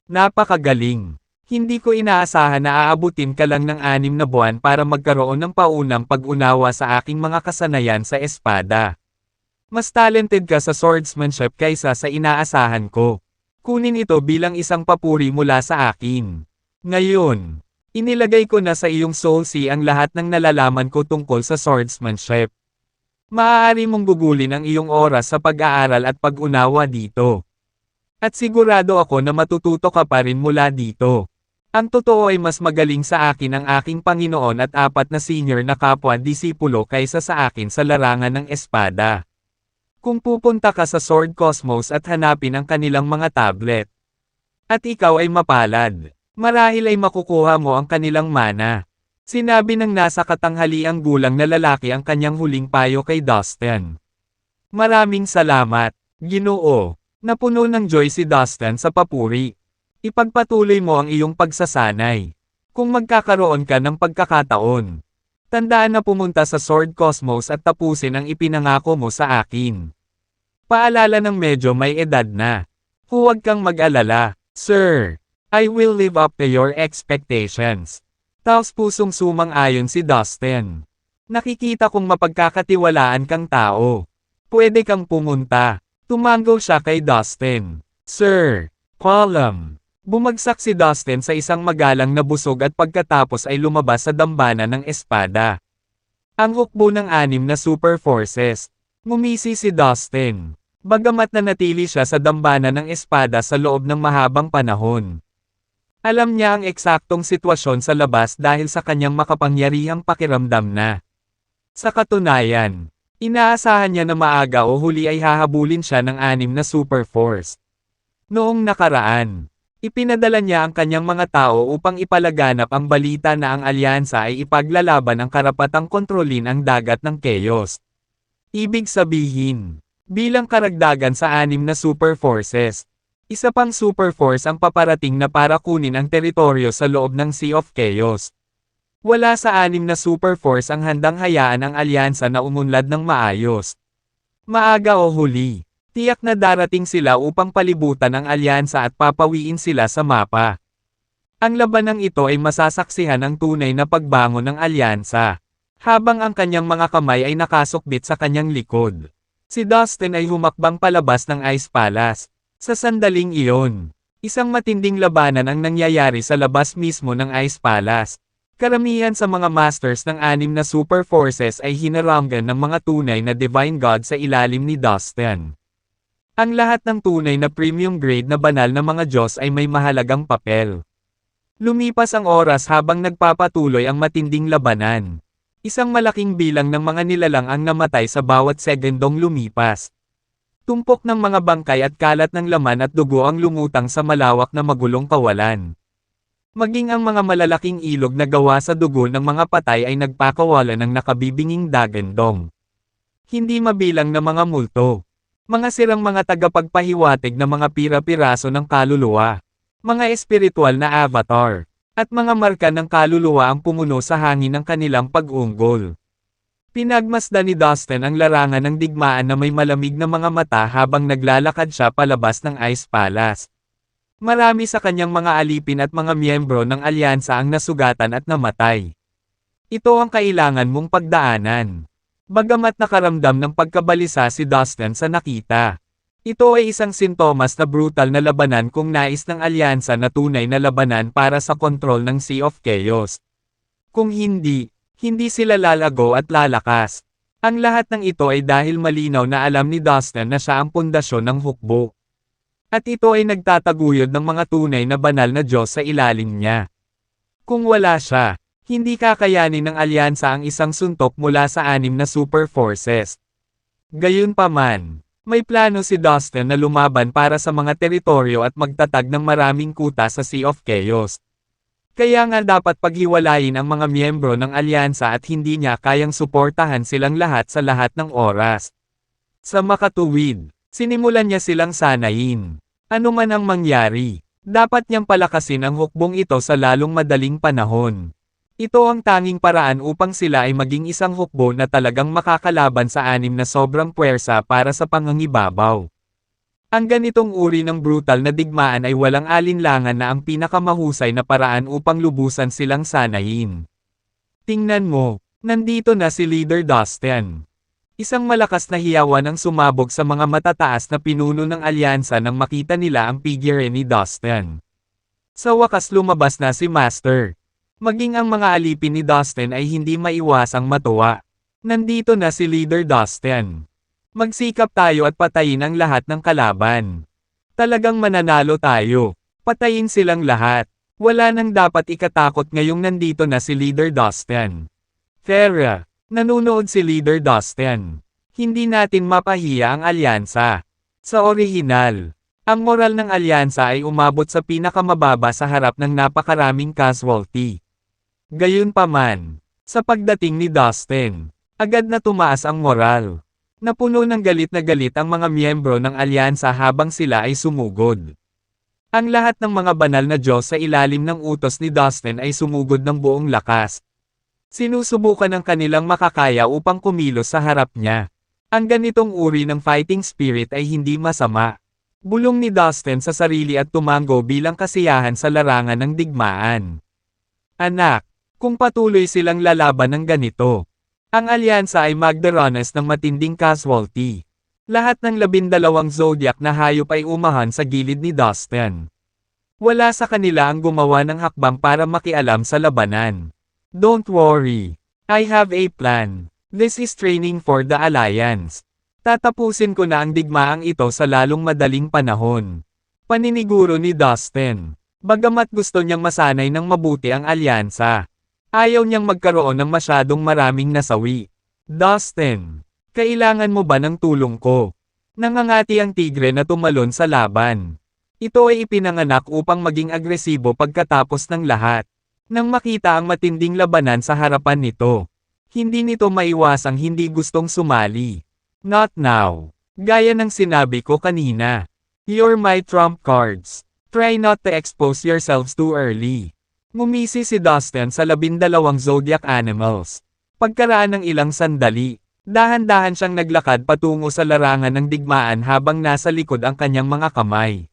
Napakagaling! Hindi ko inaasahan na aabutin ka lang ng 6 na buwan para magkaroon ng paunang pag-unawa sa aking mga kasanayan sa espada. Mas talented ka sa swordsmanship kaysa sa inaasahan ko. Kunin ito bilang isang papuri mula sa akin. Ngayon, inilagay ko na sa iyong soul sea ang lahat ng nalalaman ko tungkol sa swordsmanship. Maaari mong gugulin ang iyong oras sa pag-aaral at pag-unawa dito. At sigurado ako na matututo ka pa rin mula dito. Ang totoo ay mas magaling sa akin ang aking Panginoon at 4 na senior na kapwa-disipulo kaysa sa akin sa larangan ng espada. Kung pupunta ka sa Sword Cosmos at hanapin ang kanilang mga tablet, at ikaw ay mapalad, marahil ay makukuha mo ang kanilang mana. Sinabi ng nasa katanghaliang gulang na lalaki ang kanyang huling payo kay Dustin. Maraming salamat, Ginoo. Napuno ng joy si Dustin sa papuri. Ipagpatuloy mo ang iyong pagsasanay. Kung magkakaroon ka ng pagkakataon, tandaan na pumunta sa Sword Cosmos at tapusin ang ipinangako mo sa akin. Paalala ng medyo may edad na. Huwag kang mag-alala, sir. I will live up to your expectations. Taos pusong sumang-ayon si Dustin. Nakikita kong mapagkakatiwalaan kang tao. Pwede kang pumunta. Tumango siya kay Dustin. Sir, column. Bumagsak si Dustin sa isang magalang na busog at pagkatapos ay lumabas sa dambana ng espada. Ang hukbo ng 6 na super forces. Ngumisi si Dustin. Bagamat nanatili siya sa dambana ng espada sa loob ng mahabang panahon. Alam niya ang eksaktong sitwasyon sa labas dahil sa kanyang makapangyarihang pakiramdam na. Sa katunayan, inaasahan niya na maaga o huli ay hahabulin siya ng 6 na super force. Noong nakaraan, ipinadala niya ang kanyang mga tao upang ipalaganap ang balita na ang alyansa ay ipaglalaban ang karapatang kontrolin ang dagat ng Chaos. Ibig sabihin, bilang karagdagan sa 6 na super forces, isa pang super force ang paparating na para kunin ang teritoryo sa loob ng Sea of Chaos. Wala sa 6 na super force ang handang hayaan ang alyansa na umunlad ng maayos. Maaga o huli, tiyak na darating sila upang palibutan ang alyansa at papawiin sila sa mapa. Ang labanang ito ay masasaksihan ng tunay na pagbangon ng alyansa, habang ang kanyang mga kamay ay nakasukbit sa kanyang likod. Si Dustin ay humakbang palabas ng Ice Palace. Sa sandaling iyon, isang matinding labanan ang nangyayari sa labas mismo ng Ice Palace. Karamihan sa mga masters ng 6 na super forces ay hinarangan ng mga tunay na divine god sa ilalim ni Dustin. Ang lahat ng tunay na premium grade na banal na mga Diyos ay may mahalagang papel. Lumipas ang oras habang nagpapatuloy ang matinding labanan. Isang malaking bilang ng mga nilalang ang namatay sa bawat segundong lumipas. Tumpok ng mga bangkay at kalat ng laman at dugo ang lumutang sa malawak na magulong kawalan. Maging ang mga malalaking ilog na gawa sa dugo ng mga patay ay nagpakawalan ng nakabibinging dagandong. Hindi mabilang na mga multo. Mga sirang mga tagapagpahiwatig na mga pira-piraso ng kaluluwa. Mga espiritual na avatar. At mga marka ng kaluluwa ang pumuno sa hangin ng kanilang pag-unggol. Pinagmasdan ni Dustin ang larangan ng digmaan na may malamig na mga mata habang naglalakad siya palabas ng Ice Palace. Marami sa kanyang mga alipin at mga miyembro ng alyansa ang nasugatan at namatay. Ito ang kailangan mong pagdaanan. Bagamat nakaramdam ng pagkabalisa si Dustin sa nakita. Ito ay isang sintomas na brutal na labanan kung nais ng alyansa na tunay na labanan para sa kontrol ng Sea of Chaos. Kung hindi, hindi sila lalago at lalakas. Ang lahat ng ito ay dahil malinaw na alam ni Dustin na siya ang pundasyon ng hukbo. At ito ay nagtataguyod ng mga tunay na banal na Diyos sa ilalim niya. Kung wala siya, hindi kakayanin ng alyansa ang isang suntok mula sa 6 na super forces. Gayunpaman, may plano si Dustin na lumaban para sa mga teritoryo at magtatag ng maraming kuta sa Sea of Chaos. Kaya nga dapat paghiwalayin ang mga miyembro ng alyansa at hindi niya kayang suportahan silang lahat sa lahat ng oras. Sa makatuwid, sinimulan niya silang sanayin. Ano man ang mangyari, dapat niyang palakasin ang hukbong ito sa lalong madaling panahon. Ito ang tanging paraan upang sila ay maging isang hukbo na talagang makakalaban sa 6 na sobrang puwersa para sa pangangibabaw. Ang ganitong uri ng brutal na digmaan ay walang alinlangan na ang pinakamahusay na paraan upang lubusan silang sanayin. Tingnan mo, nandito na si Leader Dustin. Isang malakas na hiyawan ang sumabog sa mga matataas na pinuno ng alyansa nang makita nila ang figure ni Dustin. Sa wakas lumabas na si Master. Maging ang mga alipin ni Dustin ay hindi maiwasang matuwa. Nandito na si Leader Dustin. Magsikap tayo at patayin ang lahat ng kalaban. Talagang mananalo tayo. Patayin silang lahat. Wala nang dapat ikatakot ngayong nandito na si Leader Dustin. Farah, nanunood si Leader Dustin. Hindi natin mapahiya ang alyansa. Sa orihinal, ang moral ng alyansa ay umabot sa pinakamababa sa harap ng napakaraming casualty. Gayunpaman, sa pagdating ni Dustin, agad na tumaas ang moral. Napuno ng galit na galit ang mga miyembro ng alyansa habang sila ay sumugod. Ang lahat ng mga banal na Diyos sa ilalim ng utos ni Dustin ay sumugod ng buong lakas. Sinusubukan ng kanilang makakaya upang kumilos sa harap niya. Ang ganitong uri ng fighting spirit ay hindi masama. Bulong ni Dustin sa sarili at tumango bilang kasiyahan sa larangan ng digmaan. Anak, kung patuloy silang lalaban ng ganito, ang alyansa ay magdaranas ng matinding casualty. Lahat ng 12 zodiac na hayop ay umahan sa gilid ni Dustin. Wala sa kanila ang gumawa ng hakbang para makialam sa labanan. Don't worry. I have a plan. This is training for the alliance. Tatapusin ko na ang digmaang ito sa lalong madaling panahon. Paniniguro ni Dustin. Bagamat gusto niyang masanay ng mabuti ang alyansa, ayaw niyang magkaroon ng masyadong maraming nasawi. Dustin, kailangan mo ba ng tulong ko? Nangangati ang tigre na tumalon sa laban. Ito ay ipinanganak upang maging agresibo pagkatapos ng lahat. Nang makita ang matinding labanan sa harapan nito, hindi nito maiwasang hindi gustong sumali. Not now. Gaya ng sinabi ko kanina. You're my trump cards. Try not to expose yourselves too early. Ngumisi si Dustin sa 12 zodiac animals. Pagkaraan ng ilang sandali, dahan-dahan siyang naglakad patungo sa larangan ng digmaan habang nasa likod ang kanyang mga kamay.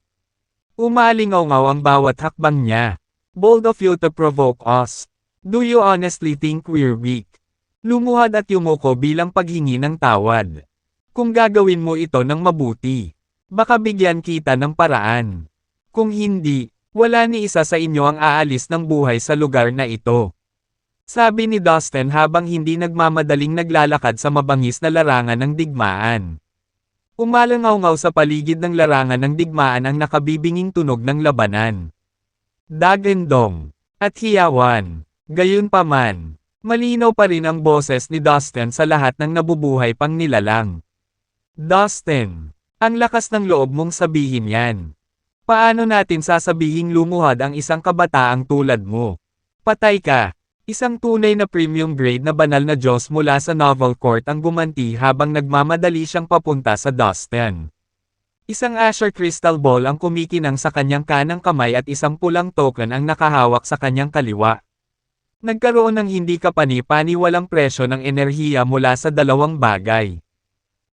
Umalingaw-ngaw ang bawat hakbang niya. Bold of you to provoke us. Do you honestly think we're weak? Lumuhad at yumuko bilang paghingi ng tawad. Kung gagawin mo ito ng mabuti, baka bigyan kita ng paraan. Kung hindi, wala ni isa sa inyo ang aalis ng buhay sa lugar na ito. Sabi ni Dustin habang hindi nagmamadaling naglalakad sa mabangis na larangan ng digmaan. Umalangaw-ngaw sa paligid ng larangan ng digmaan ang nakabibinging tunog ng labanan. Dagandong at hiyawan. Gayunpaman, malinaw pa rin ang boses ni Dustin sa lahat ng nabubuhay pang nilalang. Dustin, ang lakas ng loob mong sabihin yan. Paano natin sasabihing lumuhad ang isang kabataang tulad mo? Patay ka! Isang tunay na premium grade na banal na Diyos mula sa Novel Court ang gumanti habang nagmamadali siyang papunta sa Dustin. Isang Asher Crystal Ball ang kumikinang sa kanyang kanang kamay at isang pulang token ang nakahawak sa kanyang kaliwa. Nagkaroon ng hindi kapani-paniwalang presyo ng enerhiya mula sa dalawang bagay.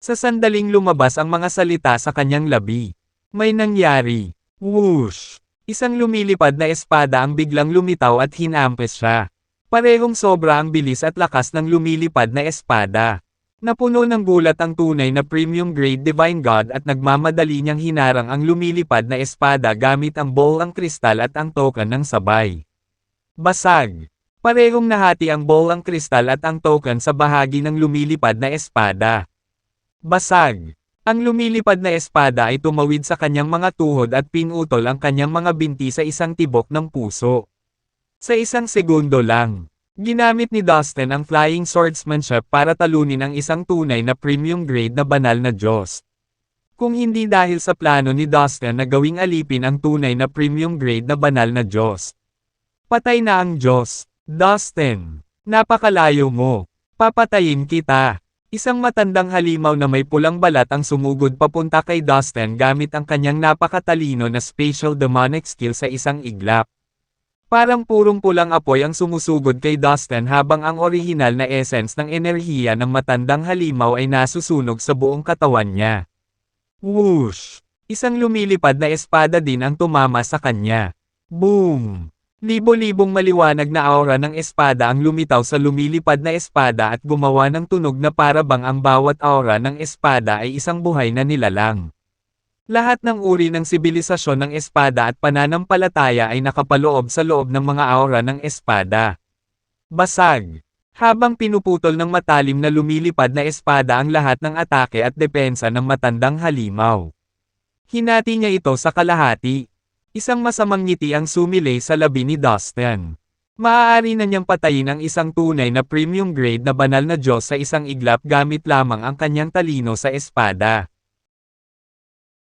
Sa sandaling lumabas ang mga salita sa kanyang labi. May nangyari. Whoosh! Isang lumilipad na espada ang biglang lumitaw at hinampes siya. Parehong sobra ang bilis at lakas ng lumilipad na espada. Napuno ng gulat ang tunay na premium grade Divine God at nagmamadali niyang hinarang ang lumilipad na espada gamit ang bowl ang kristal at ang token ng sabay. Basag. Parehong nahati ang bowl ang kristal at ang token sa bahagi ng lumilipad na espada. Basag. Ang lumilipad na espada ay tumawid sa kanyang mga tuhod at pinutol ang kanyang mga binti sa isang tibok ng puso. Sa isang segundo lang, ginamit ni Dustin ang flying swordsmanship para talunin ang isang tunay na premium grade na banal na Diyos. Kung hindi dahil sa plano ni Dustin na gawing alipin ang tunay na premium grade na banal na Diyos. Patay na ang Diyos. Dustin, napakalayo mo. Papatayin kita. Isang matandang halimaw na may pulang balat ang sumugod papunta kay Dustin gamit ang kanyang napakatalino na spatial demonic skill sa isang iglap. Parang purong pulang apoy ang sumusugod kay Dustin habang ang orihinal na essence ng enerhiya ng matandang halimaw ay nasusunog sa buong katawan niya. Whoosh! Isang lumilipad na espada din ang tumama sa kanya. Boom! Libo-libong maliwanag na aura ng espada ang lumitaw sa lumilipad na espada at gumawa ng tunog na para bang ang bawat aura ng espada ay isang buhay na nilalang. Lahat ng uri ng sibilisasyon ng espada at pananampalataya ay nakapaloob sa loob ng mga aura ng espada. Basag. Habang pinuputol ng matalim na lumilipad na espada ang lahat ng atake at depensa ng matandang halimaw. Hinati niya ito sa kalahati. Isang masamang ngiti ang sumilay sa labi ni Dustin. Maaari na niyang patayin ang isang tunay na premium grade na banal na Diyos sa isang iglap gamit lamang ang kanyang talino sa espada.